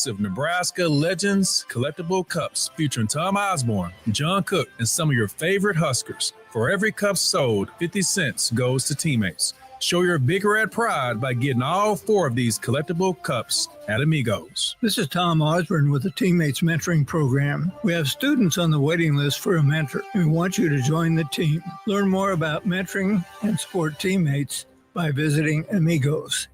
exclusive Nebraska Legends collectible cups featuring Tom Osborne, John Cook, and some of your favorite Huskers. For every cup sold, 50 cents goes to teammates. Show your Big Red pride by getting all 4 of these collectible cups at Amigos. This is Tom Osborne with the Teammates Mentoring Program. We have students on the waiting list for a mentor, and we want you to join the team. Learn more about mentoring and support teammates by visiting Amigos.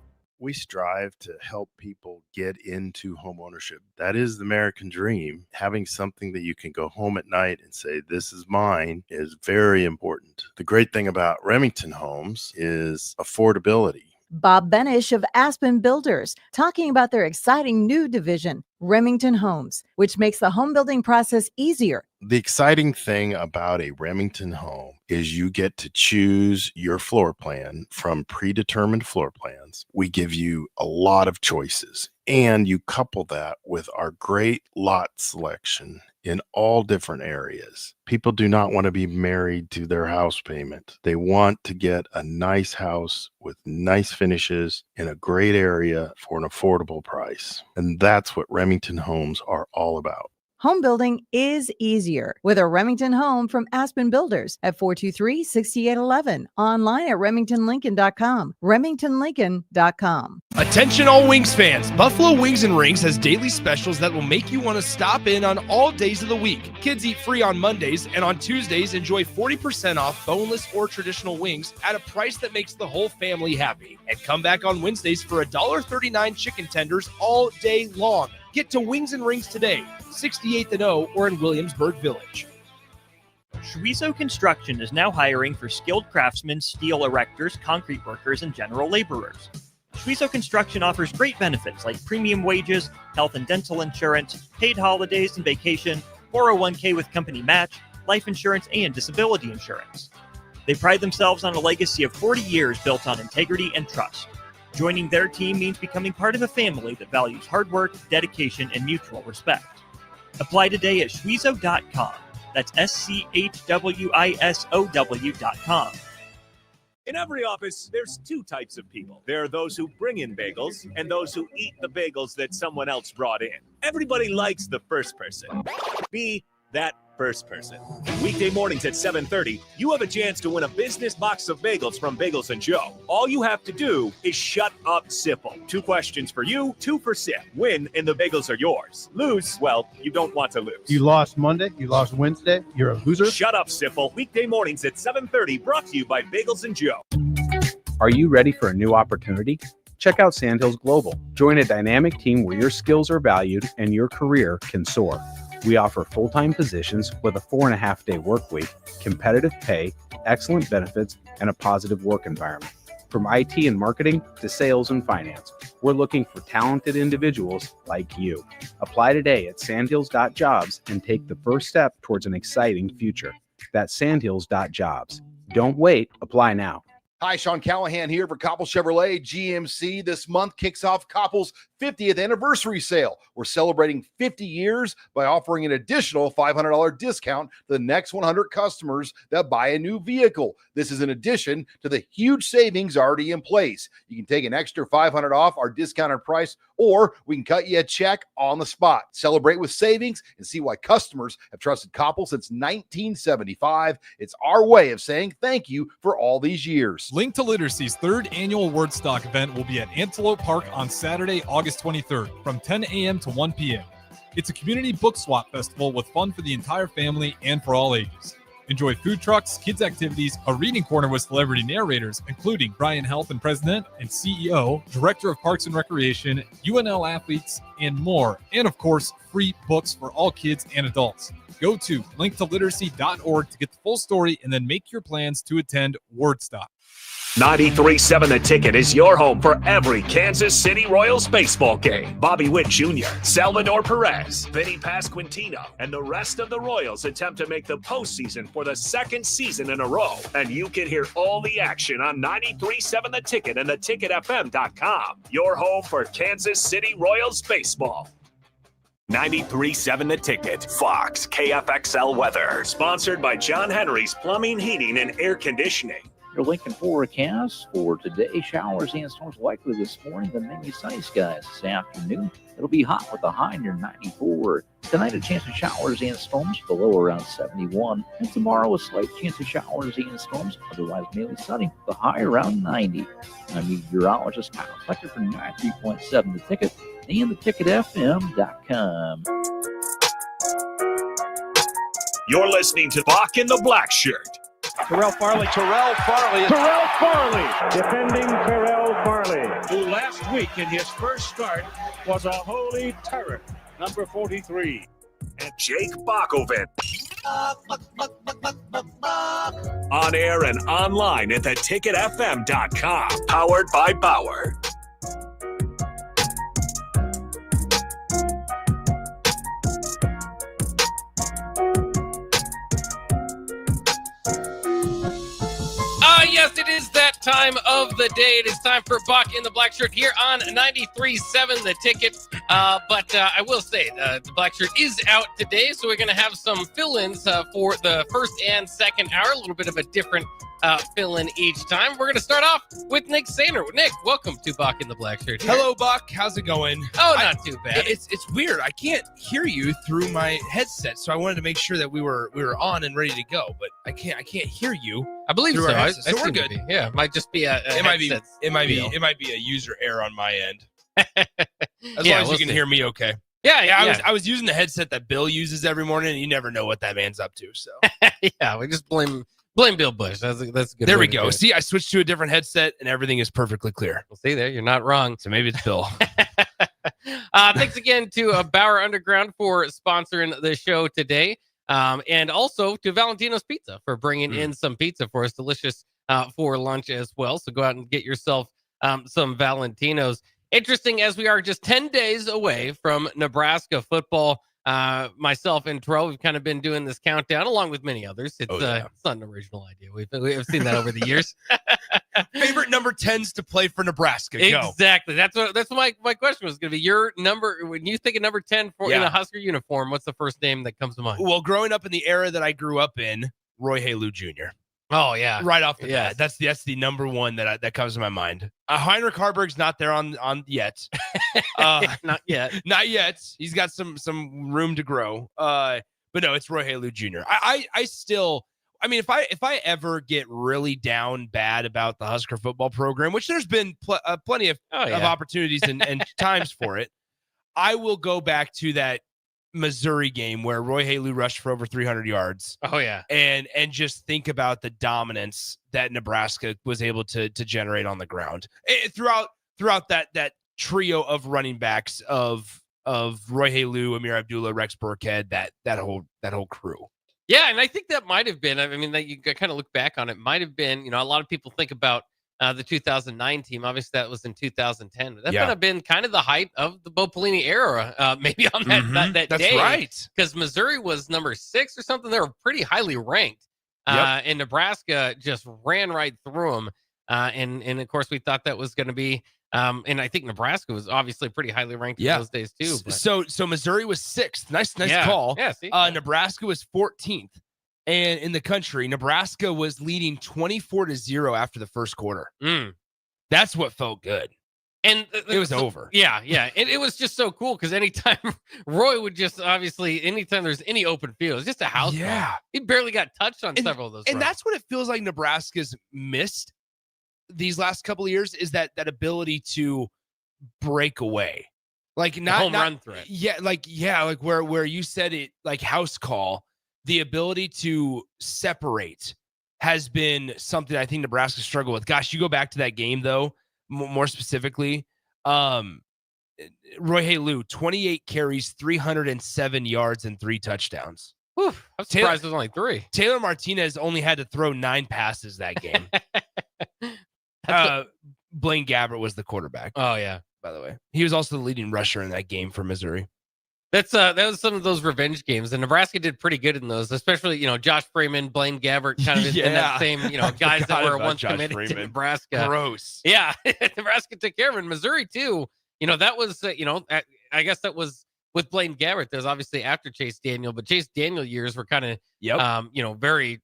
We strive to help people get into home ownership. That is the American dream. Having something that you can go home at night and say, this is mine, is very important. The great thing about Remington Homes is affordability. Bob Benish of Aspen Builders, talking about their exciting new division, Remington Homes, which makes the home building process easier. The exciting thing about a Remington home is you get to choose your floor plan from predetermined floor plans. We give you a lot of choices, and you couple that with our great lot selection in all different areas. People do not want to be married to their house payment. They want to get a nice house with nice finishes in a great area for an affordable price. And that's what Remington Homes are all about. Home building is easier with a Remington home from Aspen Builders at 423-6811. Online at remingtonlincoln.com. remingtonlincoln.com. Attention all Wings fans. Buffalo Wings and Rings has daily specials that will make you want to stop in on all days of the week. Kids eat free on Mondays, and on Tuesdays, enjoy 40% off boneless or traditional wings at a price that makes the whole family happy. And come back on Wednesdays for $1.39 chicken tenders all day long. Get to Wings and Rings today, 68th and O, or in Williamsburg Village. Schweizo Construction is now hiring for skilled craftsmen, steel erectors, concrete workers, and general laborers. Schweizo Construction offers great benefits like premium wages, health and dental insurance, paid holidays and vacation, 401k with company match, life insurance, and disability insurance. They pride themselves on a legacy of 40 years built on integrity and trust. Joining their team means becoming part of a family that values hard work, dedication, and mutual respect. Apply today at schweizo.com. That's SCHWISOW.com. In every office, there's 2 types of people. There are those who bring in bagels and those who eat the bagels that someone else brought in. Everybody likes the first person. Be that first person. Weekday mornings at 7:30, you have a chance to win a business box of bagels from Bagels & Joe. All you have to do is shut up, Sipple. 2 questions for you, 2 for Sip. Win, and the bagels are yours. Lose, well, you don't want to lose. You lost Monday, you lost Wednesday, you're a loser. Shut up, Sipple. Weekday mornings at 7:30, brought to you by Bagels & Joe. Are you ready for a new opportunity? Check out Sandhills Global. Join a dynamic team where your skills are valued and your career can soar. We offer full-time positions with a 4.5-day work week, competitive pay, excellent benefits, and a positive work environment. From IT and marketing to sales and finance, we're looking for talented individuals like you. Apply today at sandhills.jobs and take the first step towards an exciting future. That's sandhills.jobs. Don't wait. Apply now. Hi, Sean Callahan here for Koppel Chevrolet GMC. This month kicks off Koppel's 50th anniversary sale. We're celebrating 50 years by offering an additional $500 discount to the next 100 customers that buy a new vehicle. This is in addition to the huge savings already in place. You can take an extra $500 off our discounted price, or we can cut you a check on the spot. Celebrate with savings and see why customers have trusted Koppel since 1975. It's our way of saying thank you for all these years. Link to Literacy's 3rd annual Wordstock event will be at Antelope Park on Saturday, August 23rd from 10 a.m. to 1 p.m. It's a community book swap festival with fun for the entire family and for all ages. Enjoy food trucks, kids activities, a reading corner with celebrity narrators, including Brian Halpin, President and CEO, Director of Parks and Recreation, UNL athletes, and more. And of course, free books for all kids and adults. Go to linktoliteracy.org to get the full story and then make your plans to attend Wordstock. 93.7 The Ticket is your home for every Kansas City Royals baseball game. Bobby Witt Jr., Salvador Perez, Vinny Pasquantino, and the rest of the Royals attempt to make the postseason for the 2nd season in a row. And you can hear all the action on 93.7 The Ticket and theticketfm.com. Your home for Kansas City Royals baseball. 93.7 The Ticket, Fox KFXL weather. Sponsored by John Henry's Plumbing, Heating, and Air Conditioning. Your Lincoln forecast for today: showers and storms likely this morning, then mainly sunny skies this afternoon. It'll be hot with a high near 94. Tonight, a chance of showers and storms, below around 71. And tomorrow, a slight chance of showers and storms, otherwise mainly sunny, with a high around 90. I'm meteorologist Kyle Flecker for 93.7 The Ticket and theticketfm.com. You're listening to Bock in the Blackshirt. Terrell Farley. Defending Terrell Farley, who last week in his first start was a holy terror. Number 43. And Jake Bockoven. On air and online at theticketfm.com. Powered by Bauer. Yes, it is that time of the day. It is time for Bock in the Blackshirt here on 93.7 The Ticket. But I will say, the Blackshirt is out today, so we're going to have some fill-ins for the first and second hour. A little bit of a different fill-in each time. We're going to start off with Nick Sainer. Nick, welcome to Bock in the Blackshirt. Hello, Buck. How's it going? Oh, not too bad. It's weird. I can't hear you through my headset, so I wanted to make sure that we were on and ready to go. But I can't hear you. I believe so. So we're good. Yeah, it might just be it might be a user error on my end. As long as you can hear me, okay. Yeah. I was using the headset that Bill uses every morning, and you never know what that man's up to. So yeah, we just blame Bill Bush. That's a good. There we go. See, I switched to a different headset, and everything is perfectly clear. Well, see there, you're not wrong. So maybe it's Bill. Thanks again to Bauer Underground for sponsoring the show today. And also to Valentino's Pizza for bringing in some pizza for us. Delicious for lunch as well. So go out and get yourself some Valentino's. Interesting, as we are just 10 days away from Nebraska football. Myself and Terrell, we've kind of been doing this countdown along with many others. It's not an original idea. We've seen that over the years. Favorite number 10s to play for Nebraska. Go. Exactly. That's what my question was going to be. Your number, when you think of number 10 in a Husker uniform, what's the first name that comes to mind? Well, growing up in the era that I grew up in, Roy Halou Jr. Oh yeah, right off the bat. That's the number one that comes to my mind. Heinrich Harburg's not there on yet. Not yet. He's got some room to grow. But no, it's Roy Halou Jr. I still, I mean, if I ever get really down bad about the Husker football program, which there's been plenty of opportunities and times for it, I will go back to that Missouri game where Roy Halou rushed for over 300 yards. Oh yeah. And just think about the dominance that Nebraska was able to generate on the ground throughout that trio of running backs of Roy Halou, Amir Abdullah, Rex Burkhead, that whole crew. Yeah, and I think that might have been, I mean, that you kind of look back on it, might have been, a lot of people think about the 2009 team. Obviously, that was in 2010. That might have been kind of the height of the Bo Pelini era, maybe on that day. That's right. Because Missouri was number 6 or something. They were pretty highly ranked. And Nebraska just ran right through them. And of course, we thought that was going to be, and I think Nebraska was obviously pretty highly ranked in those days too. But. So Missouri was 6th. Nice call. Yeah, see? Nebraska was 14th. And in the country, Nebraska was leading 24-0 after the first quarter. That's what felt good. And it was over. Yeah. And it was just so cool because anytime Roy would anytime there's any open field, it's just a house. Yeah. He barely got touched on several of those. And runs. that's what it feels like Nebraska's missed these last couple of years, is that ability to break away. Like not home run threat. Yeah, like where you said it, like house call. The ability to separate has been something I think Nebraska struggled with. Gosh, you go back to that game, though, more specifically. Roy Halou, 28 carries, 307 yards, and 3 touchdowns. Whew, I'm surprised there's only 3. Taylor Martinez only had to throw 9 passes that game. Blaine Gabbert was the quarterback. Oh, yeah. By the way, he was also the leading rusher in that game for Missouri. That was some of those revenge games, and Nebraska did pretty good in those, especially, Josh Freeman, Blaine Gabbert, kind of in that same, guys that were once Josh committed Freeman. to Nebraska. Gross. Yeah, Nebraska took care of it. Missouri too. That was, I guess that was with Blaine Gabbert, there's obviously after Chase Daniel, but Chase Daniel years were kind of, very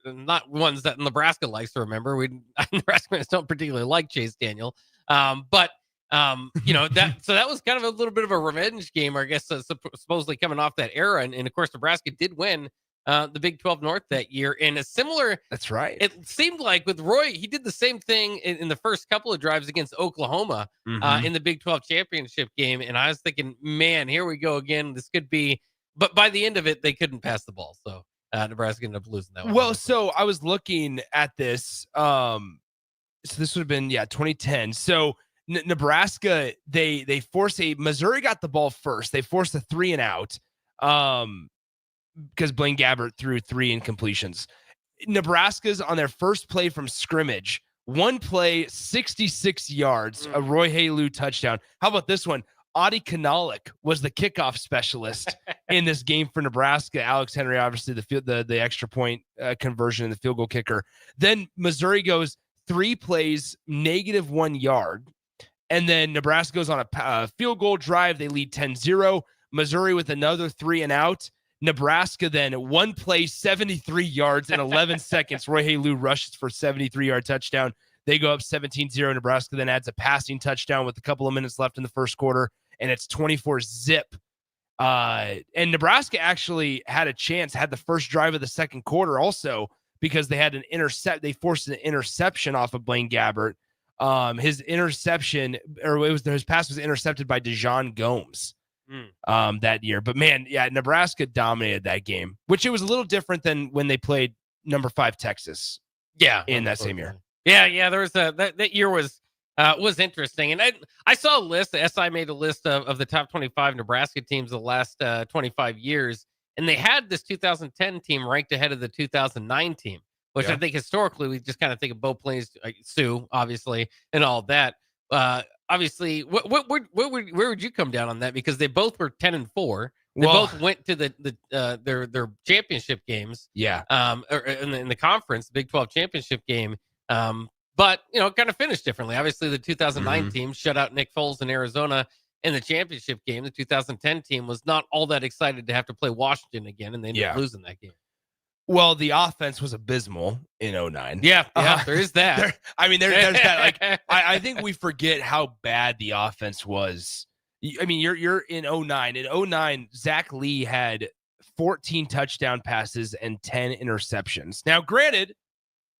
not ones that Nebraska likes to remember. Nebraskans don't particularly like Chase Daniel, but that so that was kind of a little bit of a revenge game, I guess, supposedly coming off that era, and of course Nebraska did win the Big 12 North that year in a similar. That's right. It seemed like with Roy, he did the same thing in the first couple of drives against Oklahoma in the Big 12 championship game. And I was thinking, man, here we go again. This could be, but by the end of it, they couldn't pass the ball. So Nebraska ended up losing that one. Well, so I was looking at this. So this would have been, 2010. So Nebraska, they force Missouri got the ball first. They forced a 3 and out. Because Blaine Gabbert threw 3 incompletions. Nebraska's on their first play from scrimmage. One play, 66 yards, a Roy Halou touchdown. How about this one? Adi Kanalik was the kickoff specialist in this game for Nebraska. Alex Henry, obviously, the extra point conversion and the field goal kicker. Then Missouri goes 3 plays, -1 yard. And then Nebraska goes on a field goal drive. They lead 10-0. Missouri with another 3 and out. Nebraska then 1 play, 73 yards in 11 seconds. Roy Halou rushes for 73-yard touchdown. They go up 17-0. Nebraska then adds a passing touchdown with a couple of minutes left in the first quarter, and it's 24-zip. And Nebraska actually had a chance, had the first drive of the second quarter also, because they had an intercept. They forced an interception off of Blaine Gabbert. His interception, or his pass was intercepted by DeJon Gomes. That year. But man, Nebraska dominated that game, which it was a little different than when they played number 5 Texas. In that same year. Yeah. There was that year was interesting. And I saw a list. The SI made a list of the top 25 Nebraska teams the last 25 years. And they had this 2010 team ranked ahead of the 2009 team, which I think historically we just kind of think of Bo Plains, Sioux, obviously, and all that. Obviously, where would you come down on that? Because they both were 10-4. They both went to their championship games. Or in the conference, Big 12 championship game. But kind of finished differently. Obviously, the 2009 team shut out Nick Foles in Arizona in the championship game. The 2010 team was not all that excited to have to play Washington again, and they ended up losing that game. Well, the offense was abysmal in 2009. Yeah, there is that. There's that. Like, I think we forget how bad the offense was. I mean, you're in 2009. In 2009, Zach Lee had 14 touchdown passes and 10 interceptions. Now, granted,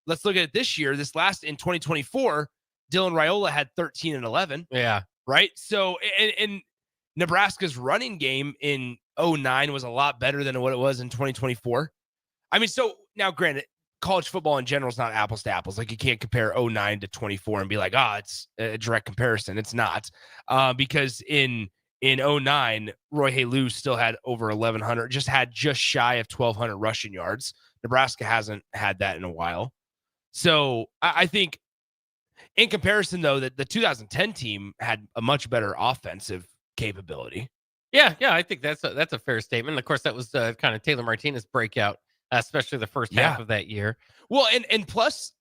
let's look at it this year. This last in 2024, Dylan Raiola had 13 and 11. Yeah. Right. So, and Nebraska's running game in 2009 was a lot better than what it was in 2024. I mean, so now granted, college football in general is not apples to apples. Like, you can't compare 2009 to 24 and be like, it's a direct comparison. It's not, because in 2009, Roy Halou still had over 1,100, just shy of 1,200 rushing yards. Nebraska hasn't had that in a while. So I think in comparison, though, that the 2010 team had a much better offensive capability. Yeah, I think that's a fair statement. Of course, that was kind of Taylor Martinez breakout, especially the first half of that year. Well, and plus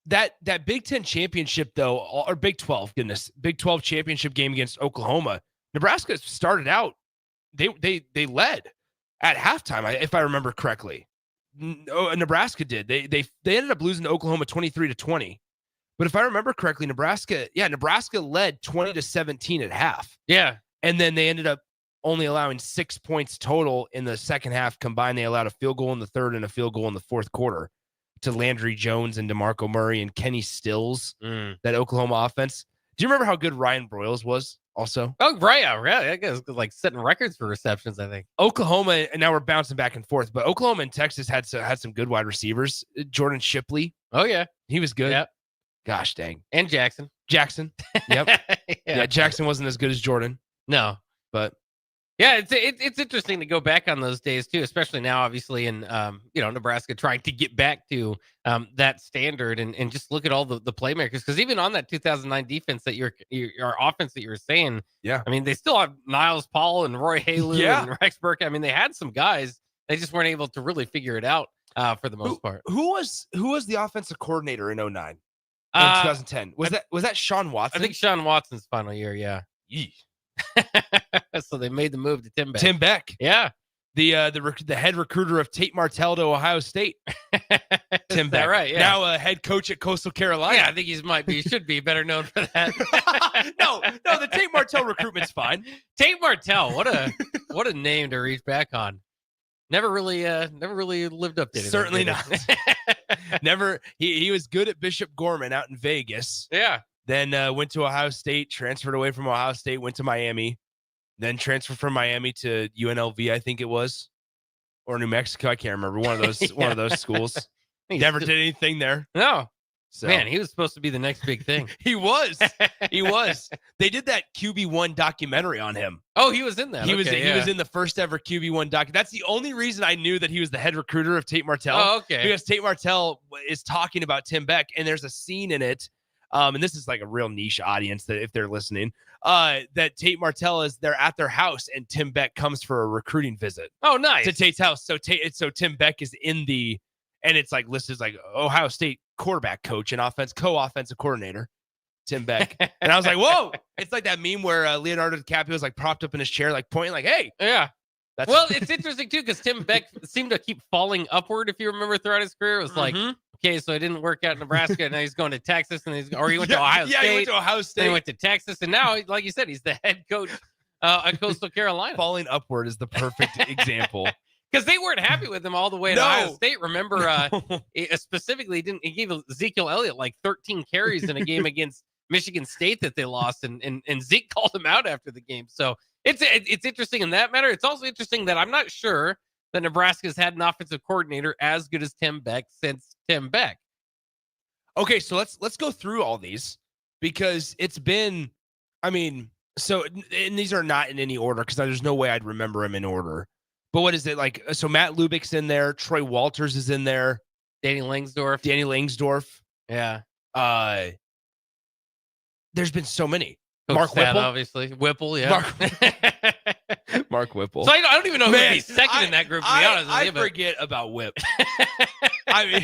that Big 10 championship, though, or Big 12 championship game against Oklahoma, Nebraska started out, they led at halftime, if I remember correctly. Nebraska did. They ended up losing to Oklahoma 23-20. But if I remember correctly, Nebraska led 20-17 at half. Yeah. And then they ended up only allowing 6 points total in the second half combined. They allowed a field goal in the third and a field goal in the fourth quarter to Landry Jones and DeMarco Murray and Kenny Stills, that Oklahoma offense. Do you remember how good Ryan Broyles was also? Oh, right. Yeah. That guy's like setting records for receptions, I think. Oklahoma, and now we're bouncing back and forth, but Oklahoma and Texas had some good wide receivers. Jordan Shipley. Oh, yeah. He was good. Yep. Gosh dang. And Jackson. Yep. Yeah, Jackson wasn't as good as Jordan. No. But yeah, it's interesting to go back on those days too, especially now, obviously, in Nebraska trying to get back to that standard and just look at all the playmakers, because even on that 2009 defense that your offense that you were saying, I mean, they still have Niles Paul and Roy Halou and Rex Burke. I mean, they had some guys, they just weren't able to really figure it out for the most part. Who was the offensive coordinator in 2009? In 2010 was that Sean Watson? I think Sean Watson's final year. Yeah. Yee. So they made the move to Tim Beck. Tim Beck. Yeah. The head recruiter of Tate Martell to Ohio State. Tim Beck. Right? Yeah. Now a head coach at Coastal Carolina. Yeah, I think he should be better known for that. no, the Tate Martell recruitment's fine. Tate Martell, what a name to reach back on. Never really lived up to it. Certainly not. Never. He was good at Bishop Gorman out in Vegas. Yeah. Then went to Ohio State, transferred away from Ohio State, went to Miami, then transferred from Miami to UNLV, I think it was, or New Mexico. I can't remember. One of those schools. Never did anything there. No. So. Man, he was supposed to be the next big thing. He was. They did that QB1 documentary on him. Oh, he was in that. He was in the first ever QB1 doc. That's the only reason I knew that he was the head recruiter of Tate Martell. Oh, okay. Because Tate Martell is talking about Tim Beck, and there's a scene in it. And this is like a real niche audience that if they're listening, that Tate Martell they're at their house and Tim Beck comes for a recruiting visit. Oh, nice. To Tate's house. So Tim Beck is and it's like listed as like Ohio State quarterback coach and co-offensive coordinator, Tim Beck. And I was like, whoa, it's like that meme where Leonardo DiCaprio was like propped up in his chair, like pointing like, hey. Yeah. Well, it's interesting too, because Tim Beck seemed to keep falling upward. If you remember throughout his career, it was like, okay, so it didn't work out in Nebraska, and now he's going to Texas, and he went to Ohio State. Yeah, he went to Ohio State. Then he went to Texas, and now, like you said, he's the head coach at Coastal Carolina. Falling upward is the perfect example. Because they weren't happy with him all the way to Ohio State. Remember, specifically, he gave Ezekiel Elliott like 13 carries in a game against Michigan State that they lost, and Zeke called him out after the game. So it's interesting in that matter. It's also interesting that I'm not sure that Nebraska's had an offensive coordinator as good as Tim Beck since Tim Beck. Okay, so let's go through all these because it's been, and these are not in any order because there's no way I'd remember them in order. But what is it like? So Matt Lubick's in there. Troy Walters is in there. Danny Langsdorf. Yeah. There's been so many. Coach Mark Stat, Whipple, obviously. Whipple, yeah. Mark Whipple. So I don't even know who would be second in that group, to be honest with you. I forget about Whip. I mean,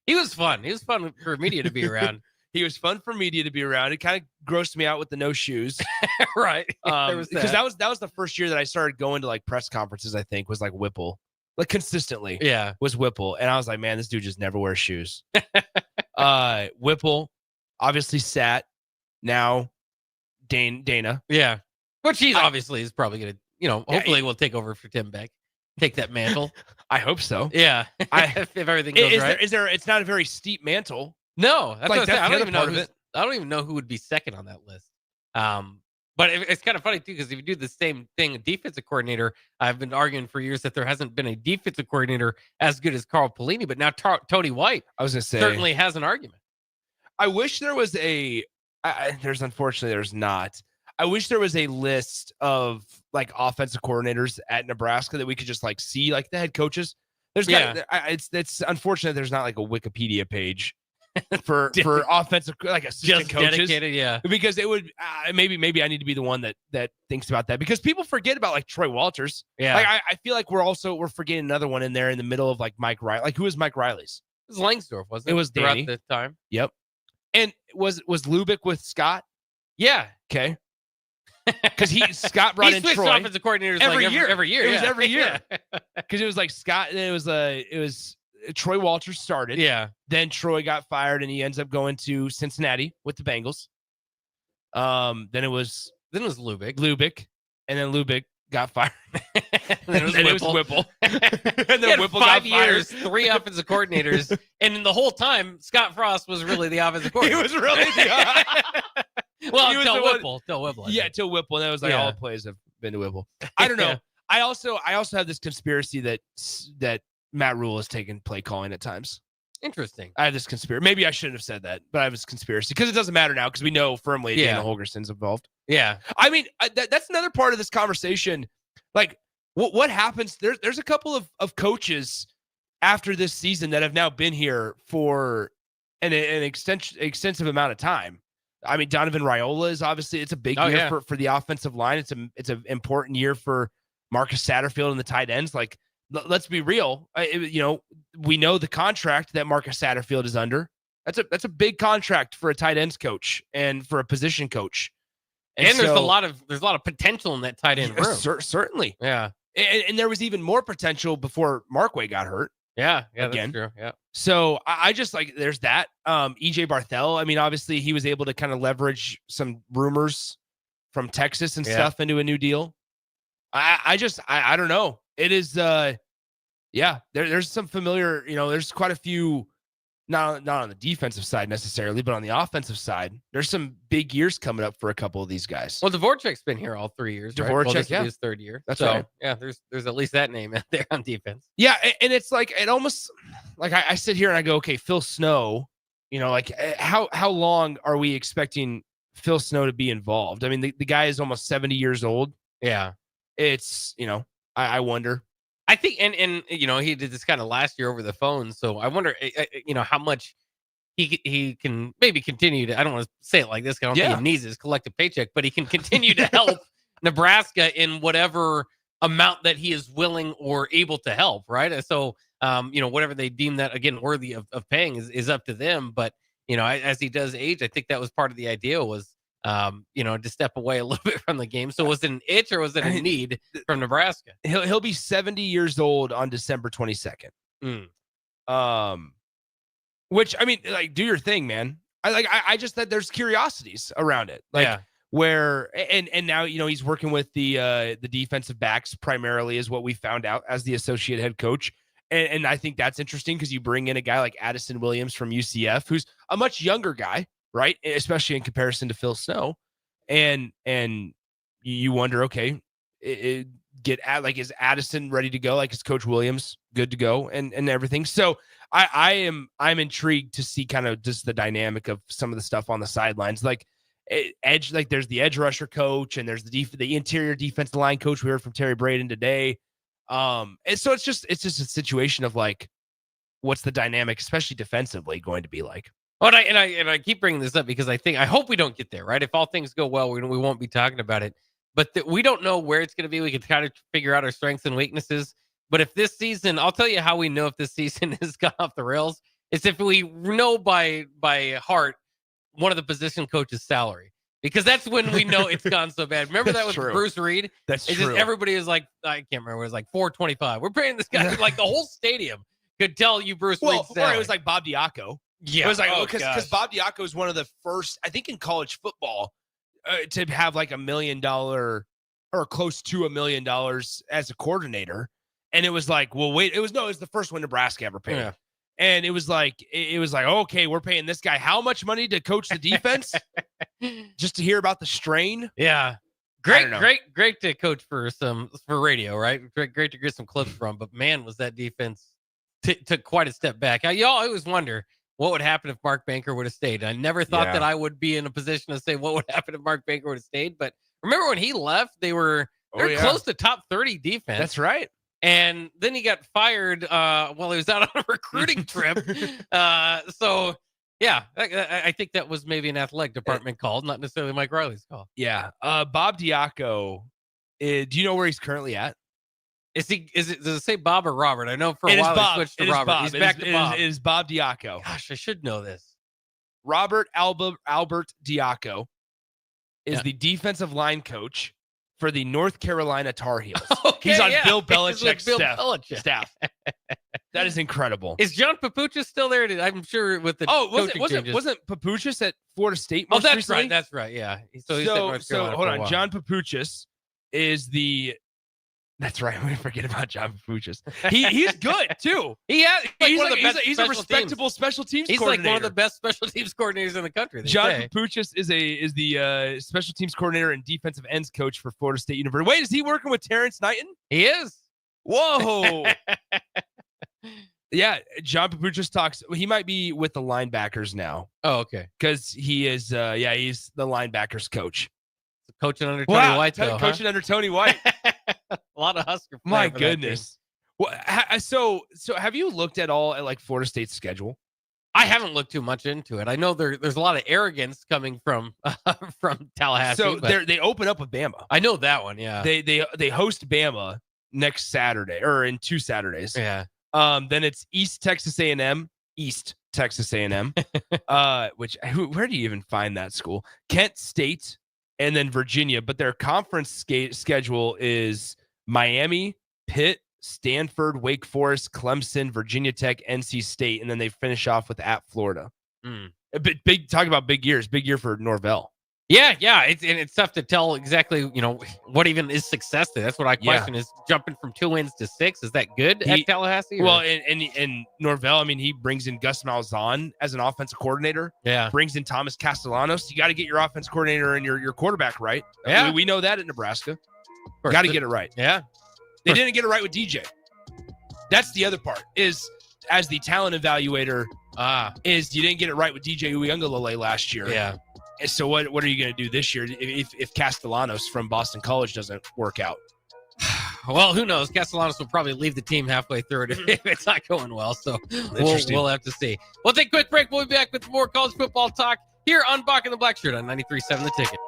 he was fun. He was fun for media to be around. He was fun for media to be around. It kind of grossed me out with the no shoes. Right. Because that was the first year that I started going to like press conferences, I think, was like Whipple. Like consistently. Yeah. Was Whipple. And I was like, man, this dude just never wears shoes. Whipple obviously sat. Now Dana. Yeah. Which he obviously is probably going to, hopefully will take over for Tim Beck. Take that mantle. I hope so. Yeah. If everything goes right. It's not a very steep mantle. No, that's like, what I don't even know. I don't even know who would be second on that list. But it's kind of funny too, because if you do the same thing, a defensive coordinator, I've been arguing for years that there hasn't been a defensive coordinator as good as Carl Pelini, but now Tony White, I was going to say, certainly has an argument. I wish there was unfortunately there's not. I wish there was a list of like offensive coordinators at Nebraska that we could just like see, like the head coaches. It's unfortunate there's not like a Wikipedia page for offensive like assistant just coaches. Dedicated, yeah. Because it would maybe I need to be the one that thinks about that, because people forget about like Troy Walters. Yeah, like I feel like we're forgetting another one in there in the middle of like Mike Riley. Like who is Mike Riley's? It was Langsdorf, wasn't it? It was Danny. Throughout the time. Yep. And was Lubick with Scott? Yeah. Okay. Because Scott brought in Troy offensive coordinators every year. It was every year. Because it was like Scott, and it was Troy Walters started. Yeah. Then Troy got fired, and he ends up going to Cincinnati with the Bengals. Then it was Lubick, and then Lubick got fired. Then it was Whipple. And then Whipple 5 got years, fired. 3 offensive coordinators, and in the whole time, Scott Frost was really the offensive coordinator. He was really the well, he was till the one- Whipple. Till Whipple. I Yeah, think. till Whipple. And that was like all the plays have been to Whipple. I don't know. Yeah. I also have this conspiracy that Matt Rule has taken play calling at times. Interesting. I have this conspiracy. Maybe I shouldn't have said that, but I have this conspiracy because it doesn't matter now because we know firmly Dana Holgerson's involved. Yeah. I mean, that's another part of this conversation. Like, what happens? There's a couple of coaches after this season that have now been here for an extensive amount of time. I mean, Donovan Raiola is obviously, it's a big year for the offensive line. It's an important year for Marcus Satterfield and the tight ends. Like, let's be real. We know the contract that Marcus Satterfield is under. That's a big contract for a tight ends coach and for a position coach. And there's a lot of potential in that tight end room. Certainly. Yeah. And there was even more potential before Markway got hurt. Yeah, again. that's true. Yeah. So I just like there's that. EJ Barthel. I mean, obviously he was able to kind of leverage some rumors from Texas and stuff into a new deal. I don't know. It is there's some familiar, there's quite a few, not on the defensive side necessarily, but on the offensive side, there's some big years coming up for a couple of these guys. Well, Dvorak's been here all 3 years. Right? Well, this will be his third year. That's right. Yeah, there's at least that name out there on defense. Yeah, and it's like it almost like I sit here and I go, okay, Phil Snow, like how long are we expecting Phil Snow to be involved? I mean, the guy is almost 70 years old. Yeah, it's I wonder. I think, and he did this kind of last year over the phone, so I wonder, how much he can maybe continue to. I don't want to say it like this. I don't think he needs his collective paycheck, but he can continue to help Nebraska in whatever amount that he is willing or able to help. Right. So, whatever they deem that again worthy of paying is up to them. But as he does age, I think that was part of the idea was. To step away a little bit from the game. So was it an itch or was it a need from Nebraska? He'll be 70 years old on December 22nd. Which I mean, like, do your thing, man. I just that there's curiosities around it, where and now he's working with the defensive backs primarily is what we found out as the associate head coach, and I think that's interesting because you bring in a guy like Addison Williams from UCF, who's a much younger guy. Right, especially in comparison to Phil Snow, and you wonder, okay, is Addison ready to go? Like, is Coach Williams good to go, and everything? So I'm intrigued to see kind of just the dynamic of some of the stuff on the sidelines, like edge. Like, there's the edge rusher coach, and there's the interior defensive line coach we heard from Terry Braden today. And so it's just a situation of like, what's the dynamic, especially defensively, going to be like? Oh, and I keep bringing this up because I hope we don't get there, right? If all things go well, we won't be talking about it. But we don't know where it's going to be. We can kind of figure out our strengths and weaknesses. But if this season, I'll tell you how we know if this season has gone off the rails. It's if we know by heart one of the position coach's salary. Because that's when we know it's gone so bad. Remember that with Bruce Reed? That's true. Just everybody is like, I can't remember. It was like $425. We're paying this guy. Like the whole stadium could tell you Bruce Reed's salary. Or it was like Bob Diaco. Yeah, it was like because Bob Diaco is one of the first, I think, in college football to have like $1 million or close to $1 million as a coordinator, and it was like, well, wait, it was the first one Nebraska ever paid, and it was like okay, we're paying this guy how much money to coach the defense just to hear about the strain? Yeah, great to coach for radio, right? Great to get some clips from, but man, was that defense took quite a step back. Y'all always wonder. What would happen if Mark Banker would have stayed? I never thought that I would be in a position to say what would happen if Mark Banker would have stayed. But remember when he left, they're close to top 30 defense. That's right. And then he got fired while he was out on a recruiting trip. So, yeah, I think that was maybe an athletic department call, not necessarily Mike Riley's call. Yeah. Bob Diaco, do you know where he's currently at? Does it say Bob or Robert? I know for a while he switched to Robert. He's back to Bob. It is Bob Diaco. Gosh, I should know this. Robert Albert Diaco is the defensive line coach for the North Carolina Tar Heels. He's on Bill Belichick's staff. That is incredible. Is John Papuchis still there? I'm sure with the wasn't Papuchis at Florida State? That's recently? right. That's right. Yeah. So he's at North Carolina. Hold on. John Papuchis is the. That's right. We forget about John Papuchis. He's good too. He's a respectable special teams coordinator. He's like one of the best special teams coordinators in the country. John Papuchis is the special teams coordinator and defensive ends coach for Florida State University. Wait, is he working with Terrence Knighton? He is. Whoa. Yeah, John Papuchis talks. He might be with the linebackers now. Oh, okay. Because he is. He's the linebackers coach. Coaching under Tony White, though. Coaching under Tony White. A lot of Husker. My goodness. Well, so have you looked at all at like Florida State's schedule? I haven't looked too much into it. I know there's a lot of arrogance coming from Tallahassee. So they open up with Bama. I know that one. Yeah. They host Bama next Saturday or in 2 Saturdays. Yeah. Then it's East Texas A&M. Which where do you even find that school? Kent State and then Virginia. But their conference schedule is Miami, Pitt, Stanford, Wake Forest, Clemson, Virginia Tech, NC State, and then they finish off with at Florida. Big talk about big years. Big year for Norvell. Yeah. It's tough to tell exactly, what even is success there. That's what I question is jumping from 2 wins to 6. Is that good at Tallahassee? Well, and Norvell, I mean, he brings in Gus Malzahn as an offensive coordinator. Yeah. Brings in Thomas Castellanos. You got to get your offensive coordinator and your quarterback right. Yeah. We know that at Nebraska. Got to get it right. Yeah. They didn't get it right with DJ. That's the other part is as the talent evaluator is you didn't get it right with DJ Uiagalelei last year. Yeah. And so what are you going to do this year if Castellanos from Boston College doesn't work out? Well, who knows? Castellanos will probably leave the team halfway through it if it's not going well. So we'll have to see. We'll take a quick break. We'll be back with more college football talk here on Bock the Blackshirt on 93.7 The Ticket.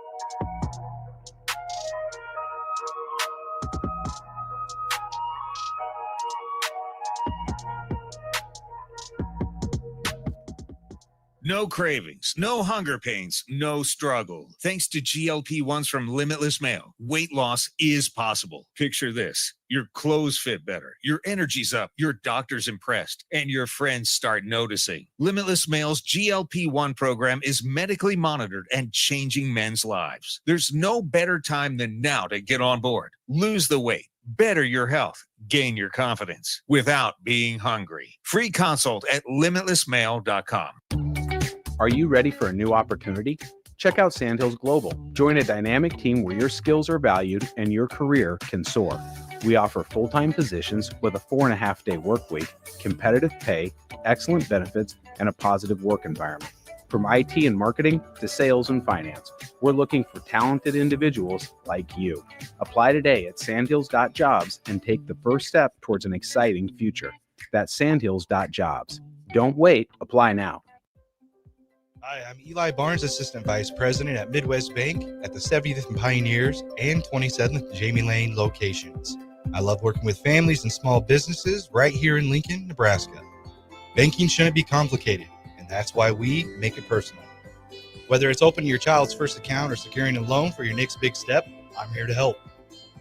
No cravings, no hunger pains, no struggle. Thanks to GLP-1s from Limitless Mail, weight loss is possible. Picture this. Your clothes fit better, your energy's up, your doctor's impressed, and your friends start noticing. Limitless Mail's GLP-1 program is medically monitored and changing men's lives. There's no better time than now to get on board. Lose the weight, better your health, gain your confidence without being hungry. Free consult at limitlessmail.com. Are you ready for a new opportunity? Check out Sandhills Global. Join a dynamic team where your skills are valued and your career can soar. We offer full-time positions with a 4.5-day work week, competitive pay, excellent benefits, and a positive work environment. From IT and marketing to sales and finance, we're looking for talented individuals like you. Apply today at sandhills.jobs and take the first step towards an exciting future. That's sandhills.jobs. Don't wait. Apply now. Hi, I'm Eli Barnes, Assistant Vice President at Midwest Bank at the 70th and Pioneers and 27th Jamie Lane locations. I love working with families and small businesses right here in Lincoln, Nebraska. Banking shouldn't be complicated, and that's why we make it personal. Whether it's opening your child's first account or securing a loan for your next big step, I'm here to help.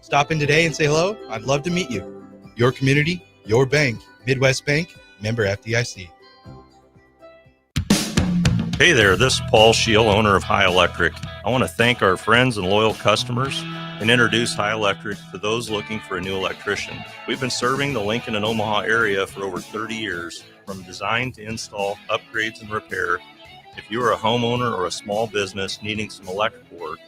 Stop in today and say hello. I'd love to meet you. Your community, your bank, Midwest Bank, member FDIC. Hey there, this is Paul Scheel, owner of High Electric. I want to thank our friends and loyal customers and introduce High Electric to those looking for a new electrician. We've been serving the Lincoln and Omaha area for over 30 years, from design to install, upgrades, and repair. If you are a homeowner or a small business needing some electrical work,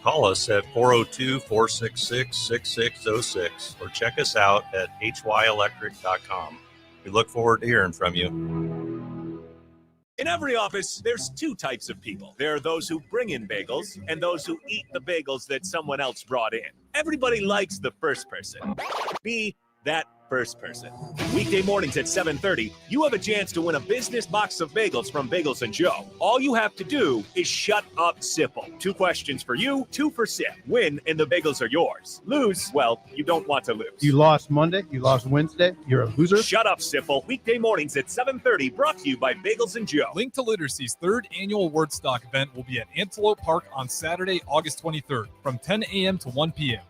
call us at 402-466-6606 or check us out at hyelectric.com. We look forward to hearing from you. In every office, there's two types of people. There are those who bring in bagels and those who eat the bagels that someone else brought in. Everybody likes the first person. Be that first person. Weekday mornings at 7:30, you have a chance to win a business box of bagels from Bagels & Joe. All you have to do is shut up, Sipple. 2 questions for you, 2 for Sip. Win, and the bagels are yours. Lose, well, you don't want to lose. You lost Monday, you lost Wednesday, you're a loser. Shut up, Sipple. Weekday mornings at 7:30, brought to you by Bagels & Joe. Link to Literacy's 3rd annual Wordstock event will be at Antelope Park on Saturday, August 23rd from 10 a.m. to 1 p.m.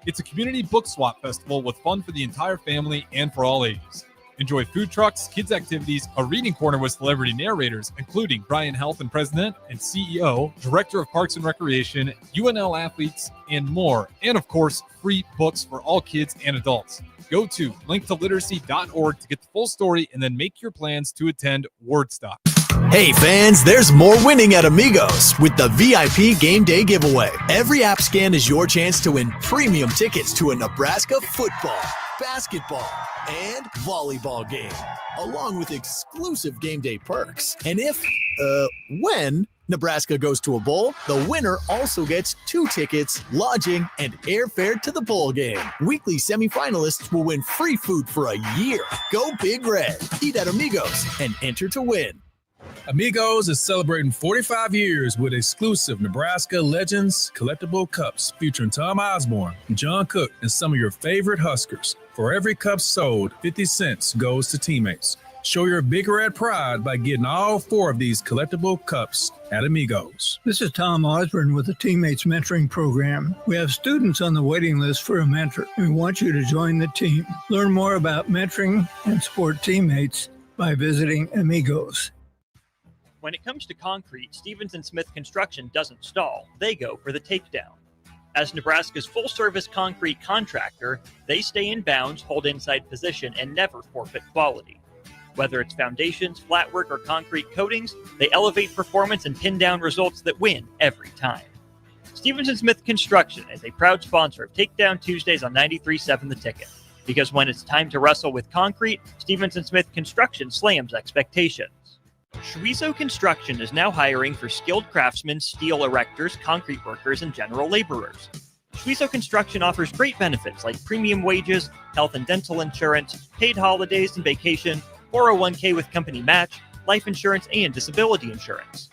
It's a community book swap festival with fun for the entire family and for all ages. Enjoy food trucks, kids' activities, a reading corner with celebrity narrators, including Brian Helton, President and CEO, Director of Parks and Recreation, UNL athletes, and more. And of course, free books for all kids and adults. Go to linktoliteracy.org to get the full story and then make your plans to attend Wordstock. Hey fans, there's more winning at Amigos with the VIP Game Day giveaway. Every app scan is your chance to win premium tickets to a Nebraska football, basketball, and volleyball game, along with exclusive game day perks. And when Nebraska goes to a bowl, the winner also gets 2 tickets, lodging, and airfare to the bowl game. Weekly semifinalists will win free food for a year. Go Big Red. Eat at Amigos and enter to win. Amigos is celebrating 45 years with exclusive Nebraska Legends collectible cups featuring Tom Osborne, John Cook, and some of your favorite Huskers. For every cup sold, 50 cents goes to teammates. Show your big red pride by getting all 4 of these collectible cups at Amigos. This is Tom Osborne with the Teammates Mentoring Program. We have students on the waiting list for a mentor, and we want you to join the team. Learn more about mentoring and support teammates by visiting Amigos. When it comes to concrete, Stevens & Smith Construction doesn't stall. They go for the takedown. As Nebraska's full-service concrete contractor, they stay in bounds, hold inside position, and never forfeit quality. Whether it's foundations, flatwork, or concrete coatings, they elevate performance and pin down results that win every time. Stevens & Smith Construction is a proud sponsor of Takedown Tuesdays on 93.7 The Ticket. Because when it's time to wrestle with concrete, Stevens & Smith Construction slams expectations. Schweizo Construction is now hiring for skilled craftsmen, steel erectors, concrete workers, and general laborers. Schweizo Construction offers great benefits like premium wages, health and dental insurance, paid holidays and vacation, 401k with company match, life insurance, and disability insurance.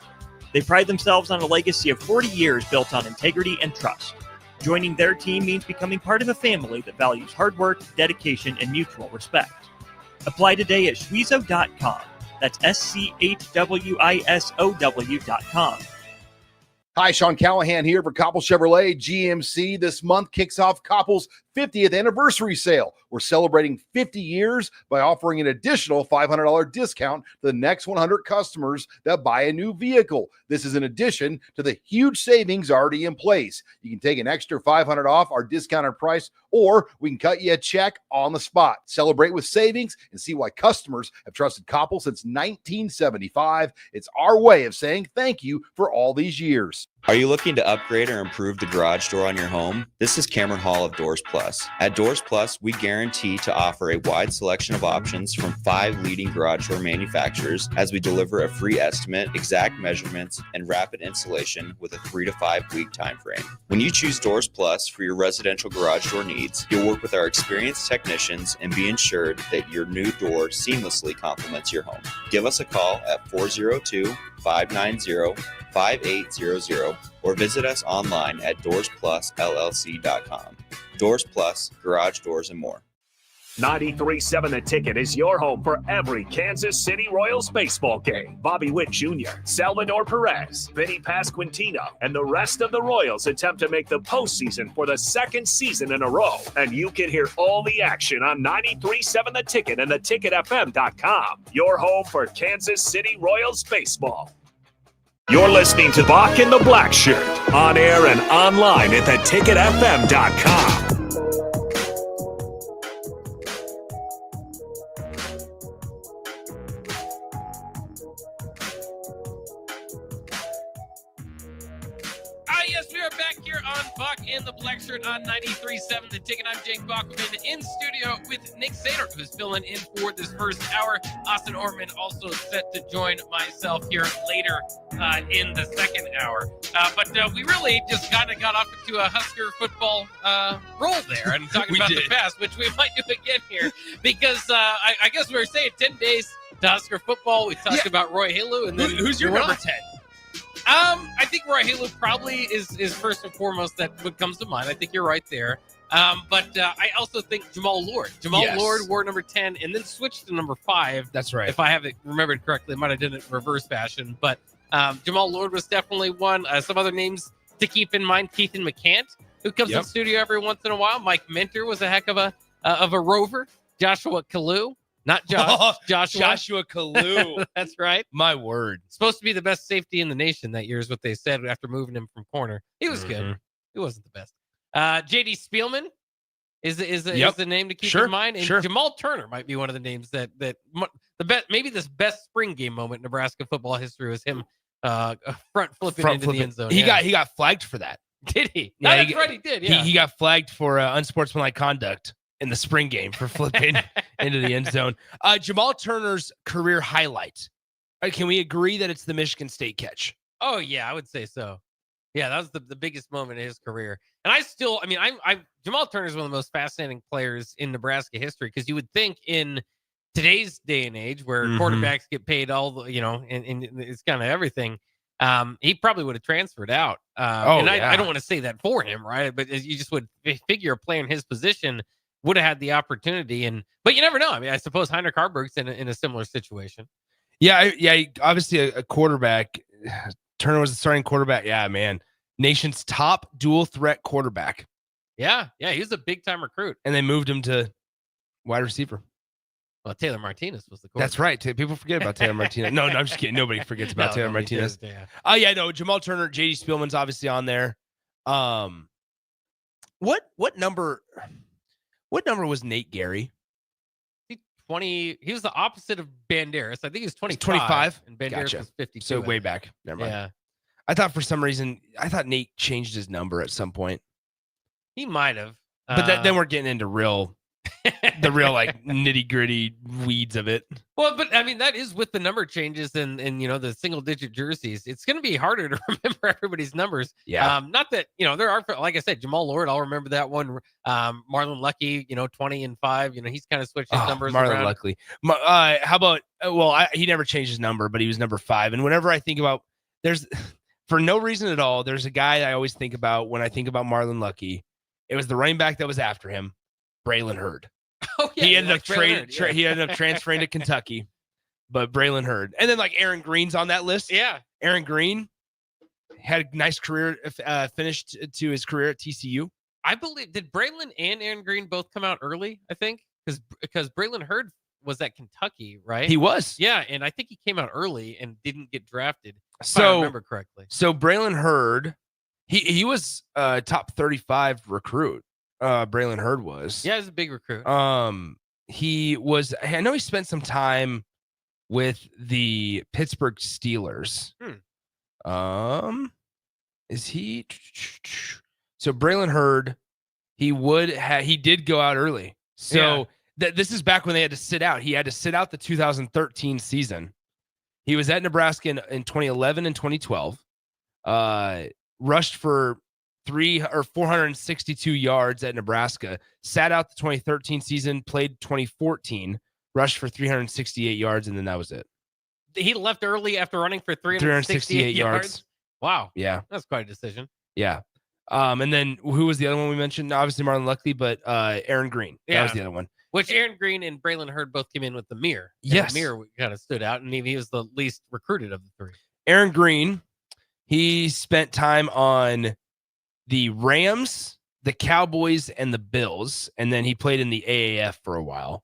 They pride themselves on a legacy of 40 years built on integrity and trust. Joining their team means becoming part of a family that values hard work, dedication, and mutual respect. Apply today at schweizo.com. That's SCHWISOW.com. Hi, Sean Callahan here for Koppel Chevrolet GMC. This month kicks off Koppel's 50th anniversary sale. We're celebrating 50 years by offering an additional $500 discount to the next 100 customers that buy a new vehicle. This is in addition to the huge savings already in place. You can take an extra $500 off our discounted price, or we can cut you a check on the spot. Celebrate with savings and see why customers have trusted Koppel since 1975. It's our way of saying thank you for all these years. Are you looking to upgrade or improve the garage door on your home? This is Cameron Hall of Doors Plus. At Doors Plus, we guarantee to offer a wide selection of options from 5 leading garage door manufacturers as we deliver a free estimate, exact measurements, and rapid installation with a 3 to 5 week time frame. When you choose Doors Plus for your residential garage door needs, you'll work with our experienced technicians and be ensured that your new door seamlessly complements your home. Give us a call at 402-590-5800 or visit us online at DoorsPlusLLC.com. Doors Plus, garage doors, and more. 93.7 The Ticket is your home for every Kansas City Royals baseball game. Bobby Witt Jr., Salvador Perez, Vinny Pasquantino, and the rest of the Royals attempt to make the postseason for the 2nd season in a row. And you can hear all the action on 93.7 The Ticket and theticketfm.com. Your home for Kansas City Royals baseball. You're listening to Bock the Blackshirt, on air and online at theticketfm.com. Yes, we are back here on Bock the Blackshirt on 93.7 The Ticket. I'm Jake Bachman in studio with Nick Sater, who's filling in for this first hour. Austin Orman also set to join myself here later in the second hour. But we really just kind of got off into a Husker football roll there and talking about the past, which we might do again here because I guess we were saying 10 days to Husker football. We talked about Roy Halu. And then who's your number 10? I think Roy Halu probably is first and foremost what comes to mind. I think you're right there. But I also think Jamal Lord. Lord wore number 10 and then switched to number 5. That's right. If I have it remembered correctly, I might have done it in reverse fashion. But Jamal Lord was definitely one. Some other names to keep in mind: Keithan McCant, who comes in studio every once in a while. Mike Minter was a heck of a rover. Joshua Kalu. Not Josh. Joshua Kalu. That's right. My word. Supposed to be the best safety in the nation that year is what they said after moving him from corner. He was good. He wasn't the best. J.D. Spielman is the name to keep in mind. And Jamal Turner might be one of the names that maybe this best spring game moment in Nebraska football history was him front flipping into the end zone. He got flagged for that. Did he? Yeah, that's right. He did. Yeah. He got flagged for unsportsmanlike conduct in the spring game for flipping into the end zone. Jamal Turner's career highlight. Can we agree that it's the Michigan State catch? Oh yeah, I would say so. Yeah, that was the biggest moment in his career. And Jamal Turner is one of the most fascinating players in Nebraska history because you would think in today's day and age where quarterbacks get paid all the, and it's kind of everything, he probably would have transferred out. I don't want to say that for him, right? But you just would figure a player in his position would have had the opportunity. But you never know. I mean, I suppose Heinrich Harburg's in a similar situation. Yeah, obviously a quarterback. Turner was the starting quarterback. Yeah, man. Nation's top dual threat quarterback. Yeah, he was a big time recruit. And they moved him to wide receiver. Well, Taylor Martinez was the quarterback. That's right. People forget about Taylor Martinez. No, I'm just kidding. Nobody forgets about Taylor Martinez. Oh, yeah, no. Jamal Turner, J.D. Spielman's obviously on there. What number was Nate Gary? 20. He was the opposite of Banderas. I think he was 25. And Banderas was 52. So way back. Never mind. Yeah. I thought for some reason, Nate changed his number at some point. He might have. But then we're getting into the real like nitty gritty weeds of it. Well, but I mean, that is with the number changes and the single digit jerseys. It's going to be harder to remember everybody's numbers. Yeah. Not that, there are, like I said, Jamal Lord, I'll remember that one. Marlon Lucky, 20 and 5, he's kind of switched his numbers Marlon around. Lucky. How about, he never changed his number, but he was number 5. And whenever I think about, for no reason at all, there's a guy I always think about when I think about Marlon Lucky. It was the running back that was after him, Braylon Hurd. Oh, yeah, he ended up he ended up transferring to Kentucky, but Braylon Hurd. And then like Aaron Green's on that list. Yeah. Aaron Green had a nice career, finished to his career at TCU. I believe, did Braylon and Aaron Green both come out early, I think? Because Braylon Hurd was at Kentucky, right? He was. Yeah, and I think he came out early and didn't get drafted, if I remember correctly. So Braylon Hurd, he was a top 35 recruit. Braylon Hurd was. Yeah, he's a big recruit. He was. I know he spent some time with the Pittsburgh Steelers. Is he? So Braylon Hurd, he did go out early. So this is back when they had to sit out. He had to sit out the 2013 season. He was at Nebraska in 2011 and 2012. Rushed for 462 yards at Nebraska, sat out the 2013 season, played 2014, rushed for 368 yards, and then that was it. He left early after running for 368 yards. Wow. Yeah. That's quite a decision. Yeah. And then who was the other one we mentioned? Obviously Marlon Lucky, but Aaron Green. That was the other one. Which Aaron Green and Braylon Hurd both came in with the mirror. Yes. The mirror kind of stood out, and he was the least recruited of the three. Aaron Green, he spent time on the Rams, the Cowboys, and the Bills, and then he played in the AAF for a while.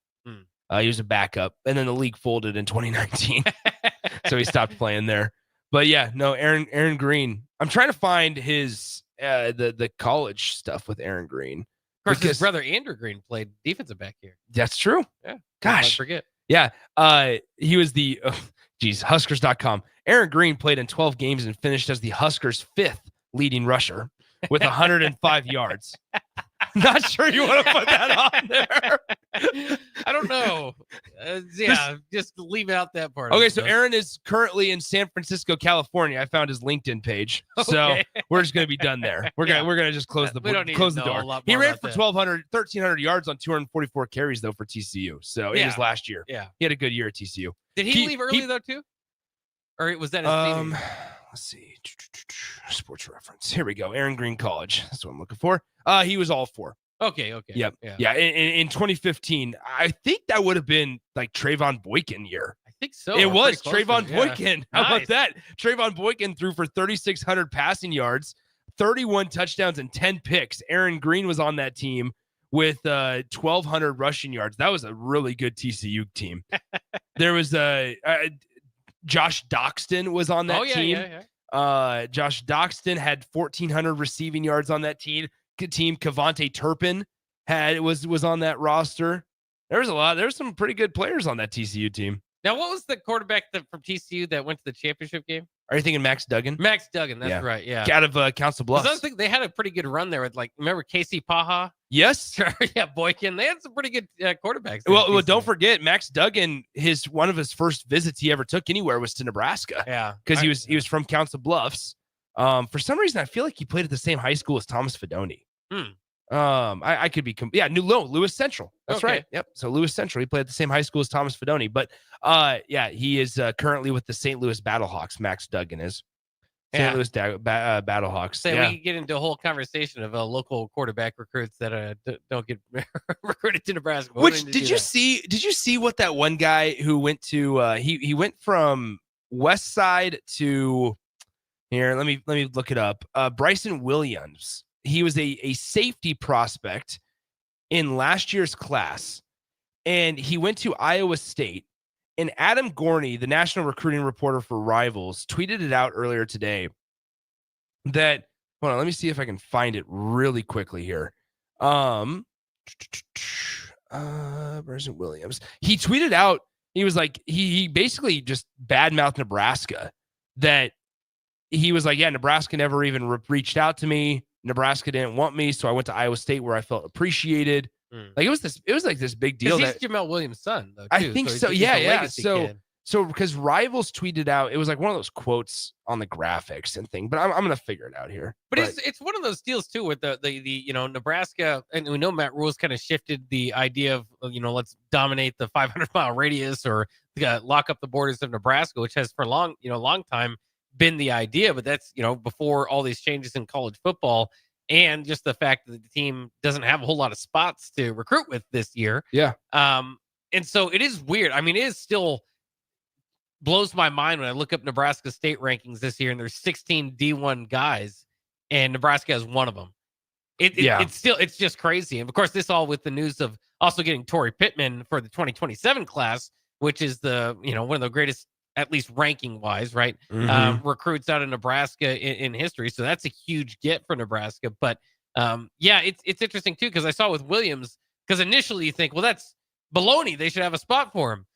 He was a backup, and then the league folded in 2019, so he stopped playing there. But yeah, no, Aaron Green. I'm trying to find his the college stuff with Aaron Green. Of course, his brother Andrew Green played defensive back here. That's true. Yeah, gosh, I forget. Yeah, he was the Huskers.com. Aaron Green played in 12 games and finished as the Huskers' 5th leading rusher with 105 yards. Not sure you want to put that on there. I don't know. Just leave out that part. Okay, so Aaron is currently in San Francisco, California. I found his LinkedIn page, so we're just going to be done there. We're gonna just close the door. He ran for 1,300 yards on 244 carries though for TCU. So in his last year, he had a good year at TCU. Did he leave early though too, or was that his senior? Let's see. Sports Reference. Here we go. Aaron Green College. That's what I'm looking for. He was all 4. Okay. Yep. Yeah. In 2015, I think that would have been like Trayvon Boykin year. I think so. It was Trayvon Boykin. How about that? Trayvon Boykin threw for 3,600 passing yards, 31 touchdowns, and 10 picks. Aaron Green was on that team with 1,200 rushing yards. That was a really good TCU team. There was Josh Doxton was on that team. Josh Doxton had 1,400 receiving yards on that team. Kavonte Turpin was on that roster. There's some pretty good players on that TCU team. Now, what was the quarterback from TCU that went to the championship game? Are you thinking Max Duggan? Max Duggan, that's right. Yeah, out of Council Bluffs. I think they had a pretty good run there with remember Casey Paha? Yes. Yeah, Boykin. They had some pretty good quarterbacks. Well, don't forget Max Duggan. One of his first visits he ever took anywhere was to Nebraska. Yeah, because he was from Council Bluffs. For some reason, I feel like he played at the same high school as Thomas Fidone. I could be Lewis Central. That's right. Yep. So Lewis Central. He played at the same high school as Thomas Fidone, but he is currently with the St. Louis Battlehawks. Max Duggan is. St. Louis Battlehawks. So we could get into a whole conversation of local quarterback recruits that don't get recruited to Nebraska. Which did you see? Did you see what that one guy who went to? He went from West Side to here. Let me look it up. Bryson Williams. He was a safety prospect in last year's class, and he went to Iowa State. And Adam Gorney, the national recruiting reporter for Rivals, tweeted it out earlier today that, hold on, let me see if I can find it really quickly here. Bryson Williams. He tweeted out, he was like, he basically just badmouthed Nebraska, that he was like, yeah, Nebraska never even reached out to me. Nebraska didn't want me, so I went to Iowa State where I felt appreciated. Like it was like this big deal. He's Jamel Williams' son, though. Too, I think so. He's Yeah. kid. So because Rivals tweeted out, it was like one of those quotes on the graphics and thing. But I'm gonna figure it out here. But it's one of those deals too with the Nebraska, and we know Matt Rule's kind of shifted the idea of let's dominate the 500-mile radius or lock up the borders of Nebraska, which has for a long time been the idea. But that's before all these changes in college football. And just the fact that the team doesn't have a whole lot of spots to recruit with this year. Yeah. And so it is weird. I mean, it is still blows my mind when I look up Nebraska state rankings this year and there's 16 D1 guys and Nebraska has one of them. It's just crazy. And of course, this all with the news of also getting Torrey Pittman for the 2027 class, which is the, one of the greatest, at least ranking wise, right? Recruits out of Nebraska in history. So that's a huge get for Nebraska. But it's interesting too, because I saw with Williams, because initially you think, well, that's baloney. They should have a spot for him.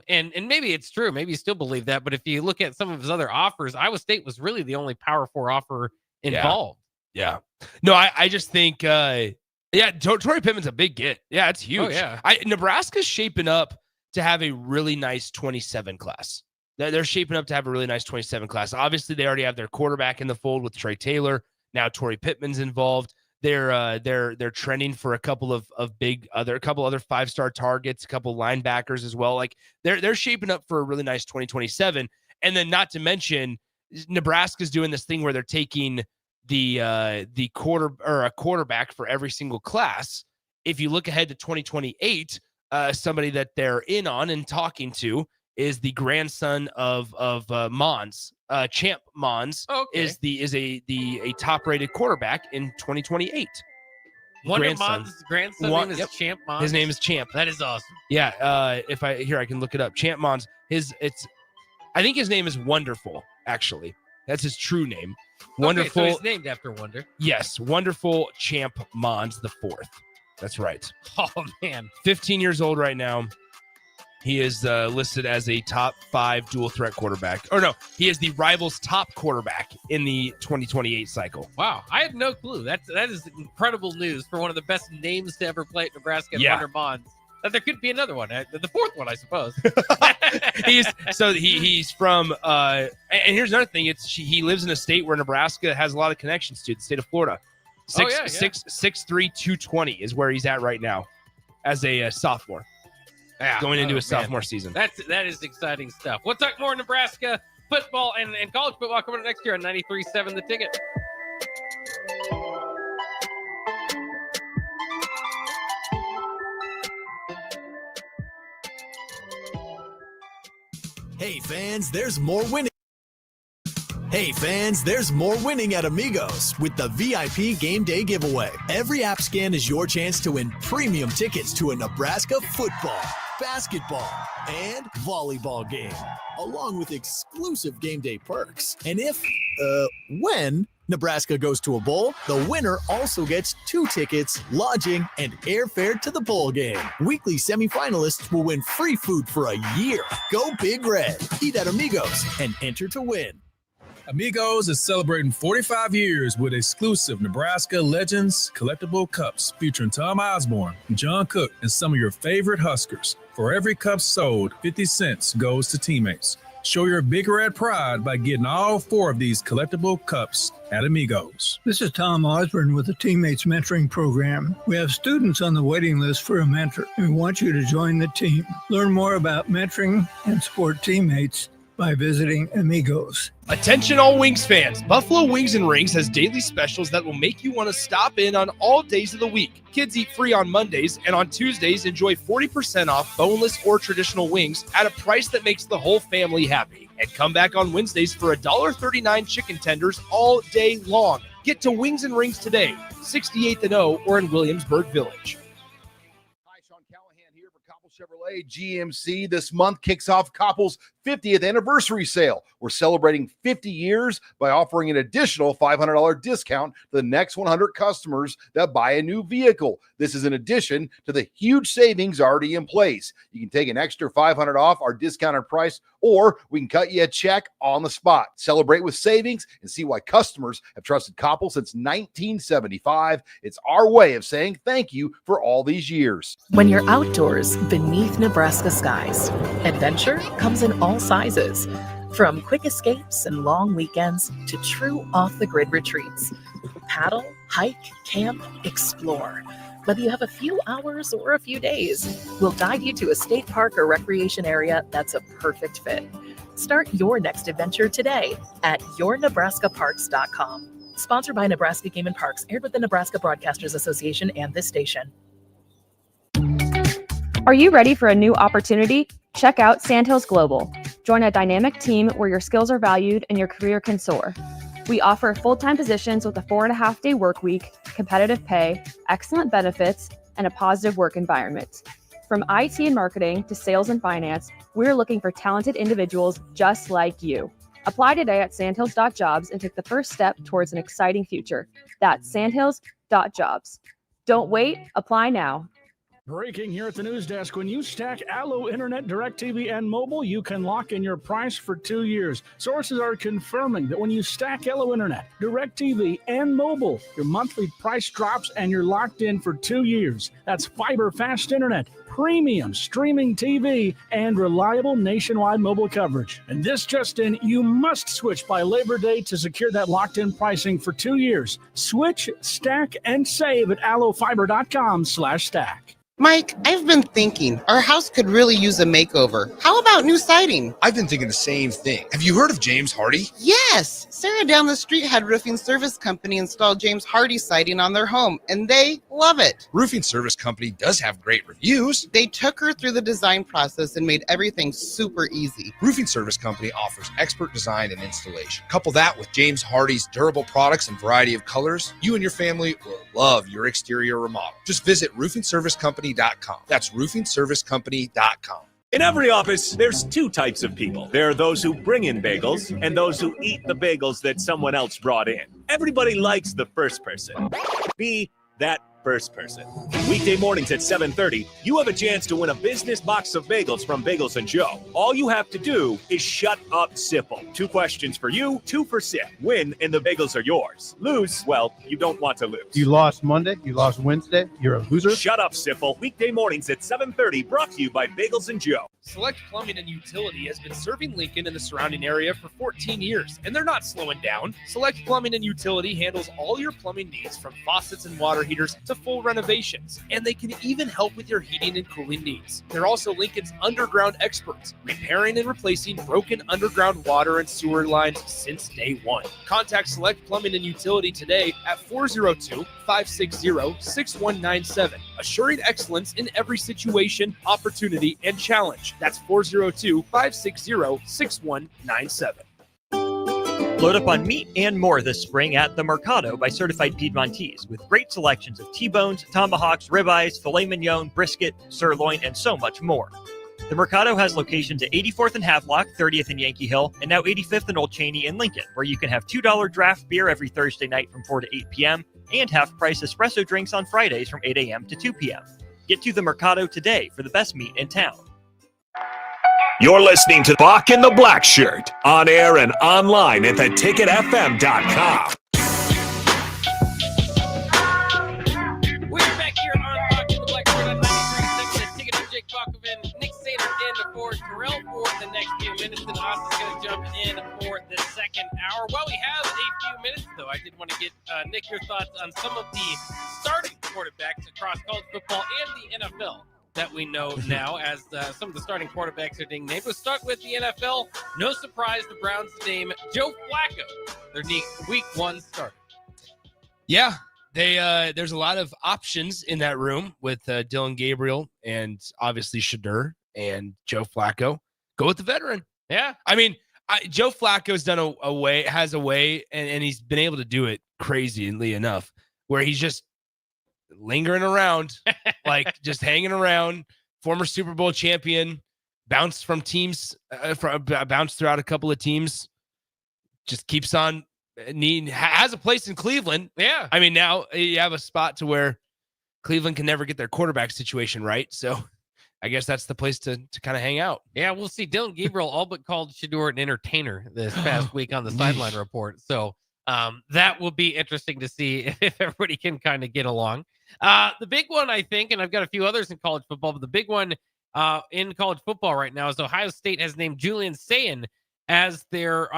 And maybe it's true. Maybe you still believe that. But if you look at some of his other offers, Iowa State was really the only Power 4 offer involved. Yeah. No, I just think, Torrey Pittman's a big get. Yeah, it's huge. Oh, yeah. Nebraska's shaping up to have a really nice 27 class. They're shaping up to have a really nice 27 class. Obviously, they already have their quarterback in the fold with Trey Taylor. Now Torrey Pittman's involved. They're trending for a couple other 5-star targets, a couple linebackers as well. Like they're shaping up for a really nice 2027. And then not to mention, Nebraska's doing this thing where they're taking a quarterback for every single class. If you look ahead to 2028, somebody that they're in on and talking to is the grandson of Mons. Champ Mons is a top-rated quarterback in 2028. Wonder Mons' grandson name is Champ Mons. His name is Champ. That is awesome. Yeah. I can look it up. Champ Mons. I think his name is Wonderful. Actually, that's his true name. Wonderful. Okay, so he's named after Wonder. Yes, Wonderful Champ Mons the Fourth. That's right. Oh man, 15 years old right now. He is listed as a top 5 dual threat quarterback. Or no, he is the Rivals top quarterback in the 2028 cycle. Wow, I had no clue. That is incredifrom news for one of the best names to ever play at Nebraska, Wonder Mons. That there could be another one, the fourth one, I suppose. He's from and here's another thing. He lives in a state where Nebraska has a lot of connections to, the state of Florida. 6'3", 220 is where he's at right now as a sophomore. Going into his sophomore season. That is exciting stuff. We'll talk more Nebraska football and college football coming up next year on 93.7 The Ticket. Hey fans, there's more winning. Hey fans, there's more winning at Amigos with the VIP Game Day giveaway. Every app scan is your chance to win premium tickets to a Nebraska football, basketball, and volleyball game, along with exclusive game day perks. And when Nebraska goes to a bowl, the winner also gets 2 tickets, lodging, and airfare to the bowl game. Weekly semifinalists will win free food for a year. Go Big Red. Eat at Amigos and enter to win. Amigos is celebrating 45 years with exclusive Nebraska Legends collectible cups featuring Tom Osborne, John Cook, and some of your favorite Huskers. For every cup sold, 50 cents goes to teammates. Show your Big Red pride by getting all 4 of these collectible cups at Amigos. This is Tom Osborne with the Teammates Mentoring Program. We have students on the waiting list for a mentor, and we want you to join the team. Learn more about mentoring and support teammates by visiting Amigos. Attention all Wings fans. Buffalo Wings and Rings has daily specials that will make you want to stop in on all days of the week. Kids eat free on Mondays, and on Tuesdays, enjoy 40% off boneless or traditional wings at a price that makes the whole family happy. And come back on Wednesdays for $1.39 chicken tenders all day long. Get to Wings and Rings today, 68th and O, or in Williamsburg Village. Chevrolet GMC this month kicks off Koppel's 50th anniversary sale. We're celebrating 50 years by offering an additional $500 discount to the next 100 customers that buy a new vehicle. This is in addition to the huge savings already in place. You can take an extra $500 off our discounted price, or we can cut you a check on the spot. Celebrate with savings and see why customers have trusted Koppel since 1975. It's our way of saying thank you for all these years. When you're outdoors beneath Nebraska skies, adventure comes in all sizes. From quick escapes and long weekends to true off-the-grid retreats. Paddle, hike, camp, explore. Whether you have a few hours or a few days, we'll guide you to a state park or recreation area that's a perfect fit. Start your next adventure today at yournebraskaparks.com. Sponsored by Nebraska Game and Parks, aired with the Nebraska Broadcasters Association and this station. Are you ready for a new opportunity? Check out Sandhills Global. Join a dynamic team where your skills are valued and your career can soar. We offer full-time positions with a 4.5-day work week, competitive pay, excellent benefits, and a positive work environment. From IT and marketing to sales and finance, we're looking for talented individuals just like you. Apply today at sandhills.jobs and take the first step towards an exciting future. That's sandhills.jobs. Don't wait, apply now. Breaking here at the news desk. When you stack Allo Internet, DirecTV, and mobile, you can lock in your price for 2 years. Sources are confirming that when you stack Allo Internet, DirecTV, and mobile, your monthly price drops and you're locked in for 2 years. That's fiber fast internet, premium streaming TV, and reliable nationwide mobile coverage. And this just in, you must switch by Labor Day to secure that locked-in pricing for 2 years. Switch, stack, and save at allofiber.com/stack. Mike, I've been thinking our house could really use a makeover. How about new siding? I've been thinking the same thing. Have you heard of James Hardy? Yes! Sarah down the street had Roofing Service Company install James Hardy siding on their home, and they love it. Roofing Service Company does have great reviews. They took her through the design process and made everything super easy. Roofing Service Company offers expert design and installation. Couple that with James Hardy's durable products and variety of colors, you and your family will love your exterior remodel. Just visit roofingservicecompany.com. That's roofingservicecompany.com. In every office, there's two types of people. There are those who bring in bagels and those who eat the bagels that someone else brought in. Everybody likes the first person. Be that first person. Weekday mornings at 7:30, you have a chance to win a business box of bagels from Bagels & Joe. All you have to do is shut up, Sipple. 2 questions for you, 2 for Sip. Win, and the bagels are yours. Lose, well, you don't want to lose. You lost Monday, you lost Wednesday, you're a loser. Shut up, Sipple. Weekday mornings at 7:30, brought to you by Bagels & Joe. Select Plumbing and Utility has been serving Lincoln and the surrounding area for 14 years, and they're not slowing down. Select Plumbing and Utility handles all your plumbing needs, from faucets and water heaters to full renovations, and they can even help with your heating and cooling needs. They're also Lincoln's underground experts, repairing and replacing broken underground water and sewer lines since day one. Contact Select Plumbing and Utility today at 402-560-6197, assuring excellence in every situation, opportunity, and challenge. That's 402-560-6197. Load up on meat and more this spring at The Mercado by Certified Piedmontese, with great selections of T-bones, tomahawks, ribeyes, filet mignon, brisket, sirloin, and so much more. The Mercado has locations at 84th and Havelock, 30th and Yankee Hill, and now 85th and Old Cheney in Lincoln, where you can have $2 draft beer every Thursday night from 4 to 8 p.m. and half-price espresso drinks on Fridays from 8 a.m. to 2 p.m. Get to The Mercado today for the best meat in town. You're listening to Bock the Blackshirt, on air and online at theticketfm.com. We're back here on Bock The Blackshirt on 93.7 The Ticket. I'm Jake Bakoven, Nick Sainer in for Terrell for the next few minutes, and Austin's going to jump in for the second hour. While we have a few minutes, though, I did want to get, Nick, your thoughts on some of the starting quarterbacks across college football and the NFL that we know now as some of the starting quarterbacks are being named. We'll start with the NFL. No surprise, the Browns name Joe Flacco, their week 1 starter. Yeah, there's a lot of options in that room with Dylan Gabriel and obviously Shadur and Joe Flacco. Go with the veteran. Yeah. I mean, Joe Flacco's done a way, and he's been able to do it crazily enough where he's just lingering around, like just hanging around. Former Super Bowl champion, bounced from teams, bounced throughout a couple of teams, just keeps on has a place in Cleveland. Yeah. I mean, now you have a spot to where Cleveland can never get their quarterback situation right. So I guess that's the place to kind of hang out. Yeah, we'll see. Dylan Gabriel all but called Shadur an entertainer this past week on the sideline report. So that will be interesting to see if everybody can kind of get along. The big one, I think, and I've got a few others in college football, but the big one in college football right now is Ohio State has named Julian Sayin as their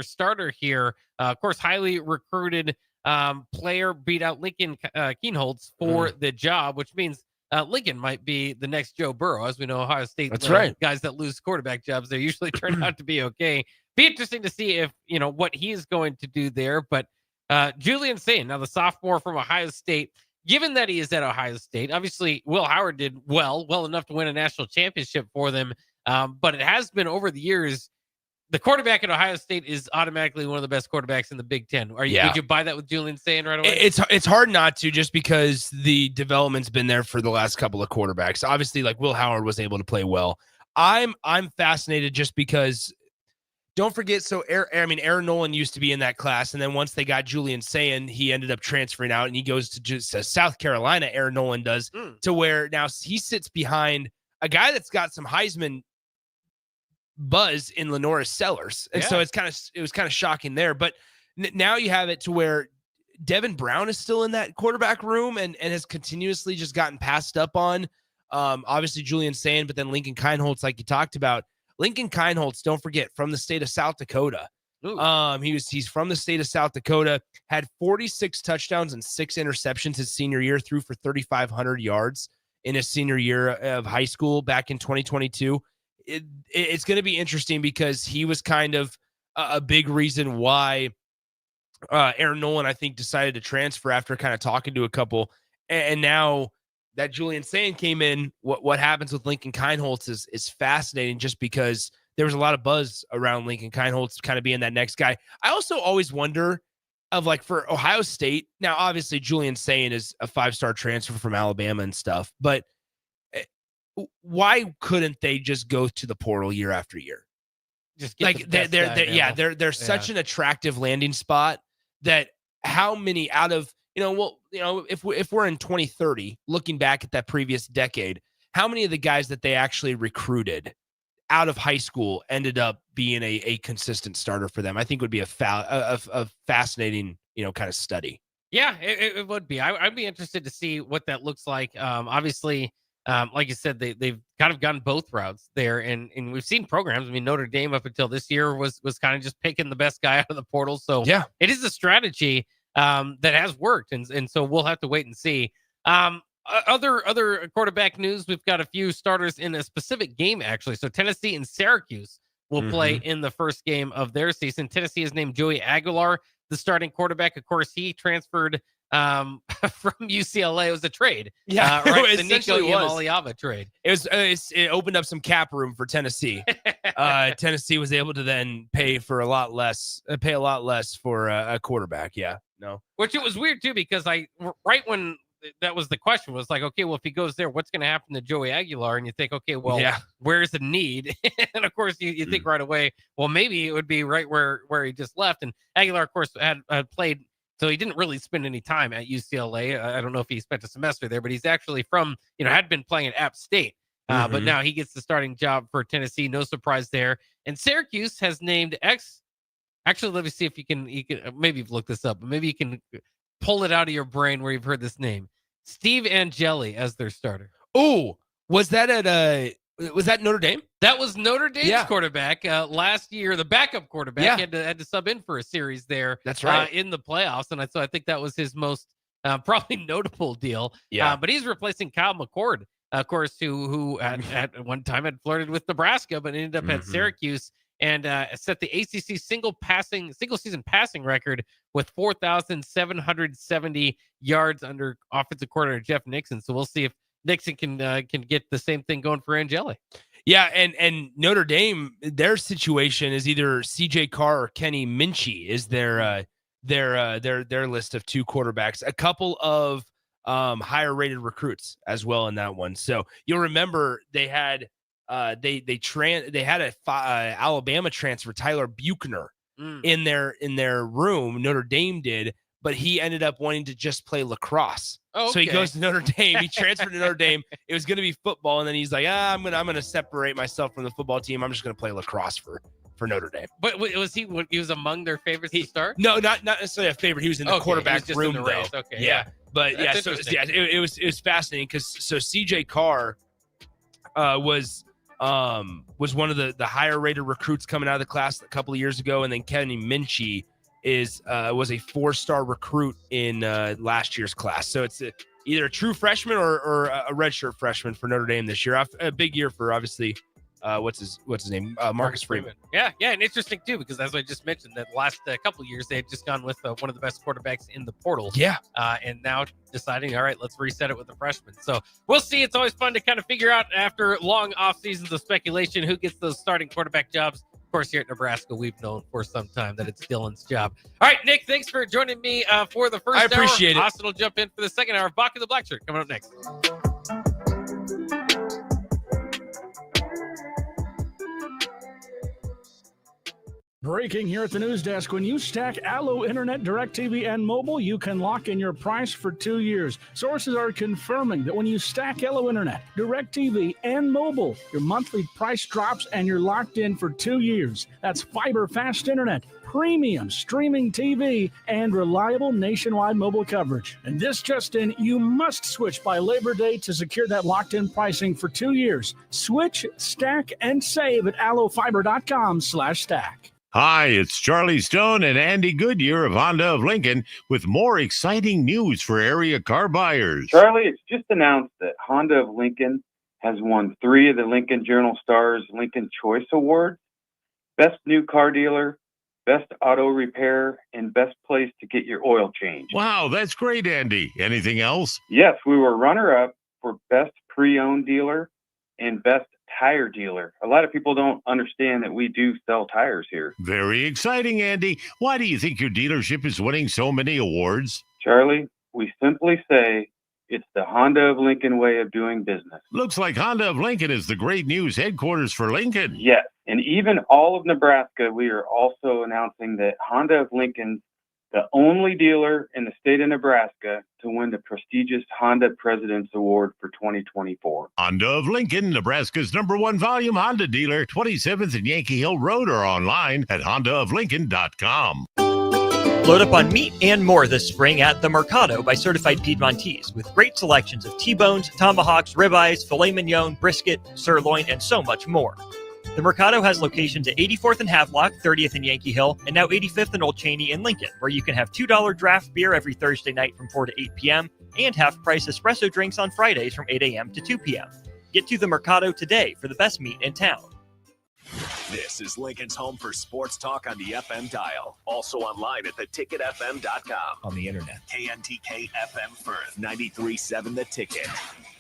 starter here. Of course, highly recruited player, beat out Lincoln Kienholz for the job, which means Lincoln might be the next Joe Burrow. As we know, Ohio State, that's right. Guys that lose quarterback jobs, they usually turn out to be okay. Be interesting to see if, what he is going to do there. But Julian Sayin, now the sophomore from Ohio State, given that he is at Ohio State, obviously Will Howard did well enough to win a national championship for them. But it has been over the years, the quarterback at Ohio State is automatically one of the best quarterbacks in the Big Ten. Would you buy that with Julian Sayin right away? It's hard not to, just because the development's been there for the last couple of quarterbacks. Obviously, like Will Howard was able to play well. I'm fascinated just because, don't forget, so Aaron Nolan used to be in that class, and then once they got Julian Sayin, he ended up transferring out, and he goes to South Carolina. Aaron Nolan does, to where now he sits behind a guy that's got some Heisman buzz in Lenora Sellers, and so it was kind of shocking there. But now you have it to where Devin Brown is still in that quarterback room and has continuously just gotten passed up on. Obviously Julian Sayin, but then Lincoln Kienholz, like you talked about. Lincoln Kienholz, don't forget, from the state of South Dakota. He's from the state of South Dakota, had 46 touchdowns and 6 interceptions his senior year, threw for 3,500 yards in his senior year of high school back in 2022. It's going to be interesting because he was kind of a big reason why Aaron Nolan, I think, decided to transfer after kind of talking to a couple. And now that Julian Sayin came in, what happens with Lincoln Kienholz is fascinating, just because there was a lot of buzz around Lincoln Kienholz kind of being that next guy. I also always wonder of, like, for Ohio State, now obviously Julian Sayin is a 5-star transfer from Alabama and stuff, but why couldn't they just go to the portal year after year? Just get they're such an attractive landing spot that how many out of, if we're in 2030, looking back at that previous decade, how many of the guys that they actually recruited out of high school ended up being a consistent starter for them? I think would be a fascinating, kind of study. Yeah, it would be. I'd be interested to see what that looks like. Obviously, like you said, they've kind of gone both routes there, and we've seen programs. I mean, Notre Dame up until this year was kind of just picking the best guy out of the portal. So yeah, it is a strategy that has worked, and so we'll have to wait and see. Other quarterback news, we've got a few starters in a specific game, actually. So Tennessee and Syracuse will play in the first game of their season. Tennessee has named Joey Aguilar the starting quarterback. Of course, he transferred from UCLA. It was a trade. Yeah, right. The Nico Iamaleava trade. It opened up some cap room for Tennessee. Tennessee was able to then pay a lot less for a quarterback. Yeah, no. Which it was weird too, because right when that was the question, was like, okay, well, if he goes there, what's going to happen to Joey Aguilar? And you think, okay, well, where's the need? And of course, you think right away, well, maybe it would be right where he just left. And Aguilar, of course, had played. So he didn't really spend any time at UCLA. I don't know if he spent a semester there, but he's actually from, had been playing at App State. But now he gets the starting job for Tennessee. No surprise there. And Syracuse has named actually, let me see if you can maybe you've looked this up, but maybe you can pull it out of your brain where you've heard this name. Steve Angeli as their starter. Oh, was that Notre Dame? That was Notre Dame's quarterback last year. The backup quarterback had to sub in for a series there. That's right. In the playoffs, and so I think that was his most probably notable deal. Yeah. But he's replacing Kyle McCord of course, who at one time had flirted with Nebraska, but ended up at Syracuse and set the ACC single season passing record with 4,770 yards under offensive coordinator Jeff Nixon. So we'll see if Nixon can get the same thing going for Angeli. Yeah, and Notre Dame, their situation is either CJ Carr or Kenny Minchie is their list of 2 quarterbacks. A couple of higher rated recruits as well in that one. So you'll remember they had they had a Alabama transfer, Tyler Buchner, in their room. Notre Dame did, but he ended up wanting to just play lacrosse. Oh, okay. So he goes to Notre Dame. He transferred to Notre Dame. It was going to be football, and then he's like, I'm gonna separate myself from the football team. I'm just going to play lacrosse for Notre Dame. But was he was among their favorites to start? No, not necessarily a favorite. He was in the quarterback room, in the race. though. Okay, yeah. But that's it was fascinating because CJ Carr was one of the higher rated recruits coming out of the class a couple of years ago, and then Kenny Minchie was a 4-star recruit in last year's class. So it's either a true freshman or a redshirt freshman for Notre Dame this year. A big year for obviously what's his name, Marcus Freeman. Yeah, and interesting too because as I just mentioned, that last couple of years they had just gone with one of the best quarterbacks in the portal. Yeah, and now deciding, all right, let's reset it with the freshman. So we'll see. It's always fun to kind of figure out after long off seasons of speculation who gets those starting quarterback jobs. Of course, here at Nebraska, we've known for some time that it's Dylan's job. All right, Nick, thanks for joining me for the first hour. I appreciate it. Austin will jump in for the second hour of Bock the Blackshirt coming up next. Breaking here at the news desk. When you stack Allo Internet, DirecTV, and mobile, you can lock in your price for 2 years. Sources are confirming that when you stack Allo Internet, DirecTV, and mobile, your monthly price drops and you're locked in for 2 years. That's fiber fast internet, premium streaming TV, and reliable nationwide mobile coverage. And this just in, you must switch by Labor Day to secure that locked-in pricing for 2 years. Switch, stack, and save at allofiber.com/stack. Hi, it's Charlie Stone and Andy Goodyear of Honda of Lincoln with more exciting news for area car buyers. Charlie, it's just announced that Honda of Lincoln has won 3 of the Lincoln Journal-Star's Lincoln Choice Awards: Best New Car Dealer, Best Auto Repair, and Best Place to Get Your Oil Changed. Wow, that's great, Andy. Anything else? Yes, we were runner-up for Best Pre-Owned Dealer and Best Tire Dealer. A lot of people don't understand that we do sell tires here. Very exciting, Andy. Why do you think your dealership is winning so many awards? Charlie, we simply say it's the Honda of Lincoln way of doing business. Looks like Honda of Lincoln is the great news headquarters for Lincoln. Yes, and even all of Nebraska, we are also announcing that Honda of Lincoln's the only dealer in the state of Nebraska to win the prestigious Honda President's Award for 2024. Honda of Lincoln, Nebraska's #1 volume Honda dealer, 27th and Yankee Hill Road, or online at hondaoflincoln.com. Load up on meat and more this spring at The Mercado by Certified Piedmontese with great selections of T-bones, tomahawks, ribeyes, filet mignon, brisket, sirloin, and so much more. The Mercado has locations at 84th and Havelock, 30th and Yankee Hill, and now 85th and Old Cheney in Lincoln, where you can have $2 draft beer every Thursday night from 4 to 8 p.m. and half-price espresso drinks on Fridays from 8 a.m. to 2 p.m. Get to the Mercado today for the best meat in town. This is Lincoln's home for sports talk on the FM dial. Also online at theticketfm.com. On the internet, KNTK FM Firth, 93.7 The Ticket.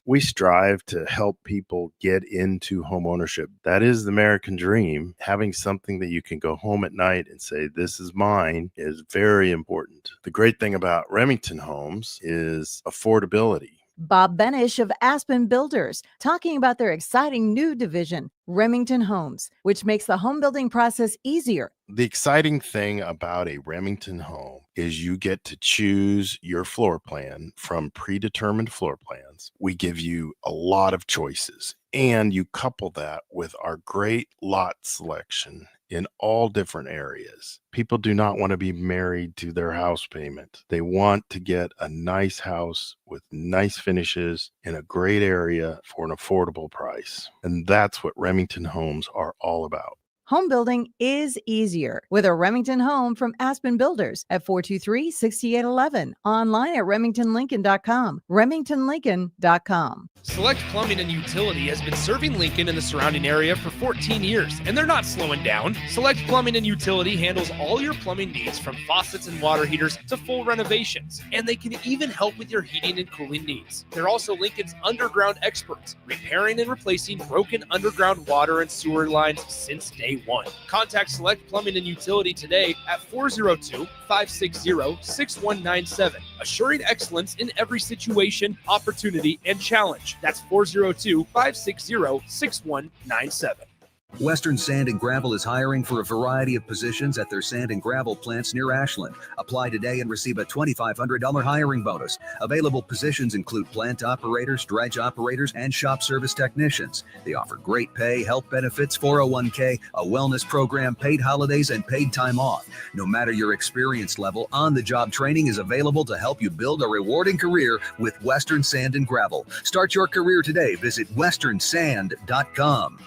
We strive to help people get into home ownership. That is the American dream. Having something that you can go home at night and say, this is mine, is very important. The great thing about Remington Homes is affordability. Bob Benish of Aspen Builders, talking about their exciting new division, Remington Homes, which makes the home building process easier. The exciting thing about a Remington home is you get to choose your floor plan from predetermined floor plans. We give you a lot of choices, and you couple that with our great lot selection in all different areas. People do not want to be married to their house payment. They want to get a nice house with nice finishes in a great area for an affordable price. And that's what Remington Homes are all about. Home building is easier with a Remington home from Aspen Builders at 423-6811. Online at remingtonlincoln.com. remingtonlincoln.com. Select Plumbing and Utility has been serving Lincoln and the surrounding area for 14 years, and they're not slowing down. Select Plumbing and Utility handles all your plumbing needs from faucets and water heaters to full renovations, and they can even help with your heating and cooling needs. They're also Lincoln's underground experts, repairing and replacing broken underground water and sewer lines since day one. Contact Select Plumbing and Utility today at 402-560-6197, assuring excellence in every situation, opportunity, and challenge. That's 402-560-6197. Western Sand and Gravel is hiring for a variety of positions at their sand and gravel plants near Ashland. Apply today and receive a $2,500 hiring bonus. Available positions include plant operators, dredge operators, and shop service technicians. They offer great pay, health benefits, 401k, a wellness program, paid holidays, and paid time off. No matter your experience level, on-the-job training is available to help you build a rewarding career with Western Sand and Gravel. Start your career today. Visit westernsand.com.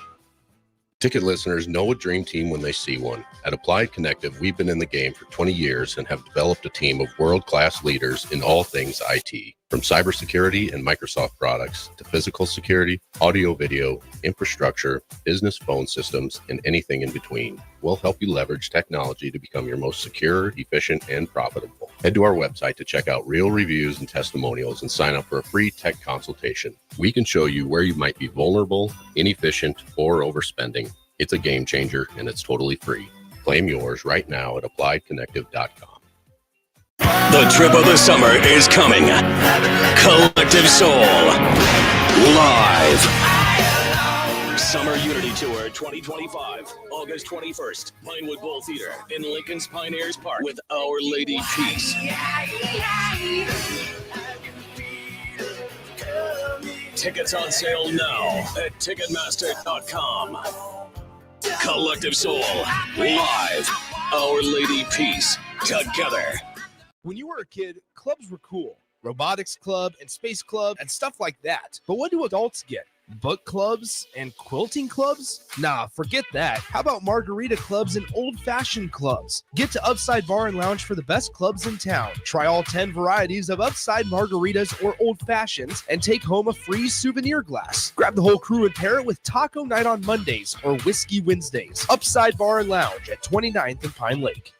Ticket listeners know a dream team when they see one. At Applied Connective, we've been in the game for 20 years and have developed a team of world-class leaders in all things IT. From cybersecurity and Microsoft products to physical security, audio-video, infrastructure, business phone systems, and anything in between. We'll help you leverage technology to become your most secure, efficient, and profitable. Head to our website to check out real reviews and testimonials and sign up for a free tech consultation. We can show you where you might be vulnerable, inefficient, or overspending. It's a game changer, and it's totally free. Claim yours right now at appliedconnective.com. The trip of the summer is coming. Collective Soul live. Summer Unity Tour 2025, August 21st, Pinewood Bowl Theater in Lincoln's Pioneers Park with Our Lady Peace. Tickets on sale now at Ticketmaster.com. Collective Soul live. Our Lady Peace together. When you were a kid, clubs were cool. Robotics club and space club and stuff like that. But what do adults get? Book clubs and quilting clubs? Nah, forget that. How about margarita clubs and old-fashioned clubs? Get to Upside Bar and Lounge for the best clubs in town. Try all 10 varieties of Upside margaritas or old-fashions and take home a free souvenir glass. Grab the whole crew and pair it with Taco Night on Mondays or Whiskey Wednesdays. Upside Bar and Lounge at 29th and Pine Lake.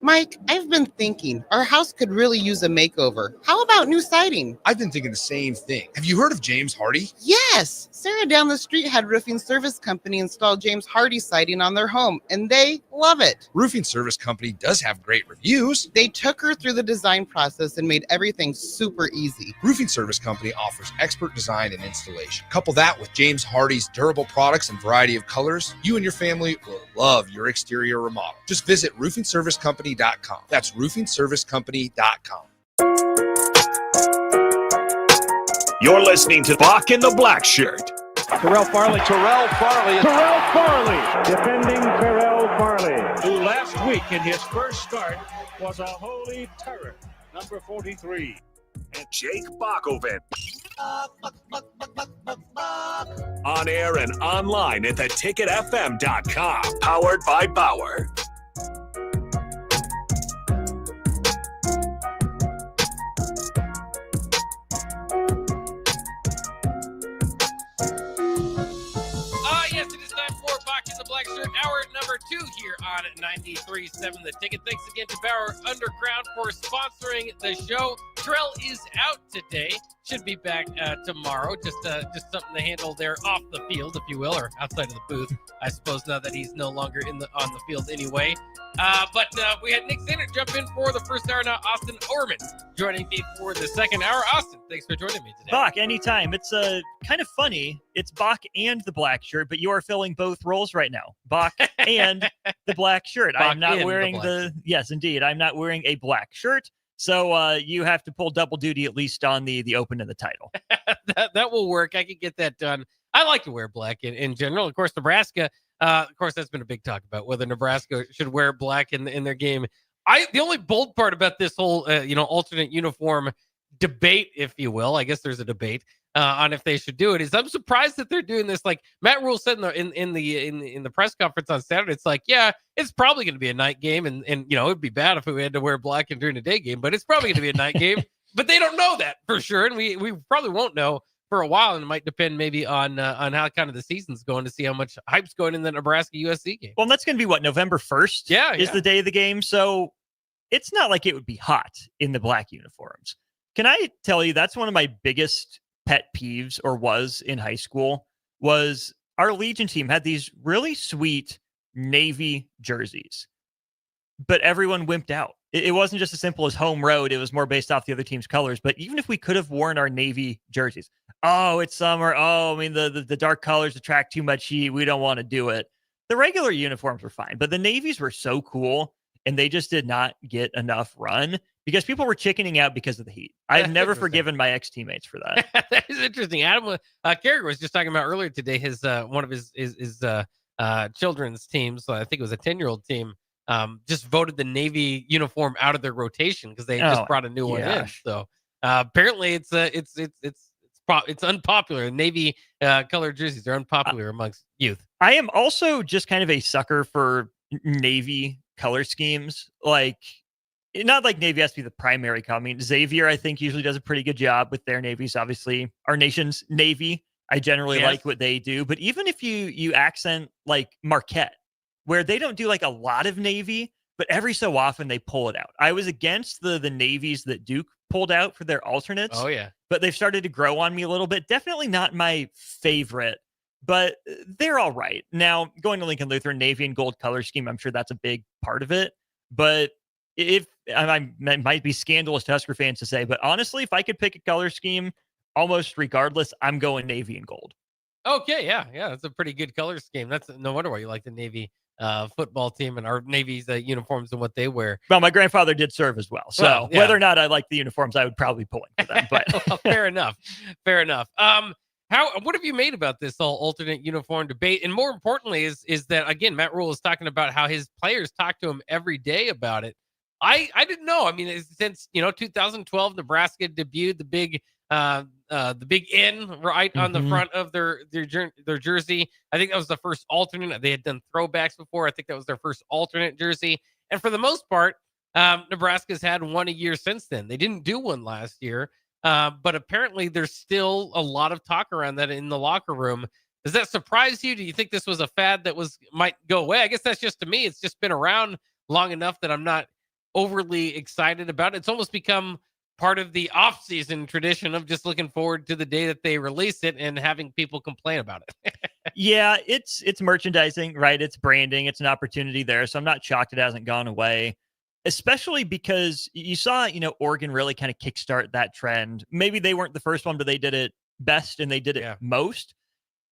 Mike, I've been thinking our house could really use a makeover. How about new siding? I've been thinking the same thing. Have you heard of James Hardy? Yes. Sarah down the street had Roofing Service Company install James Hardy siding on their home, and they love it. Roofing Service Company does have great reviews. They took her through the design process and made everything super easy. Roofing Service Company offers expert design and installation. Couple that with James Hardy's durable products and variety of colors, you and your family will love your exterior remodel. Just visit roofingservicecompany.com. That's roofingservicecompany.com. You're listening to Bock and the Blackshirt. Terrell Farley, defending Terrell Farley, who last week in his first start was a holy terror, number 43. And Jake Bockoven. On air and online at theticketfm.com. Powered by Bauer. Blackshirt, hour number 2 here on 93.7 The Ticket. Thanks again to Bauer Underground for sponsoring the show. Terrell is out today. Should be back tomorrow. Just something to handle there off the field, if you will, or outside of the booth, I suppose, now that he's no longer on the field anyway. But we had Nick Sander jump in for the first hour. Now Austin Orman joining me for the second hour. Austin, thanks for joining me today. Bock, anytime. It's kind of funny. It's Bock and the Blackshirt, but you are filling both roles right now. Bock and the black shirt. I'm not wearing yes, indeed. I'm not wearing a black shirt. So you have to pull double duty at least on the open of the title. that will work. I can get that done. I like to wear black in general. Of course, Nebraska. Of course, that's been a big talk about whether Nebraska should wear black in their game. The only bold part about this whole alternate uniform debate, if you will, I guess there's a debate, on if they should do it. Is I'm surprised that they're doing this. Like Matt Rule said in the press conference on Saturday, it's like, yeah, it's probably going to be a night game, and it'd be bad if we had to wear black and during a day game, but it's probably going to be a night game. But they don't know that for sure, and we probably won't know for a while, and it might depend maybe on how kind of the season's going to see how much hype's going in the Nebraska USC game. Well, that's going to be what, November 1st is the day of the game. So it's not like it would be hot in the black uniforms. Can I tell you, that's one of my biggest pet peeves, or was in high school, was our Legion team had these really sweet Navy jerseys, but everyone wimped out. It wasn't just as simple as home road. It was more based off the other team's colors. But even if we could have worn our Navy jerseys, it's summer. The dark colors attract too much heat. We don't want to do it. The regular uniforms were fine, but the Navies were so cool, and they just did not get enough run because people were chickening out because of the heat. I've never forgiven my ex-teammates for that. That is interesting. Adam Carriger was just talking about earlier today, his one of his children's teams, I think it was a 10-year-old team, just voted the Navy uniform out of their rotation because they just brought a new one in. So apparently it's unpopular. Navy colored jerseys are unpopular amongst youth. I am also just kind of a sucker for Navy color schemes. Like, not like Navy has to be the primary color. I mean, Xavier, I think, usually does a pretty good job with their navies. Obviously, our nation's Navy, I generally like what they do. But even if you accent like Marquette, where they don't do like a lot of Navy, but every so often they pull it out. I was against the navies that Duke pulled out for their alternates. Oh, yeah. But they've started to grow on me a little bit. Definitely not my favorite, but they're all right. Now, going to Lincoln Lutheran, Navy and gold color scheme, I'm sure that's a big part of it. But it might be scandalous to Husker fans to say, but honestly, if I could pick a color scheme, almost regardless, I'm going Navy and gold. Okay, yeah, that's a pretty good color scheme. That's no wonder why you like the Navy football team and our Navy's uniforms and what they wear. Well, my grandfather did serve as well, so whether or not I like the uniforms, I would probably pull in for them. But well, fair enough. What have you made about this whole alternate uniform debate? And more importantly, is that again, Matt Rule is talking about how his players talk to him every day about it. I didn't know. I mean, since 2012, Nebraska debuted the big N right on the front of their jersey. I think that was the first alternate. They had done throwbacks before. I think that was their first alternate jersey. And for the most part, Nebraska's had one a year since then. They didn't do one last year, but apparently there's still a lot of talk around that in the locker room. Does that surprise you? Do you think this was a fad that might go away? I guess that's just to me. It's just been around long enough that I'm not overly excited about it. It's almost become part of the off-season tradition of just looking forward to the day that they release it and having people complain about it. Yeah, it's merchandising, right? It's branding. It's an opportunity there. So I'm not shocked it hasn't gone away, especially because you saw, Oregon really kind of kickstart that trend. Maybe they weren't the first one, but they did it best and they did it most.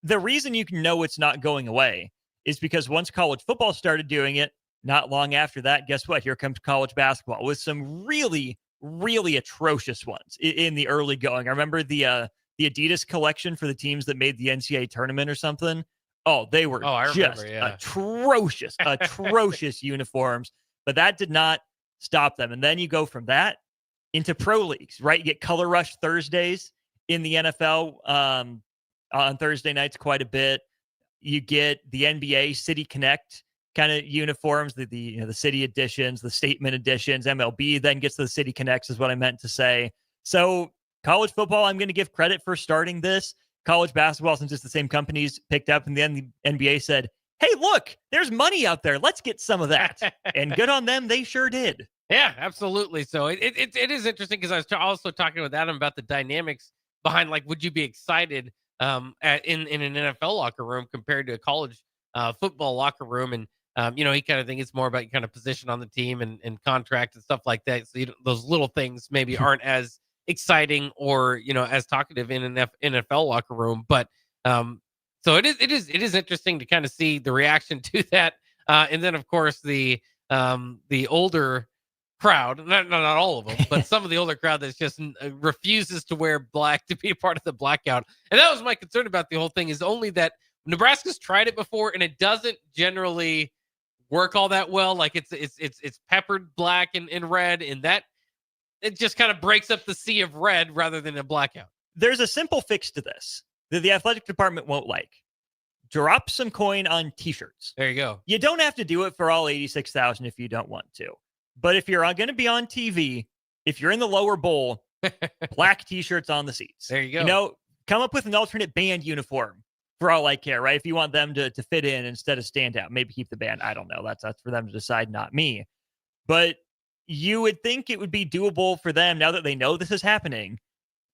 The reason you can know it's not going away is because once college football started doing it, not long after that, guess what? Here comes college basketball with some really, really atrocious ones in the early going. I remember the Adidas collection for the teams that made the NCAA tournament or something. Oh, they were atrocious uniforms, but that did not stop them. And then you go from that into pro leagues, right? You get Color Rush Thursdays in the NFL on Thursday nights quite a bit. You get the NBA City Connect kind of uniforms, the city editions, the statement editions. MLB then gets to the City Connects is what I meant to say. So college football, I'm going to give credit for starting this. College basketball, since it's the same companies, picked up, and then the NBA said, hey, look, there's money out there. Let's get some of that. And good on them. They sure did. Yeah, absolutely. So it is interesting because I was also talking with Adam about the dynamics behind, like, would you be excited in an NFL locker room compared to a college football locker room? And he kind of thinks it's more about kind of position on the team and contract and stuff like that. So those little things maybe aren't as exciting or, as talkative in an NFL locker room. But so it is interesting to kind of see the reaction to that. And then, of course, the older crowd, not all of them, but some of the older crowd that's just refuses to wear black to be a part of the blackout. And that was my concern about the whole thing, is only that Nebraska's tried it before and it doesn't generally work all that well. Like it's peppered black and red, and that it just kind of breaks up the sea of red rather than a blackout. There's a simple fix to this that the athletic department won't like. Drop some coin on t-shirts. There you go. You don't have to do it for all 86,000 if you don't want to. But if you're going to be on TV, if you're in the lower bowl, black t-shirts on the seats. There you go. Come up with an alternate band uniform for all I care, right? If you want them to fit in instead of stand out, maybe keep the band. I don't know. That's for them to decide, not me. But you would think it would be doable for them now that they know this is happening.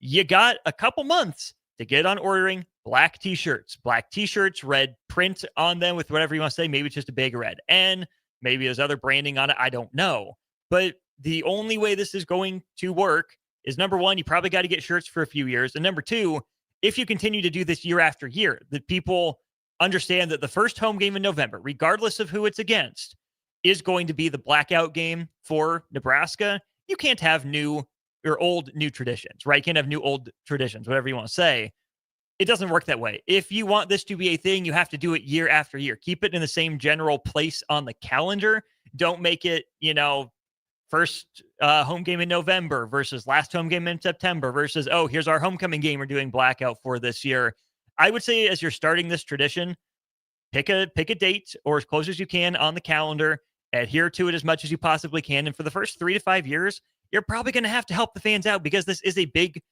You got a couple months to get on ordering black t-shirts, red print on them with whatever you want to say. Maybe it's just a big red N. Maybe there's other branding on it. I don't know. But the only way this is going to work is, number one, you probably got to get shirts for a few years. And number two, if you continue to do this year after year, that people understand that the first home game in November, regardless of who it's against, is going to be the blackout game for Nebraska. You can't have new traditions, right? You can't have new old traditions, whatever you want to say. It doesn't work that way. If you want this to be a thing, you have to do it year after year. Keep it in the same general place on the calendar. Don't make it, first home game in November versus last home game in September versus, here's our homecoming game we're doing blackout for this year. I would say as you're starting this tradition, pick a date or as close as you can on the calendar, adhere to it as much as you possibly can. And for the first 3 to 5 years, you're probably going to have to help the fans out because this is a big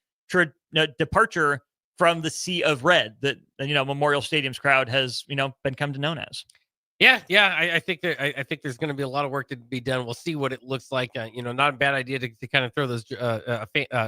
departure from the sea of red that, Memorial Stadium's crowd has, been come to known as. Yeah. I think there's going to be a lot of work to be done. We'll see what it looks like. Not a bad idea to kind of throw those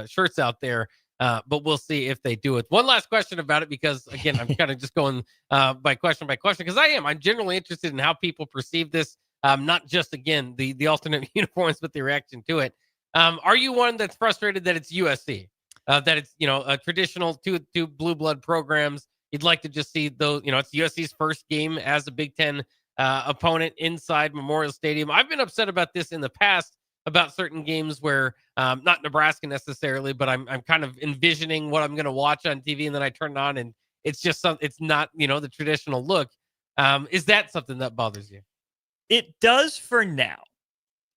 shirts out there, but we'll see if they do it. One last question about it, because again, I'm kind of just going by question because I'm generally interested in how people perceive this. Not just again the alternate uniforms, but the reaction to it. Are you one that's frustrated that it's USC? That it's a traditional two blue blood programs? You'd like to just see those. It's USC's first game as a Big Ten opponent inside Memorial Stadium. I've been upset about this in the past about certain games where not Nebraska necessarily, but I'm kind of envisioning what I'm going to watch on TV, and then I turn it on and it's just it's not the traditional look. Is that something that bothers you? It does for now.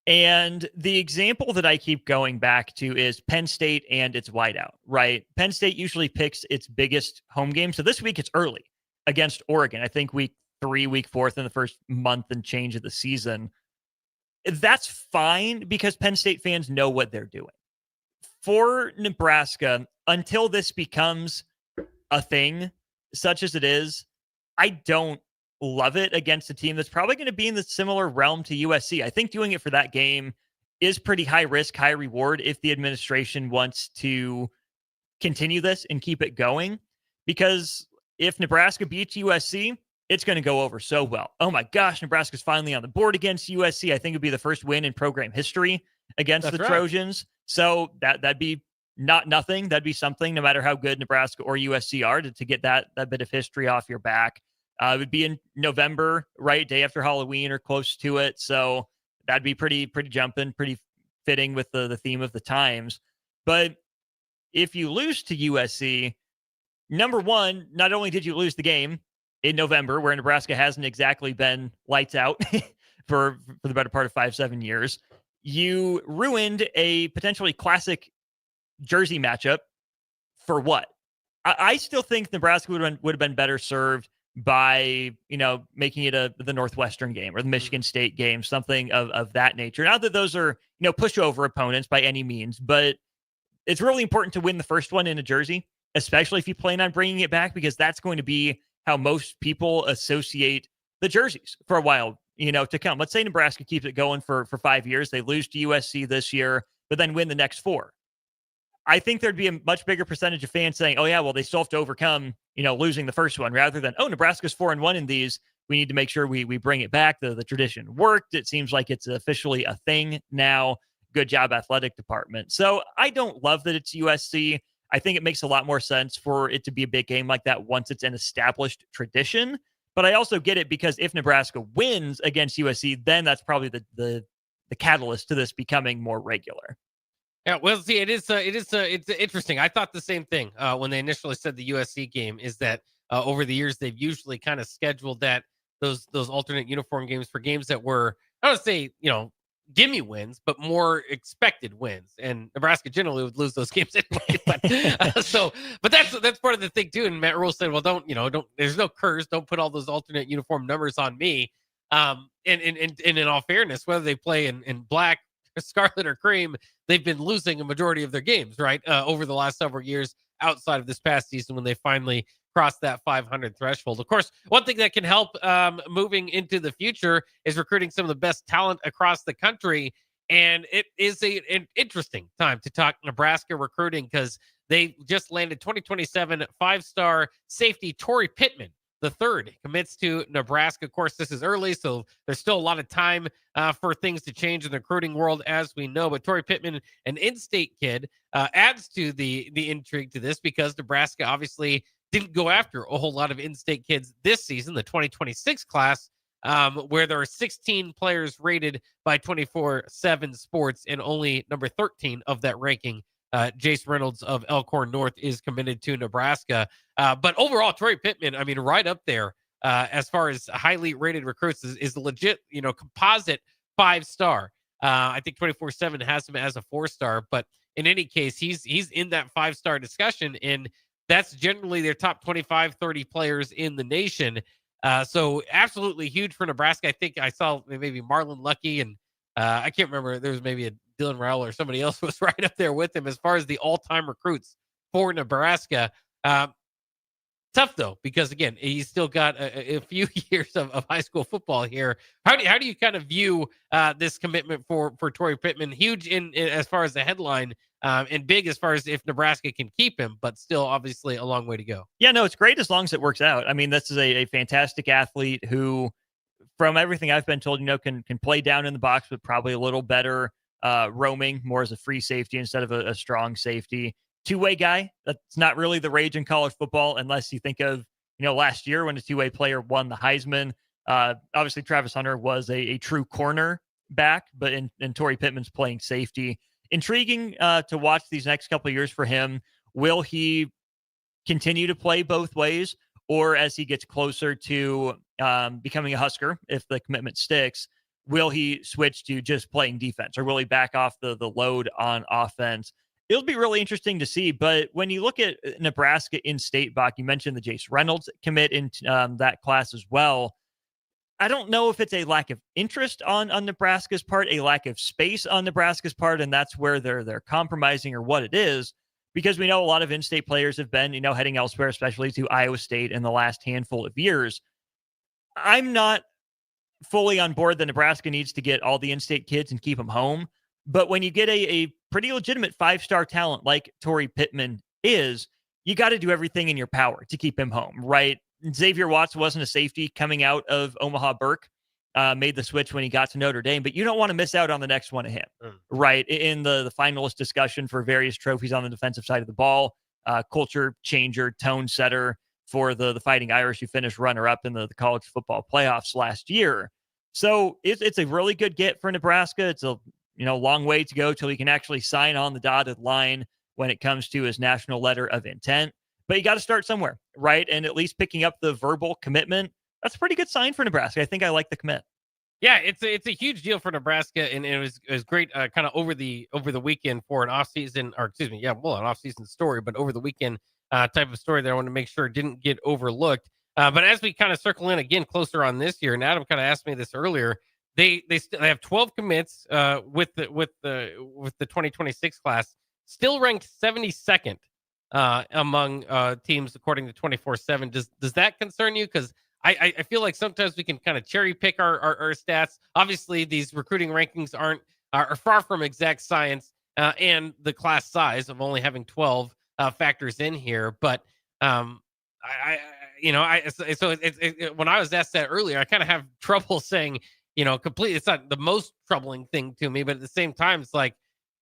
And the example that I keep going back to is Penn State and its whiteout, right? Penn State usually picks its biggest home game. So this week it's early against Oregon. I think week 3, week 4 in the first month and change of the season. That's fine because Penn State fans know what they're doing. For Nebraska, until this becomes a thing, such as it is, I don't love it against a team that's probably going to be in the similar realm to USC. I think doing it for that game is pretty high risk, high reward if the administration wants to continue this and keep it going. Because if Nebraska beats USC, it's going to go over so well. Oh my gosh, Nebraska's finally on the board against USC. I think it'd be the first win in program history against the Trojans. So that'd be not nothing. That'd be something, no matter how good Nebraska or USC are, to get that bit of history off your back. It would be in November, right? Day after Halloween or close to it. So that'd be pretty jumping, pretty fitting with the theme of the times. But if you lose to USC, number one, not only did you lose the game in November, where Nebraska hasn't exactly been lights out for the better part of 5-7 years, you ruined a potentially classic jersey matchup for what? I still think Nebraska would have been better served by, making it the Northwestern game or the Michigan State game, something of that nature. Not that those are, pushover opponents by any means, but it's really important to win the first one in a jersey, especially if you plan on bringing it back, because that's going to be how most people associate the jerseys for a while, to come. Let's say Nebraska keeps it going for 5 years. They lose to USC this year, but then win the next 4. I think there'd be a much bigger percentage of fans saying, oh yeah, well, they still have to overcome, losing the first one, rather than, oh, Nebraska's 4-1 in these. We need to make sure we bring it back. The tradition worked. It seems like it's officially a thing now. Good job, athletic department. So I don't love that it's USC. I think it makes a lot more sense for it to be a big game like that once it's an established tradition. But I also get it, because if Nebraska wins against USC, then that's probably the catalyst to this becoming more regular. Yeah, well, see, it's interesting. I thought the same thing when they initially said the USC game, is that over the years they've usually kind of scheduled those alternate uniform games for games that were, I don't say, gimme wins, but more expected wins. And Nebraska generally would lose those games anyway. But that's part of the thing too. And Matt Rule said, well, don't there's no curse. Don't put all those alternate uniform numbers on me. And in all fairness, whether they play in black, scarlet, or cream, they've been losing a majority of their games, right? Over the last several years outside of this past season when they finally crossed that 500 threshold. Of course, one thing that can help moving into the future is recruiting some of the best talent across the country. And it is an interesting time to talk Nebraska recruiting because they just landed 2027 5-star safety Torrey Pittman the third commits to Nebraska. Of course, this is early, so there's still a lot of time for things to change in the recruiting world, as we know. But Torrey Pittman, an in-state kid, adds to the intrigue to this because Nebraska obviously didn't go after a whole lot of in-state kids this season, the 2026 class, where there are 16 players rated by 24/7 Sports, and only number 13 of that ranking, Jace Reynolds of Elkhorn North, is committed to Nebraska. But overall, Torrey Pittman, I mean, right up there as far as highly rated recruits, is legit, composite 5-star. I think 24/7 has him as a 4-star, but in any case, he's in that 5-star discussion, and that's generally their top 25, 30 players in the nation. So absolutely huge for Nebraska. I think I saw maybe Marlon Lucky, and I can't remember. There was maybe a Dylan Rowell or somebody else was right up there with him as far as the all-time recruits for Nebraska. Tough though, because again, he's still got a few years of high school football here. How do you kind of view this commitment for Torrey Pittman? Huge in as far as the headline, and big as far as if Nebraska can keep him, but still obviously a long way to go. Yeah, no, it's great as long as it works out. I mean, this is a fantastic athlete who, from everything I've been told, can play down in the box, but probably a little better roaming, more as a free safety instead of a strong safety. Two-way guy. That's not really the rage in college football, unless you think of last year when a two-way player won the Heisman. Obviously, Travis Hunter was a true corner back, but in Torrey Pittman's playing safety. Intriguing to watch these next couple of years for him. Will he continue to play both ways, or as he gets closer to becoming a Husker, if the commitment sticks, will he switch to just playing defense, or will he back off the load on offense? It'll be really interesting to see. But when you look at Nebraska in-state, Bock, you mentioned the Jace Reynolds commit in that class as well. I don't know if it's a lack of interest on Nebraska's part, a lack of space on Nebraska's part, and that's where they're compromising, or what it is, because we know a lot of in-state players have been, heading elsewhere, especially to Iowa State in the last handful of years. I'm not fully on board that Nebraska needs to get all the in-state kids and keep them home. But when you get a pretty legitimate 5-star talent like Torrey Pittman is, you got to do everything in your power to keep him home, right? Xavier Watts wasn't a safety coming out of Omaha Burke, made the switch when he got to Notre Dame, but you don't want to miss out on the next one of him, right? In the finalist discussion for various trophies on the defensive side of the ball, culture changer, tone setter for the Fighting Irish, who finished runner-up in the college football playoffs last year. So it's a really good get for Nebraska. It's a long way to go till he can actually sign on the dotted line when it comes to his national letter of intent. But you got to start somewhere, right? And at least picking up the verbal commitment, that's a pretty good sign for Nebraska. I think I like the commit. Yeah, it's a huge deal for Nebraska, and it was great kind of over the weekend for an offseason, or excuse me, an offseason story, but over the weekend type of story that I want to make sure didn't get overlooked. But as we kind of circle in again closer on this year, and Adam kind of asked me this earlier, they have 12 commits with the 2026 class, still ranked 72nd among teams according to 24/7. Does that concern you? Because I feel like sometimes we can kind of cherry pick our stats. Obviously, these recruiting rankings are far from exact science, and the class size of only having 12 factors in here. But when I was asked that earlier, I kind of have trouble saying, completely. It's not the most troubling thing to me, but at the same time, it's like,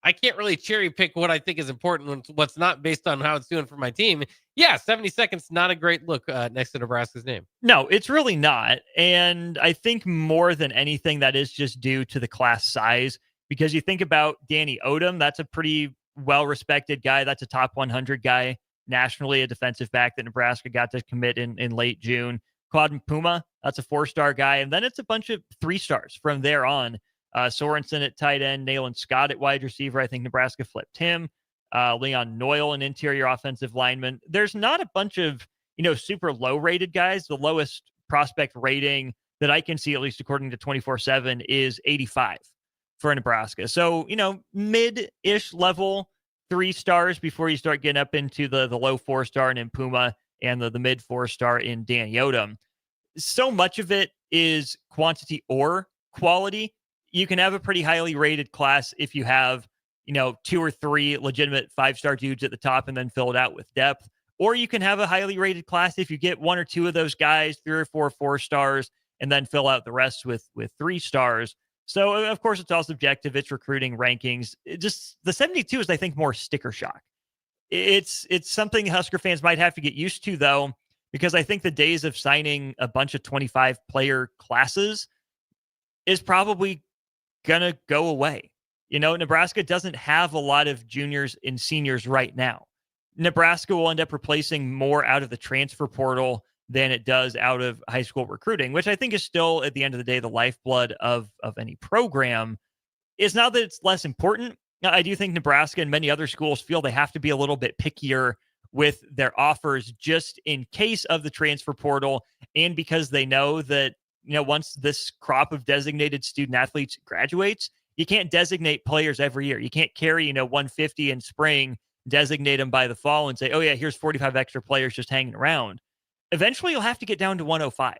I can't really cherry pick what I think is important when what's not based on how it's doing for my team. Yeah, 72nd's not a great look next to Nebraska's name. No, it's really not. And I think more than anything, that is just due to the class size. Because you think about Danny Odom, that's a pretty well-respected guy. That's a top 100 guy nationally, a defensive back that Nebraska got to commit in late June. Claude Puma, that's a 4-star guy. And then it's a bunch of 3-stars from there on. Sorensen at tight end, Nayland Scott at wide receiver. I think Nebraska flipped him. Leon Noyle, an interior offensive lineman. There's not a bunch of, super low rated guys. The lowest prospect rating that I can see, at least according to 24/7, is 85 for Nebraska. So, mid-ish level 3 stars before you start getting up into the low 4-star in Puma and the mid 4-star in Dan Yodom. So much of it is quantity or quality. You can have a pretty highly rated class if you have, 2 or 3 legitimate 5-star dudes at the top and then fill it out with depth. Or you can have a highly rated class if you get 1 or 2 of those guys, 3 or 4 4-stars, and then fill out the rest with 3 stars. So, of course, it's all subjective. It's recruiting rankings. The 72 is, I think, more sticker shock. It's something Husker fans might have to get used to, though, because I think the days of signing a bunch of 25-player classes is probably going to go away. Nebraska doesn't have a lot of juniors and seniors right now. Nebraska will end up replacing more out of the transfer portal than it does out of high school recruiting, which I think is still, at the end of the day, the lifeblood of any program. It's not that it's less important. I do think Nebraska and many other schools feel they have to be a little bit pickier with their offers just in case of the transfer portal, and because they know that, once this crop of designated student athletes graduates, you can't designate players every year. You can't carry, 150 in spring, designate them by the fall and say, oh yeah, here's 45 extra players just hanging around. Eventually you'll have to get down to 105.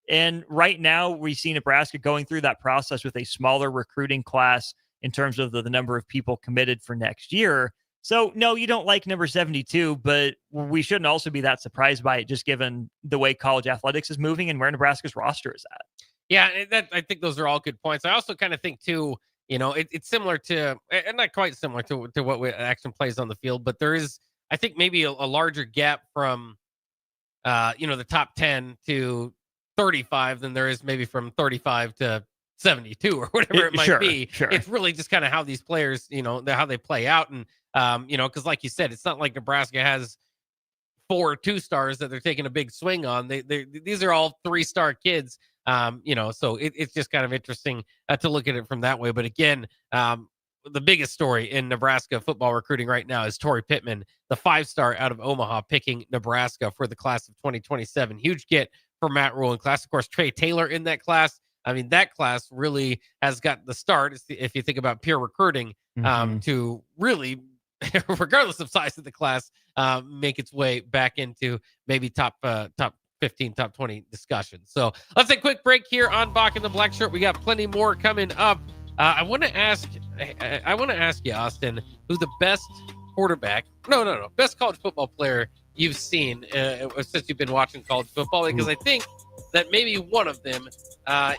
And right now we see Nebraska going through that process with a smaller recruiting class in terms of the number of people committed for next year. So no, you don't like number 72, but we shouldn't also be that surprised by it, just given the way college athletics is moving and where Nebraska's roster is at. Yeah, I think those are all good points. I also kind of think too, it's similar to, and not quite similar to what action plays on the field, but there is, I think, maybe a larger gap from, the top 10 to 35 than there is maybe from 35 to 72 or whatever it might be. Sure. It's really just kind of how these players, how they play out. And, because like you said, it's not like Nebraska has 4 2-stars that they're taking a big swing on. These are all 3-star kids. So it's just kind of interesting to look at it from that way. But again, the biggest story in Nebraska football recruiting right now is Torrey Pittman, the 5-star out of Omaha, picking Nebraska for the class of 2027. Huge get for Matt Rule in class. Of course, Trey Taylor in that class. I mean, that class really has got the start, if you think about peer recruiting, to really, regardless of size of the class, make its way back into maybe top 15, top 20 discussion. So let's take a quick break here on Bock the Blackshirt. We got plenty more coming up. I want to ask you, Austin, who's the best quarterback? No, best college football player you've seen since you've been watching college football, because I think that maybe one of them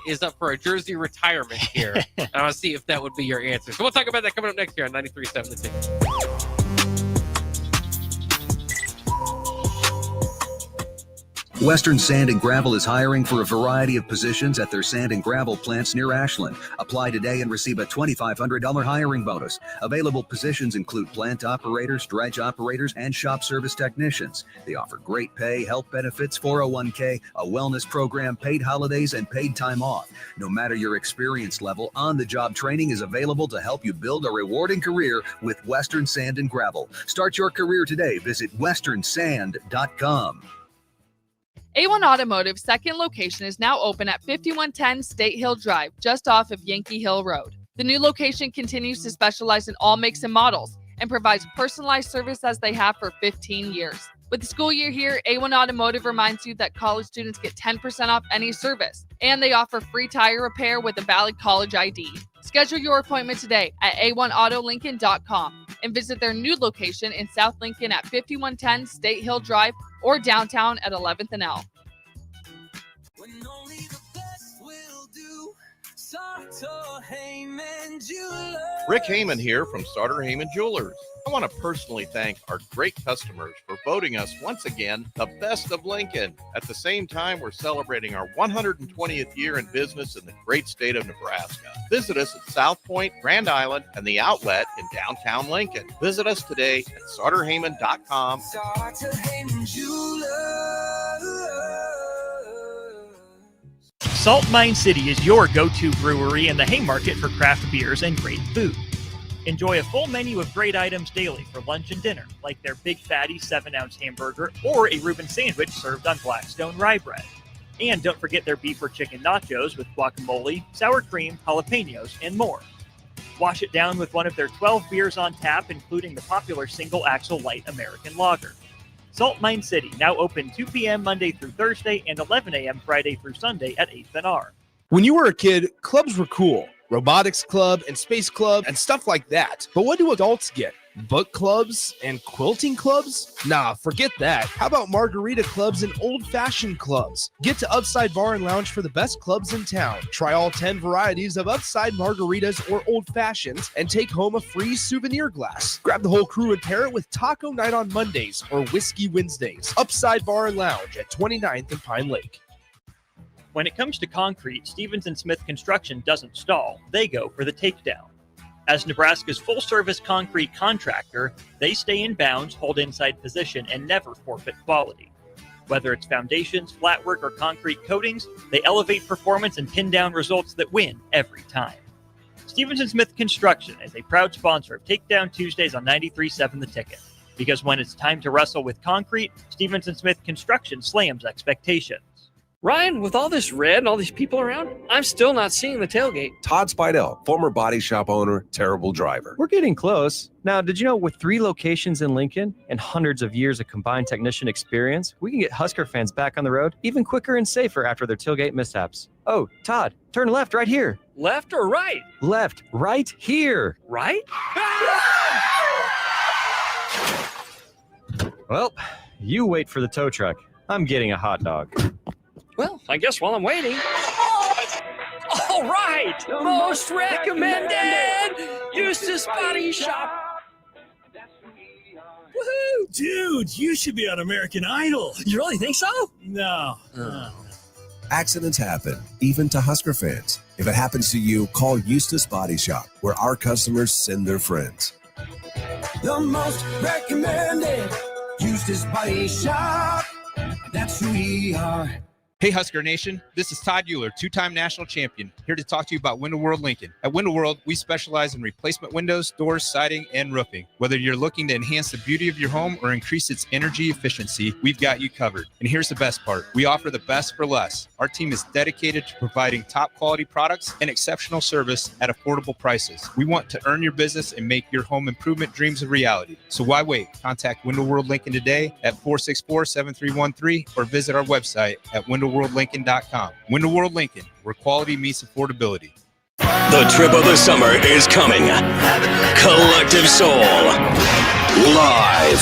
is up for a jersey retirement here. I want to see if that would be your answer. So we'll talk about that coming up next year on 93.7 The Ticket. Western Sand and Gravel is hiring for a variety of positions at their sand and gravel plants near Ashland. Apply today and receive a $2,500 hiring bonus. Available positions include plant operators, dredge operators, and shop service technicians. They offer great pay, health benefits, 401k, a wellness program, paid holidays, and paid time off. No matter your experience level, on-the-job training is available to help you build a rewarding career with Western Sand and Gravel. Start your career today. Visit westernsand.com. A1 Automotive's second location is now open at 5110 State Hill Drive, just off of Yankee Hill Road. The new location continues to specialize in all makes and models and provides personalized service as they have for 15 years. With the school year here, A1 Automotive reminds you that college students get 10% off any service, and they offer free tire repair with a valid college ID. Schedule your appointment today at a1autolincoln.com and visit their new location in South Lincoln at 5110 State Hill Drive or downtown at 11th and L. Rick Heyman here from Sartor Heyman Jewelers. I want to personally thank our great customers for voting us once again the best of Lincoln. At the same time, we're celebrating our 120th year in business in the great state of Nebraska. Visit us at South Point, Grand Island, and the Outlet in downtown Lincoln. Visit us today at SartorHeyman.com. Sartor Heyman Jewelers. Salt Mine City is your go-to brewery and the Haymarket for craft beers and great food. Enjoy a full menu of great items daily for lunch and dinner, like their Big Fatty 7-ounce hamburger or a Reuben sandwich served on Blackstone rye bread. And don't forget their beef or chicken nachos with guacamole, sour cream, jalapenos, and more. Wash it down with one of their 12 beers on tap, including the popular Single Axle Light American Lager. Salt Mine City, now open 2 p.m. Monday through Thursday and 11 a.m. Friday through Sunday at 8th and R. When you were a kid, clubs were cool. Robotics club and space club and stuff like that. But what do adults get? Book clubs and quilting clubs? Nah, forget that. How about margarita clubs and old-fashioned clubs? Get to Upside Bar and Lounge for the best clubs in town. Try all 10 varieties of Upside margaritas or old fashions and take home a free souvenir glass. Grab the whole crew and pair it with taco night on Mondays or whiskey Wednesdays. Upside Bar and Lounge at 29th and Pine Lake. When it comes to concrete, Stevens & Smith Construction doesn't stall. They go for the takedown. As Nebraska's full-service concrete contractor, they stay in bounds, hold inside position, and never forfeit quality. Whether it's foundations, flatwork, or concrete coatings, they elevate performance and pin down results that win every time. Stevens & Smith Construction is a proud sponsor of Takedown Tuesdays on 93.7 The Ticket. Because when it's time to wrestle with concrete, Stevens & Smith Construction slams expectations. Ryan, with all this red and all these people around, I'm still not seeing the tailgate. Todd Spidell, former body shop owner, terrible driver. We're getting close. Now, did you know with 3 locations in Lincoln and hundreds of years of combined technician experience, we can get Husker fans back on the road even quicker and safer after their tailgate mishaps? Oh, Todd, turn left right here. Left or right? Left, right here. Right? Well, you wait for the tow truck. I'm getting a hot dog. Well, I guess while I'm waiting. All right, most recommended Eustace Body Shop. Woohoo! Dude, you should be on American Idol. You really think so? No. Accidents happen, even to Husker fans. If it happens to you, call Eustace Body Shop, where our customers send their friends. The most recommended Eustace Body Shop. That's who we are. Hey Husker Nation, this is Todd Euler, 2-time national champion, here to talk to you about Window World Lincoln. At Window World, we specialize in replacement windows, doors, siding, and roofing. Whether you're looking to enhance the beauty of your home or increase its energy efficiency, we've got you covered. And here's the best part. We offer the best for less. Our team is dedicated to providing top quality products and exceptional service at affordable prices. We want to earn your business and make your home improvement dreams a reality. So why wait? Contact Window World Lincoln today at 464-7313 or visit our website at WindowWorldLincoln.com. Window World Lincoln, where quality meets affordability. The trip of the summer is coming. Collective Soul. Live.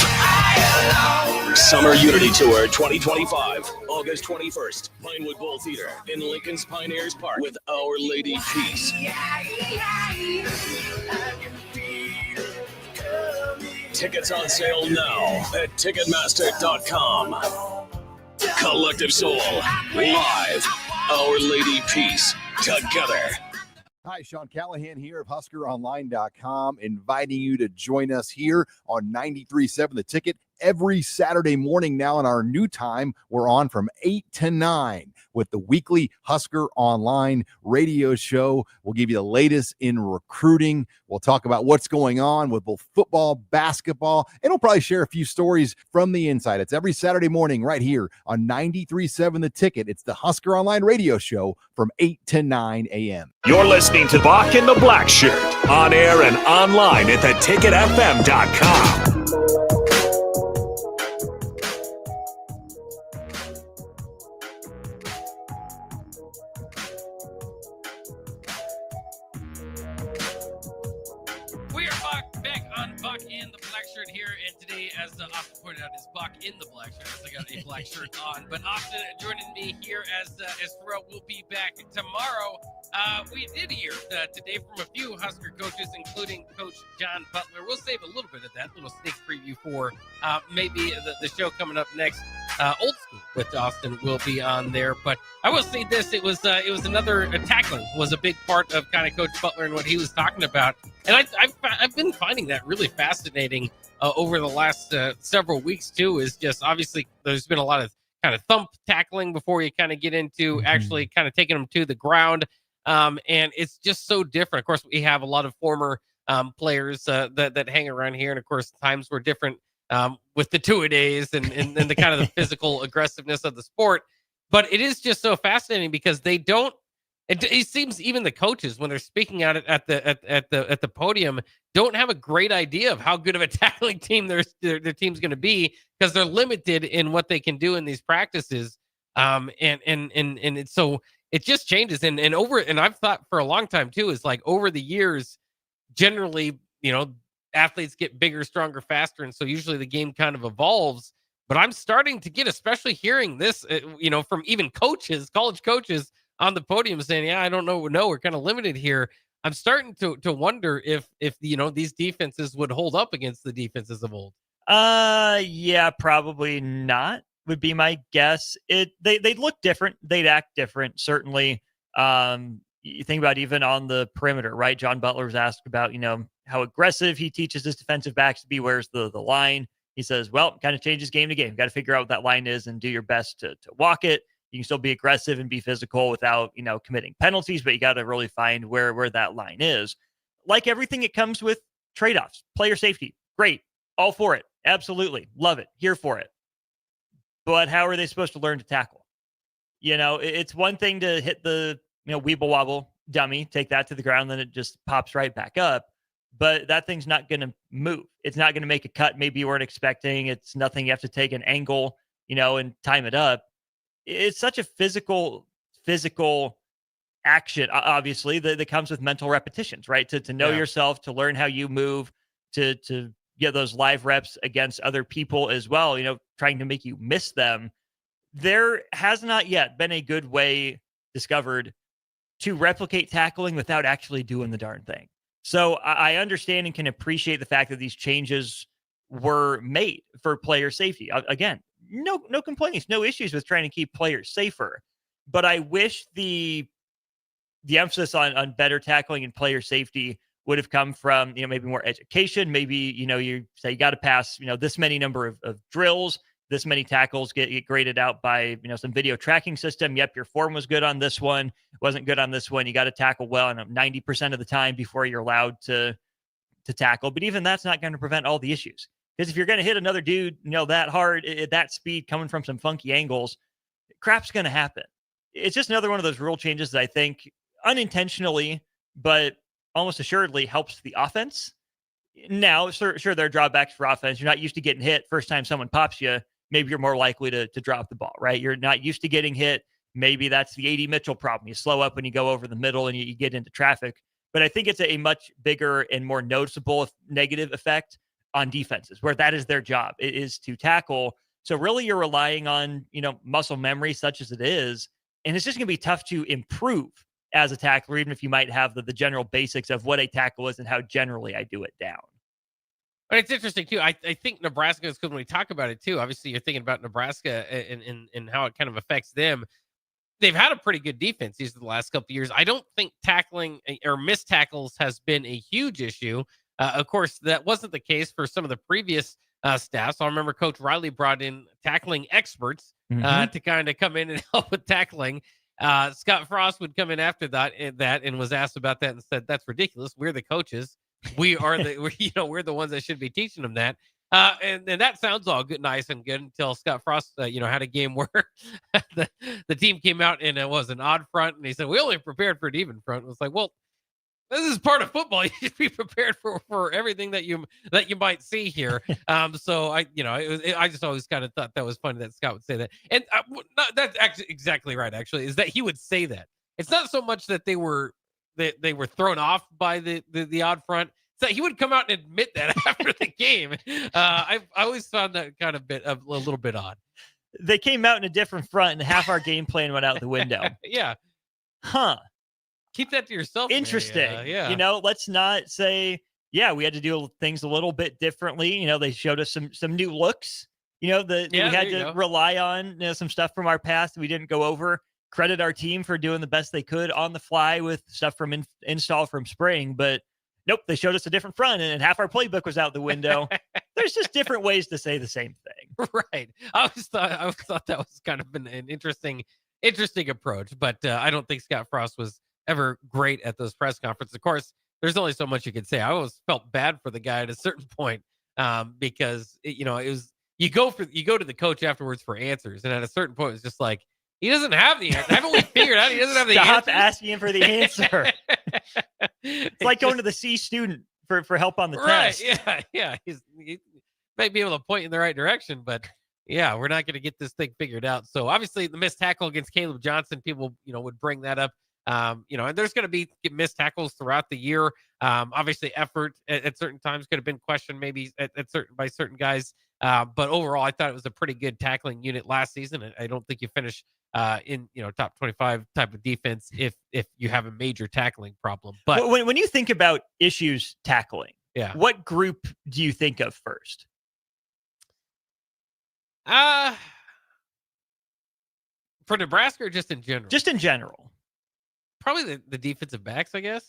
Summer Unity Tour 2025, August 21st, Pinewood Bowl Theater in Lincoln's Pioneers Park with Our Lady Peace. Tickets on sale now at Ticketmaster.com. Collective Soul, live, Our Lady Peace, together. Hi, Sean Callahan here of HuskerOnline.com, inviting you to join us here on 93.7 The Ticket every Saturday morning now in our new time. We're on from 8 to 9 with the weekly Husker Online radio show. We'll give you the latest in recruiting. We'll talk about what's going on with both football, basketball, and we'll probably share a few stories from the inside. It's every Saturday morning right here on 93.7 The Ticket. It's the Husker Online radio show from 8 to 9 a.m. You're listening to Bock and the Blackshirt, on air and online at theticketfm.com. Bock in the black shirt here, and today, as Austin pointed out, is Bock in the black shirt. I got a black shirt on, but Austin joining me here as Pharrell will be back tomorrow. We did hear today from a few Husker coaches, including Coach John Butler. We'll save a little bit of that, little sneak preview for maybe the show coming up next. Old School with Austin will be on there, but I will say this: it was another tackling was a big part of kind of Coach Butler and what he was talking about. And I've been finding that really fascinating over the last several weeks, too, is just obviously there's been a lot of kind of thump tackling before you kind of get into actually kind of taking them to the ground. And it's just so different. Of course, we have a lot of former players that hang around here. And of course, times were different with the two-a-days and the kind of the physical aggressiveness of the sport. But it is just so fascinating because they don't. It seems even the coaches, when they're speaking out at the podium, don't have a great idea of how good of a tackling team their team's going to be because they're limited in what they can do in these practices. And it's so it just changes. And I've thought for a long time too is like over the years, generally, athletes get bigger, stronger, faster, and so usually the game kind of evolves. But I'm starting to get, especially hearing this, from even coaches, college coaches on the podium saying, yeah, I don't know. No, we're kind of limited here. I'm starting to wonder if these defenses would hold up against the defenses of old. Yeah, probably not would be my guess. They'd look different. They'd act different. Certainly. You think about even on the perimeter, right? John Butler was asked about, how aggressive he teaches his defensive backs to be. Where's the line? He says, well, kind of changes game to game. Got to figure out what that line is and do your best to walk it. You can still be aggressive and be physical without, committing penalties, but you got to really find where that line is. Like everything, it comes with trade-offs. Player safety, great. All for it. Absolutely. Love it. Here for it. But how are they supposed to learn to tackle? It's one thing to hit the, weeble wobble dummy, take that to the ground, then it just pops right back up. But that thing's not going to move. It's not going to make a cut maybe you weren't expecting. It's nothing you have to take an angle, and time it up. It's such a physical action, obviously, that comes with mental repetitions, right? To know yourself, to learn how you move, to get those live reps against other people as well, trying to make you miss them. There has not yet been a good way discovered to replicate tackling without actually doing the darn thing. So I understand and can appreciate the fact that these changes were made for player safety. Again, no complaints, no issues with trying to keep players safer. But I wish the emphasis on better tackling and player safety would have come from, maybe more education. Maybe, you say you got to pass, this many number of drills, this many tackles get graded out by, some video tracking system. Yep, your form was good on this one, wasn't good on this one. You got to tackle well 90% of the time before you're allowed to tackle. But even that's not going to prevent all the issues. Because if you're going to hit another dude, that hard at that speed coming from some funky angles, crap's going to happen. It's just another one of those rule changes that I think unintentionally, but almost assuredly helps the offense. Now, sure, there are drawbacks for offense. You're not used to getting hit. First time someone pops you, maybe you're more likely to drop the ball, right? You're not used to getting hit. Maybe that's the A.D. Mitchell problem. You slow up when you go over the middle and you get into traffic. But I think it's a much bigger and more noticeable negative effect on defenses, where that is their job. It is to tackle. So really you're relying on, muscle memory such as it is. And it's just going to be tough to improve as a tackler, even if you might have the general basics of what a tackle is and how generally I do it down. But it's interesting too. I think Nebraska is, because when we talk about it too, obviously you're thinking about Nebraska and how it kind of affects them. They've had a pretty good defense these the last couple of years. I don't think tackling or missed tackles has been a huge issue. Of course, that wasn't the case for some of the previous staffs. I remember Coach Riley brought in tackling experts to kind of come in and help with tackling. Scott Frost would come in after that and was asked about that and said, "That's ridiculous. We're the coaches. We're the ones that should be teaching them that." And that sounds all good, nice and good until Scott Frost, had a game where the team came out and it was an odd front, and he said, "We only prepared for an even front." It was like, well, this is part of football. You should be prepared for everything that you might see here. So I just always kind of thought that was funny that Scott would say that, and that's actually exactly right. Actually, is that he would say that. It's not so much that they were thrown off by the odd front. So he would come out and admit that after the game. I always found that kind of a little bit odd. They came out in a different front, and half our game plan went out the window. Yeah. Huh. Keep that to yourself. Interesting. Yeah. Let's not say, we had to do things a little bit differently. They showed us some new looks. We had to rely on some stuff from our past that we didn't go over. Credit our team for doing the best they could on the fly with stuff from install from spring, but nope, they showed us a different front and half our playbook was out the window. There's just different ways to say the same thing. Right. I always thought that was kind of an interesting approach, but I don't think Scott Frost was ever great at those press conferences. Of course, there's only so much you could say. I always felt bad for the guy at a certain point because it was you go to the coach afterwards for answers, and at a certain point, it's just like he doesn't have the answer. Haven't we figured out he doesn't have the answer? Stop asking him for the answer. It's like going to the C student for help on the test. Yeah. He might be able to point in the right direction, but yeah, we're not going to get this thing figured out. So obviously the missed tackle against Caleb Johnson, people, would bring that up. And there's going to be missed tackles throughout the year. Obviously effort at certain times could have been questioned maybe by certain guys. But overall, I thought it was a pretty good tackling unit last season. I don't think you finish in top 25 type of defense if you have a major tackling problem. But when you think about issues tackling, what group do you think of first? For Nebraska or just in general? Just in general. Probably the defensive backs, I guess.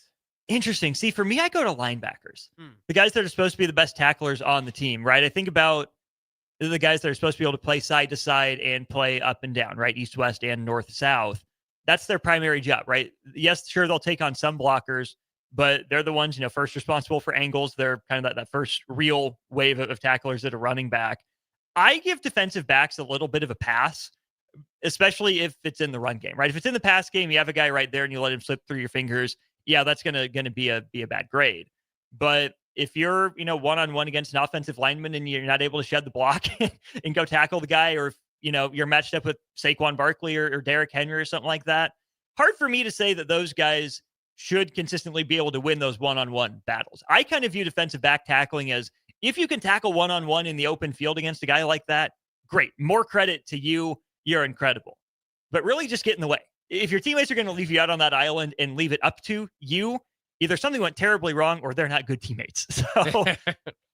Interesting. See, for me, I go to linebackers. The guys that are supposed to be the best tacklers on the team, right? I think about the guys that are supposed to be able to play side to side and play up and down, right? East, west, and north, south. That's their primary job, right? Yes, sure, they'll take on some blockers, but they're the ones, first responsible for angles. They're kind of that first real wave of tacklers that are running back. I give defensive backs a little bit of a pass, especially if it's in the run game, right? If it's in the pass game, you have a guy right there and you let him slip through your fingers. Yeah, that's gonna be a bad grade. But if you're, one-on-one against an offensive lineman and you're not able to shed the block and go tackle the guy, or if, you're matched up with Saquon Barkley or Derrick Henry or something like that, hard for me to say that those guys should consistently be able to win those one-on-one battles. I kind of view defensive back tackling as, if you can tackle one-on-one in the open field against a guy like that, great. More credit to you. You're incredible. But really just get in the way. If your teammates are going to leave you out on that island and leave it up to you, either something went terribly wrong or they're not good teammates. So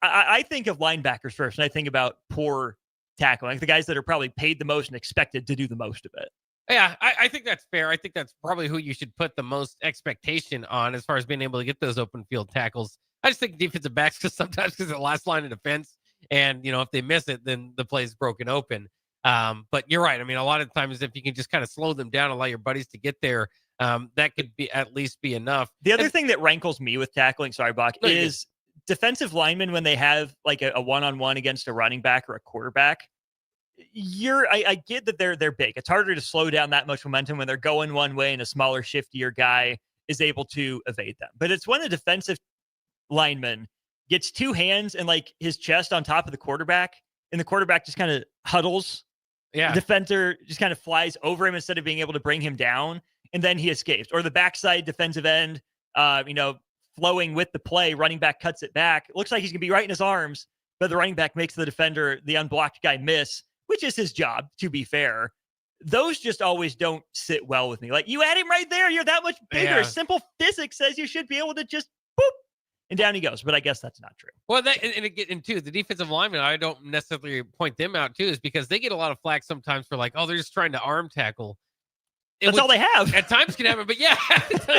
I think of linebackers first, and I think about poor tackling, like the guys that are probably paid the most and expected to do the most of it. Yeah, I think that's fair. I think that's probably who you should put the most expectation on as far as being able to get those open field tackles. I just think defensive backs, because the last line of defense, and if they miss it, then the play is broken open. But you're right. I mean, a lot of times if you can just kind of slow them down, allow your buddies to get there, that could be at least be enough. The other thing that rankles me with tackling, Bock, is defensive linemen when they have like a one-on-one against a running back or a quarterback. I get that they're big. It's harder to slow down that much momentum when they're going one way and a smaller, shiftier guy is able to evade them. But it's when a defensive lineman gets two hands and like his chest on top of the quarterback, and the quarterback just kind of huddles. Yeah. The defender just kind of flies over him instead of being able to bring him down, and then he escapes. Or the backside defensive end, flowing with the play, running back cuts it back. It looks like he's going to be right in his arms, but the running back makes the defender, the unblocked guy, miss, which is his job, to be fair. Those just always don't sit well with me. Like, you had him right there. You're that much bigger. Yeah. Simple physics says you should be able to just boop, and down he goes. But I guess that's not true. Well, and too, the defensive linemen, I don't necessarily point them out too, is because they get a lot of flack sometimes for like, oh, they're just trying to arm tackle. That's all they have. At times can happen, but yeah,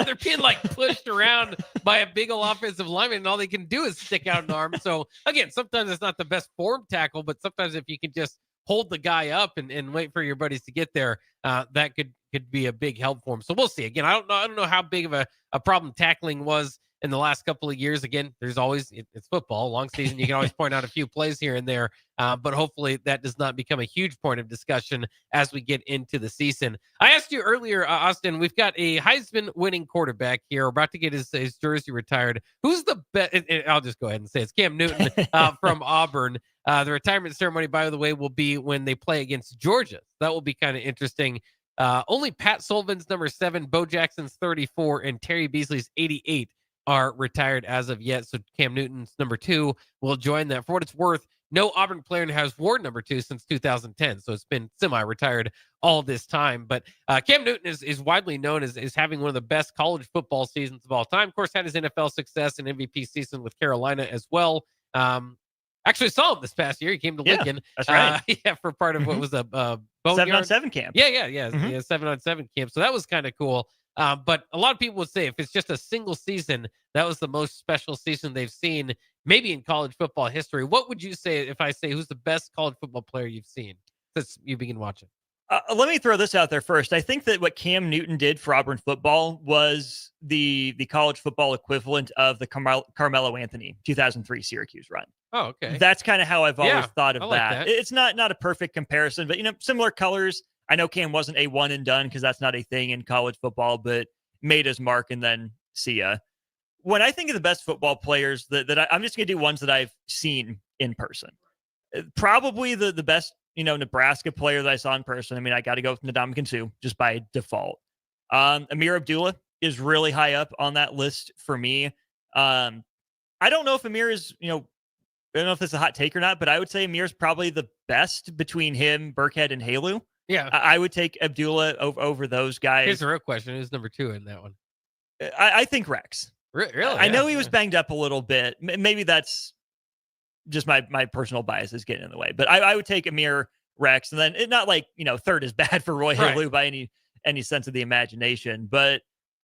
they're being like pushed around by a big old offensive lineman, and all they can do is stick out an arm. So again, sometimes it's not the best form tackle, but sometimes if you can just hold the guy up and wait for your buddies to get there, that could be a big help for him. So we'll see. Again, I don't know how big of a problem tackling was in the last couple of years. Again, there's always, it's football, long season. You can always point out a few plays here and there, but hopefully that does not become a huge point of discussion as we get into the season. I asked you earlier, Austin, we've got a Heisman winning quarterback here. We're about to get his jersey retired. Who's the best? I'll just go ahead and say it's Cam Newton from Auburn. The retirement ceremony, by the way, will be when they play against Georgia. That will be kind of interesting. Only Pat Sullivan's number 7, Bo Jackson's 34, and Terry Beasley's 88 are retired as of yet. So Cam Newton's number 2 will join that. For what it's worth, no Auburn player has worn number 2 since 2010. So it's been semi-retired all this time. But Cam Newton is widely known as having one of the best college football seasons of all time. Of course, had his NFL success and MVP season with Carolina as well. Actually saw him this past year. He came to Lincoln. That's right. For part of what was a 7-on-7 camp. Yeah, 7-on-7 camp. So that was kind of cool. But a lot of people would say if it's just a single season, that was the most special season they've seen maybe in college football history. What would you say if I say who's the best college football player you've seen since you begin watching? Let me throw this out there first. I think that what Cam Newton did for Auburn football was the college football equivalent of the Carmelo Anthony 2003 Syracuse run. Oh, okay. That's kind of how I've always thought of I like that. It's not a perfect comparison, but similar colors. I know Cam wasn't a one and done because that's not a thing in college football, but made his mark and then see ya. When I think of the best football players, I'm just going to do ones that I've seen in person. Probably the best, Nebraska player that I saw in person. I mean, I got to go with Ndamukong Suh just by default. Amir Abdullah is really high up on that list for me. I don't know if Amir is, I don't know if it's a hot take or not, but I would say Amir is probably the best between him, Burkhead, and Halu. Yeah. I would take Abdullah over those guys. Here's the real question. Who's number 2 in that one? I think Rex. Really? I know he was banged up a little bit. Maybe that's just my personal bias is getting in the way. But I would take Amir, Rex, and then not like, third is bad for Roy Halu by any sense of the imagination. But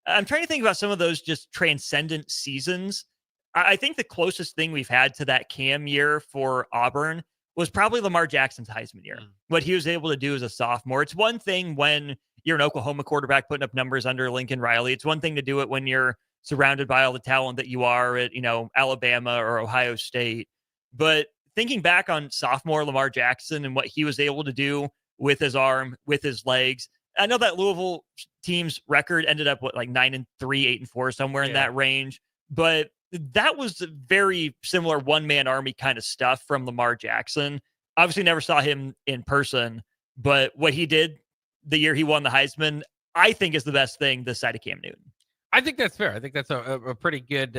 I'm trying to think about some of those just transcendent seasons. I think the closest thing we've had to that Cam year for Auburn was probably Lamar Jackson's Heisman year. What he was able to do as a sophomore. It's one thing when you're an Oklahoma quarterback putting up numbers under Lincoln Riley. It's one thing to do it when you're surrounded by all the talent that you are at, Alabama or Ohio State. But thinking back on sophomore Lamar Jackson and what he was able to do with his arm, with his legs, I know that Louisville team's record ended up like 9-3, 8-4, somewhere in that range. But that was very similar one-man army kind of stuff from Lamar Jackson. Obviously never saw him in person, but what he did the year he won the Heisman, I think is the best thing this side of Cam Newton. I think that's fair. I think that's a pretty good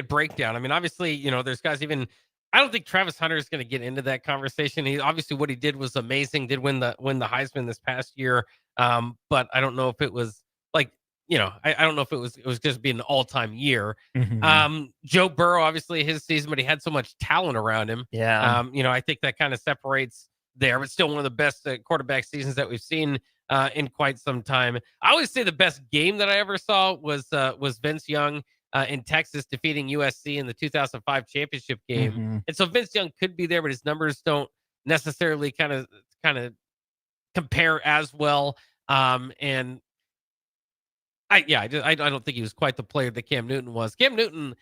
breakdown. I mean, obviously, there's guys even. I don't think Travis Hunter is going to get into that conversation. He obviously what he did was amazing. Did win the Heisman this past year, but I don't know if it was like I don't know if it was just being an all-time year. Joe Burrow, obviously his season, but he had so much talent around him. Yeah. I think that kind of separates there, but still one of the best quarterback seasons that we've seen in quite some time. I always say the best game that I ever saw was Vince Young in Texas defeating USC in the 2005 championship game. And so Vince Young could be there, but his numbers don't necessarily kind of compare as well. And I don't think he was quite the player that Cam Newton was. Cam Newton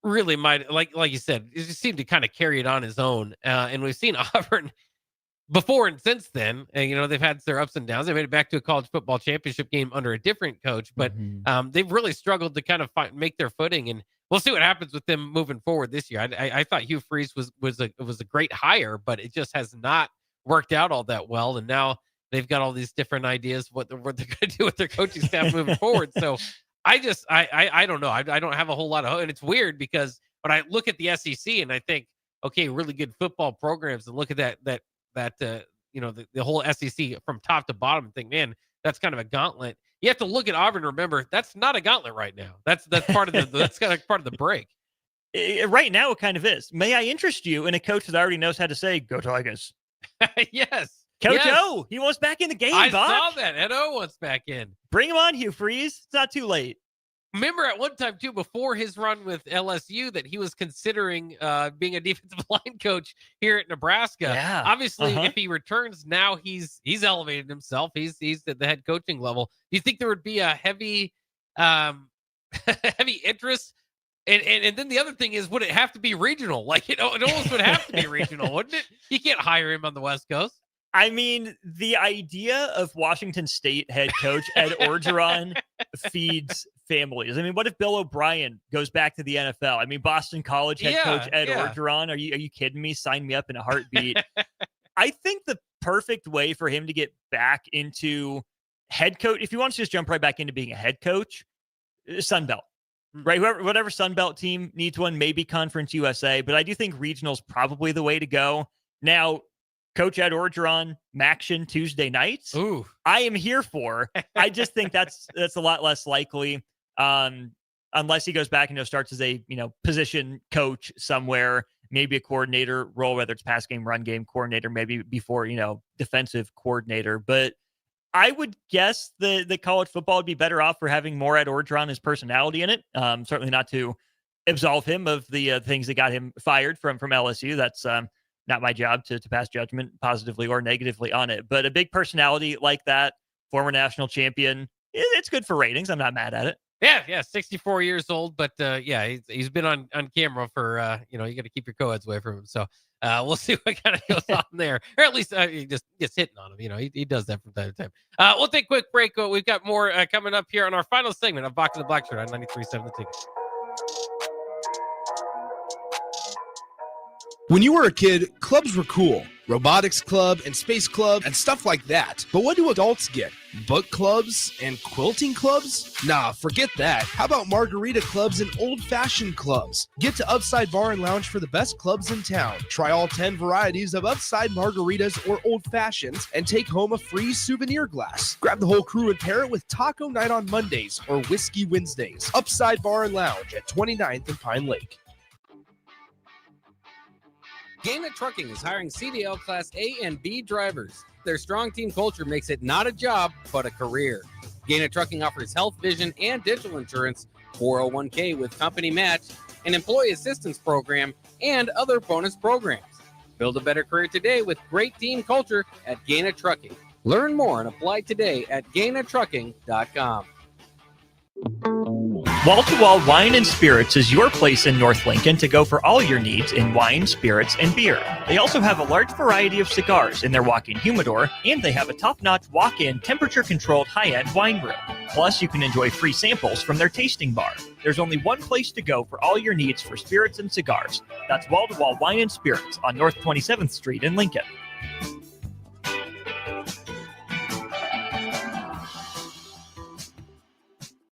really might, like you said, he just seemed to kind of carry it on his own. And we've seen Auburn before and since then. They've had their ups and downs. They made it back to a college football championship game under a different coach, but they've really struggled to kind of make their footing. And we'll see what happens with them moving forward this year. I thought Hugh Freeze was a great hire, but it just has not worked out all that well. And now they've got all these different ideas what they're going to do with their coaching staff moving forward. So I don't know. I don't have a whole lot of, and it's weird because when I look at the SEC and I think, okay, really good football programs, and look at that the whole SEC from top to bottom and think, man, that's kind of a gauntlet. You have to look at Auburn and remember that's not a gauntlet right now. That's part of that's kind of part of the break. Right now, it kind of is. May I interest you in a coach that already knows how to say, "Go Tigers"? Yes. Coach O, he wants back in the game. I Bob. saw that. Ed O wants back in. Bring him on, Hugh Freeze. It's not too late. Remember at one time, too, before his run with LSU, that he was considering being a defensive line coach here at Nebraska. Yeah. Obviously, if he returns now, he's elevated himself. He's at the head coaching level. Do you think there would be a heavy heavy interest? And then the other thing is, would it have to be regional? Like, it almost would have to be regional, wouldn't it? You can't hire him on the West Coast. I mean, the idea of Washington State head coach Ed Orgeron feeds families. I mean, what if Bill O'Brien goes back to the NFL? I mean, Boston College head coach Ed Orgeron. Are you kidding me? Sign me up in a heartbeat. I think the perfect way for him to get back into head coach, if he wants to just jump right back into being a head coach, Sun Belt. Right, whatever Sun Belt team needs one, maybe Conference USA, but I do think regional's probably the way to go. Now, Coach Ed Orgeron, Maction Tuesday nights. Ooh, I am here for. I just think that's a lot less likely, unless he goes back and starts as a position coach somewhere, maybe a coordinator role, whether it's pass game, run game coordinator, maybe before defensive coordinator. But I would guess the college football would be better off for having more Ed Orgeron, his personality in it. Certainly not to absolve him of the things that got him fired from LSU. That's not my job to pass judgment positively or negatively on it. But a big personality like that, former national champion, it's good for ratings. I'm not mad at it. Yeah, 64 years old, but he's been on camera for you got to keep your co-eds away from him. So we'll see what kind of goes on there, or at least he just gets hitting on him. He does that from time to time. We'll take a quick break. We've got more coming up here on our final segment of Bock The Blackshirt on 93.7 The Ticket. When you were a kid, clubs were cool. Robotics club and space club and stuff like that. But what do adults get? Book clubs and quilting clubs? Nah, forget that. How about margarita clubs and old-fashioned clubs? Get to Upside Bar and Lounge for the best clubs in town. Try all 10 varieties of Upside margaritas or old fashions and take home a free souvenir glass. Grab the whole crew and pair it with taco night on Mondays or whiskey Wednesdays. Upside Bar and Lounge at 29th and Pine Lake. Gaina Trucking is hiring CDL Class A and B drivers. Their strong team culture makes it not a job, but a career. Gaina Trucking offers health, vision, and dental insurance, 401k with company match, an employee assistance program, and other bonus programs. Build a better career today with great team culture at Gaina Trucking. Learn more and apply today at GainaTrucking.com. Wall to Wall Wine and Spirits is your place in North Lincoln to go for all your needs in wine, spirits, and beer. They also have a large variety of cigars in their walk-in humidor, and they have a top-notch walk-in temperature-controlled high-end wine room. Plus, you can enjoy free samples from their tasting bar. There's only one place to go for all your needs for spirits and cigars. That's Wall to Wall Wine and Spirits on North 27th Street in Lincoln.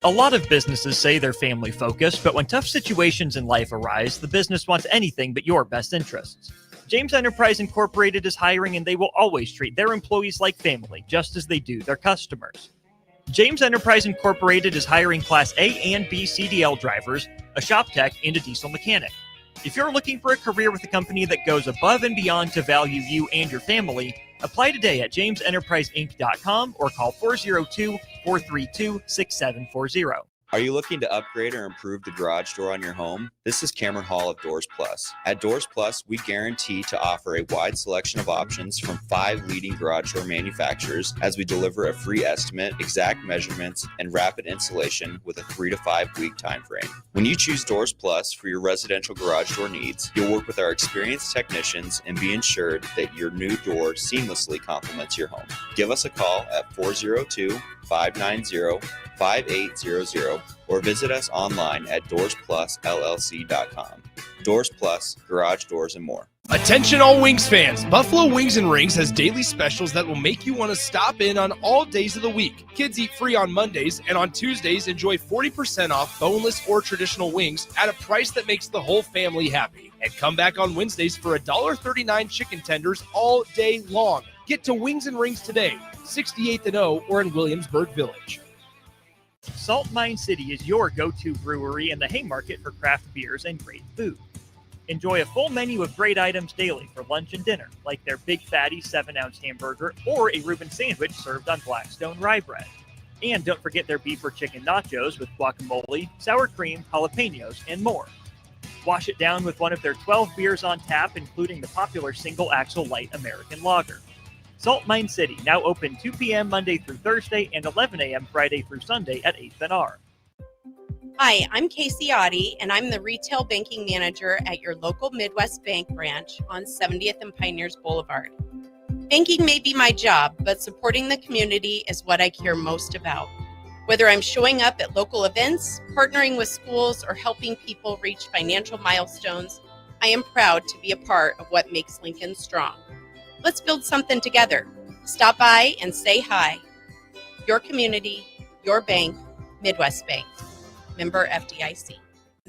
A lot of businesses say they're family focused, but when tough situations in life arise, the business wants anything but your best interests. James Enterprise Incorporated is hiring, and they will always treat their employees like family, just as they do their customers. James Enterprise Incorporated is hiring Class A and B CDL drivers, a shop tech, and a diesel mechanic. If you're looking for a career with a company that goes above and beyond to value you and your family, apply today at jamesenterpriseinc.com or call 402-432-6740. Are you looking to upgrade or improve the garage door on your home? This is Cameron Hall of Doors Plus. At Doors Plus, we guarantee to offer a wide selection of options from 5 leading garage door manufacturers as we deliver a free estimate, exact measurements, and rapid installation with a 3 to 5 week time frame. When you choose Doors Plus for your residential garage door needs, you'll work with our experienced technicians and be ensured that your new door seamlessly complements your home. Give us a call at 402-590-5800 or visit us online at DoorsPlusLLC.com. Doors Plus, garage doors, and more. Attention all Wings fans, Buffalo Wings and Rings has daily specials that will make you want to stop in on all days of the week. Kids eat free on Mondays, and on Tuesdays enjoy 40% off boneless or traditional wings at a price that makes the whole family happy. And come back on Wednesdays for $1.39 chicken tenders all day long. Get to Wings and Rings today, 68th and O, or in Williamsburg Village. Salt Mine City is your go-to brewery in the Haymarket for craft beers and great food. Enjoy a full menu of great items daily for lunch and dinner, like their Big Fatty 7-ounce hamburger or a Reuben sandwich served on Blackstone rye bread. And don't forget their beef or chicken nachos with guacamole, sour cream, jalapenos, and more. Wash it down with one of their 12 beers on tap, including the popular Single Axle Light American Lager. Salt Mine City, now open 2 p.m. Monday through Thursday and 11 a.m. Friday through Sunday at 8th and R. Hi, I'm Casey Oddie, and I'm the Retail Banking Manager at your local Midwest Bank branch on 70th and Pioneers Boulevard. Banking may be my job, but supporting the community is what I care most about. Whether I'm showing up at local events, partnering with schools, or helping people reach financial milestones, I am proud to be a part of what makes Lincoln strong. Let's build something together. Stop by and say hi. Your community, your bank, Midwest Bank. Member FDIC.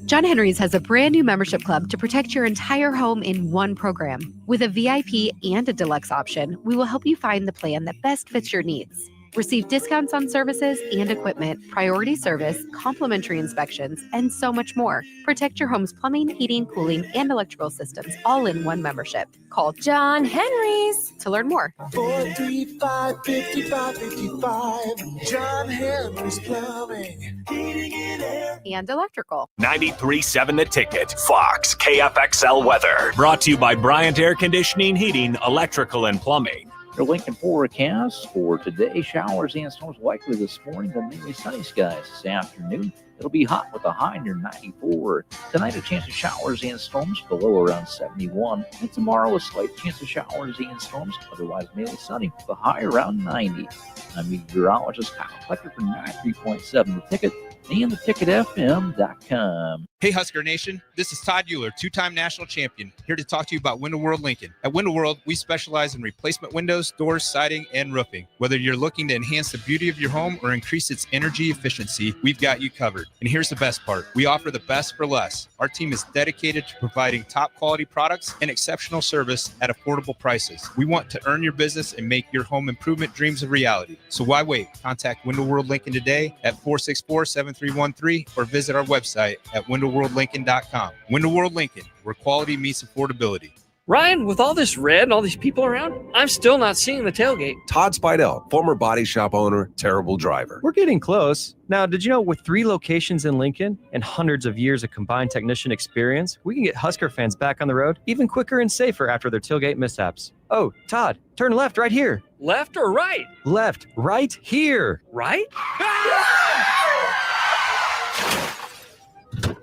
John Henry's has a brand new membership club to protect your entire home in one program. With a VIP and a deluxe option, we will help you find the plan that best fits your needs. Receive discounts on services and equipment, priority service, complimentary inspections, and so much more. Protect your home's plumbing, heating, cooling, and electrical systems all in one membership. Call John Henry's to learn more. 435-5555. John Henry's Plumbing, Heating and Air. And electrical. 93.7 The Ticket, Fox, KFXL weather. Brought to you by Bryant Air Conditioning, Heating, Electrical, and Plumbing. Your Lincoln forecast for today: showers and storms likely this morning, then mainly sunny skies this afternoon. It'll be hot with a high near 94. Tonight, a chance of showers and storms, the low around 71. And tomorrow, a slight chance of showers and storms, otherwise mainly sunny with a high around 90. I'm meteorologist Kyle Flecker for 93.7 The Ticket and theticketfm.com. Hey, Husker Nation. This is Todd Euler, two-time national champion, here to talk to you about Window World Lincoln. At Window World, we specialize in replacement windows, doors, siding, and roofing. Whether you're looking to enhance the beauty of your home or increase its energy efficiency, we've got you covered. And here's the best part. We offer the best for less. Our team is dedicated to providing top-quality products and exceptional service at affordable prices. We want to earn your business and make your home improvement dreams a reality. So why wait? Contact Window World Lincoln today at 464-7313 or visit our website at windowworldlincoln.com. Window World Lincoln, where quality meets affordability. Ryan, with all this red and all these people around, I'm still not seeing the tailgate. Todd Spidell, former body shop owner, terrible driver. We're getting close. Now, did you know with 3 locations in Lincoln and hundreds of years of combined technician experience, we can get Husker fans back on the road even quicker and safer after their tailgate mishaps? Oh, Todd, turn left right here. Left or right? Left, right here. Right?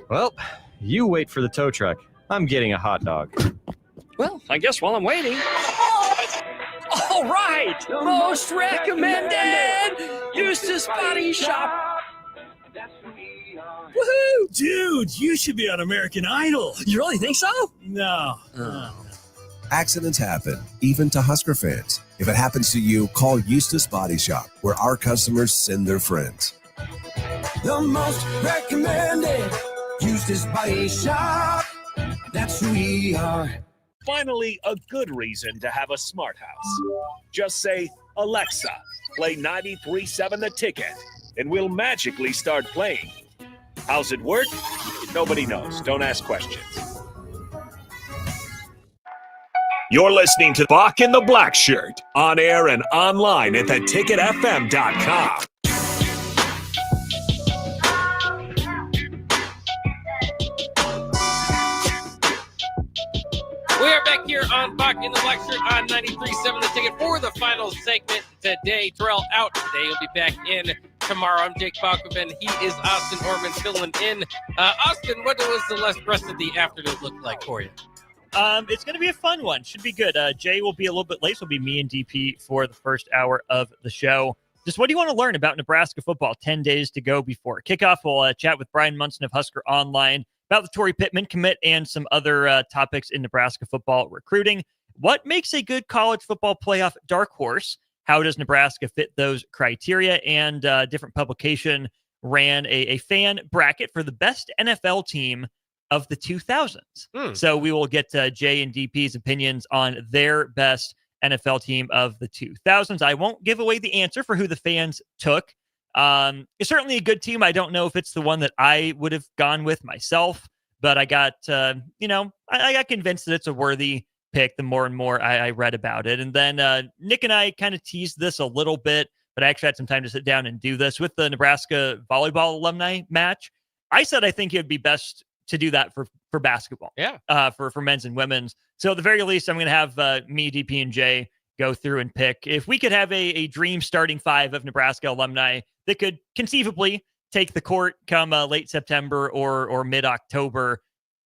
Well, you wait for the tow truck. I'm getting a hot dog. Well, I guess while I'm waiting. All right! Most recommended! Eustace Body Shop! Woohoo! Dude, you should be on American Idol. You really think so? No. Accidents happen, even to Husker fans. If it happens to you, call Eustace Body Shop, where our customers send their friends. The most recommended Eustace Body Shop. That's who we are. Finally, a good reason to have a smart house. Just say, Alexa, play 93.7 The Ticket, and we'll magically start playing. How's it work? Nobody knows. Don't ask questions. You're listening to Bock the Blackshirt, on air and online at theticketfm.com. We are back here on Bock the Blackshirt on 93.7 The Ticket for the final segment today. Terrell out today. He'll be back in tomorrow. I'm Jake Bachman. He is Austin Orman filling in. Austin, what was the rest of the afternoon look like for you? It's going to be a fun one. Should be good. Jay will be a little bit late, so it'll be me and DP for the first hour of the show. Just what do you want to learn about Nebraska football? 10 days to go before kickoff. We'll chat with Brian Munson of Husker Online about the Torrey Pittman commit and some other topics in Nebraska football recruiting. What makes a good college football playoff dark horse? How does Nebraska fit those criteria? And different publication ran a fan bracket for the best NFL team of the 2000s. So we will get Jay and DP's opinions on their best NFL team of the 2000s. I won't give away the answer for who the fans took. It's certainly a good team. I don't know if it's the one that I would have gone with myself, but I got, I got convinced that it's a worthy pick the more and more I read about it. And then Nick and I kind of teased this a little bit, but I actually had some time to sit down and do this with the Nebraska volleyball alumni match. I said I think it would be best to do that for basketball. Yeah. For men's and women's. So at the very least, I'm going to have me, DP, and Jay go through and pick. If we could have a dream starting 5 of Nebraska alumni that could conceivably take the court come late September or mid-October,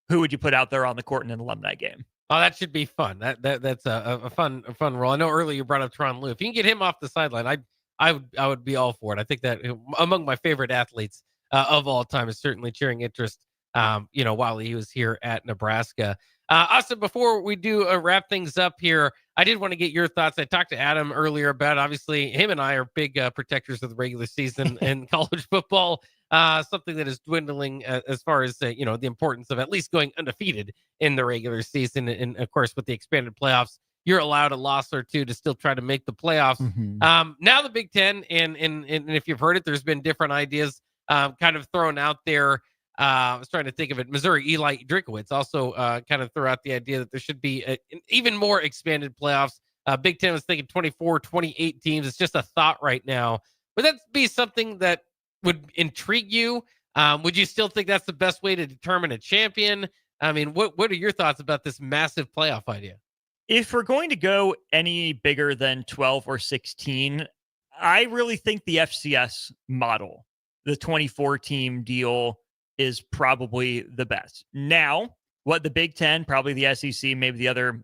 who would you put out there on the court in an alumni game? Oh, that should be fun. That's a fun role. I know earlier you brought up Tron Lou. If you can get him off the sideline, I would be all for it. I think that among my favorite athletes of all time is certainly cheering interest. While he was here at Nebraska. Austin, before we do wrap things up here, I did want to get your thoughts. I talked to Adam earlier about, obviously, him and I are big protectors of the regular season in college football, something that is dwindling as far as, the importance of at least going undefeated in the regular season. And, of course, with the expanded playoffs you're allowed a loss or two to still try to make the playoffs. Now the Big Ten, and if you've heard it, there's been different ideas kind of thrown out there. I was trying to think of it. Missouri, Eli Drinkowitz also kind of threw out the idea that there should be an even more expanded playoffs. Big Ten was thinking 24, 28 teams. It's just a thought right now. Would that be something that would intrigue you? Would you still think that's the best way to determine a champion? I mean, what are your thoughts about this massive playoff idea? If we're going to go any bigger than 12 or 16, I really think the FCS model, the 24-team deal, is probably the best. Now, what the Big Ten, probably the SEC, maybe the other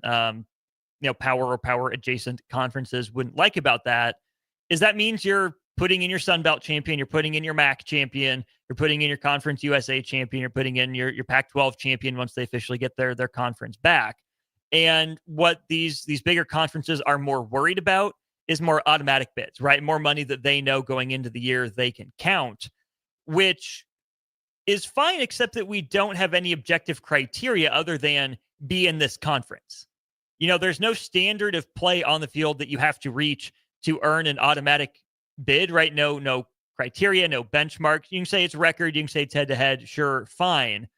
power or power adjacent conferences wouldn't like about that is that means you're putting in your Sun Belt champion, you're putting in your MAC champion, you're putting in your Conference USA champion, you're putting in your Pac-12 champion once they officially get their conference back. And what these bigger conferences are more worried about is more automatic bids, right? More money that they know going into the year they can count, which is fine, except that we don't have any objective criteria other than be in this conference. There's no standard of play on the field that you have to reach to earn an automatic bid, right? No criteria, no benchmarks. You can say it's record, you can say it's head-to-head, sure, fine.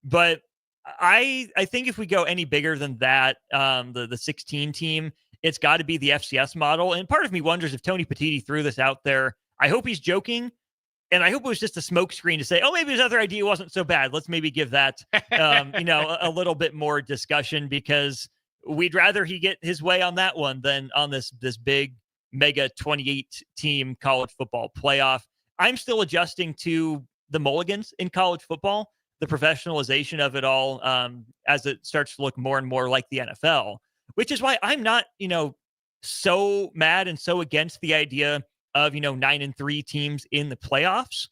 But I think if we go any bigger than that, the 16 team, it's got to be the FCS model. And part of me wonders if Tony Petitti threw this out there. I hope he's joking. And I hope it was just a smokescreen to say, oh, maybe his other idea wasn't so bad. Let's maybe give that, a little bit more discussion, because we'd rather he get his way on that one than on this big mega 28 team college football playoff. I'm still adjusting to the mulligans in college football, the professionalization of it all, as it starts to look more and more like the NFL, which is why I'm not, so mad and so against the idea of 9-3 teams in the playoffs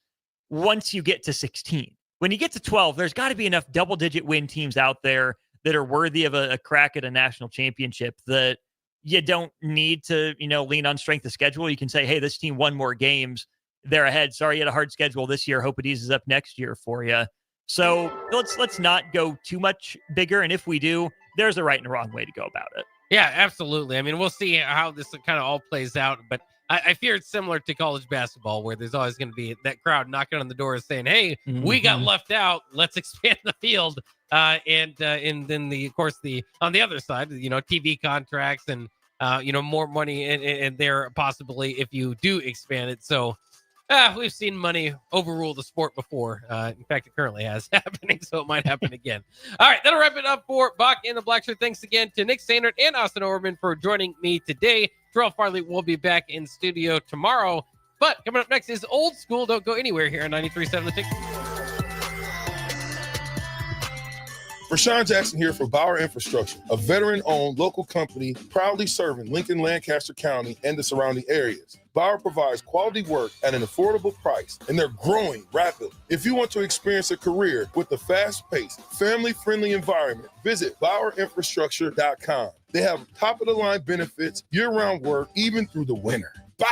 once you get to 16. When you get to 12, there's got to be enough double-digit win teams out there that are worthy of a crack at a national championship that you don't need to, lean on strength of schedule. You can say, hey, this team won more games. They're ahead. Sorry, you had a hard schedule this year. Hope it eases up next year for you. So let's not go too much bigger. And if we do, there's a right and a wrong way to go about it. Yeah, absolutely. I mean, we'll see how this kind of all plays out, but I fear it's similar to college basketball, where there's always going to be that crowd knocking on the doors saying, hey, we got left out. Let's expand the field. And then on the other side, TV contracts and, more money in there possibly if you do expand it. So we've seen money overrule the sport before. In fact, it currently has happening, so it might happen again. All right, that'll wrap it up for Bock and the Blackshirt. Thanks again to Nick Sandert and Austin Orman for joining me today. Terrell Farley will be back in studio tomorrow. But coming up next is Old School. Don't go anywhere here on 93.7 The Ticket. Rashawn Jackson here for Bauer Infrastructure, a veteran-owned local company proudly serving Lincoln, Lancaster County, and the surrounding areas. Bauer provides quality work at an affordable price, and they're growing rapidly. If you want to experience a career with a fast-paced, family-friendly environment, visit BauerInfrastructure.com. They have top-of-the-line benefits, year-round work, even through the winter. Bauer!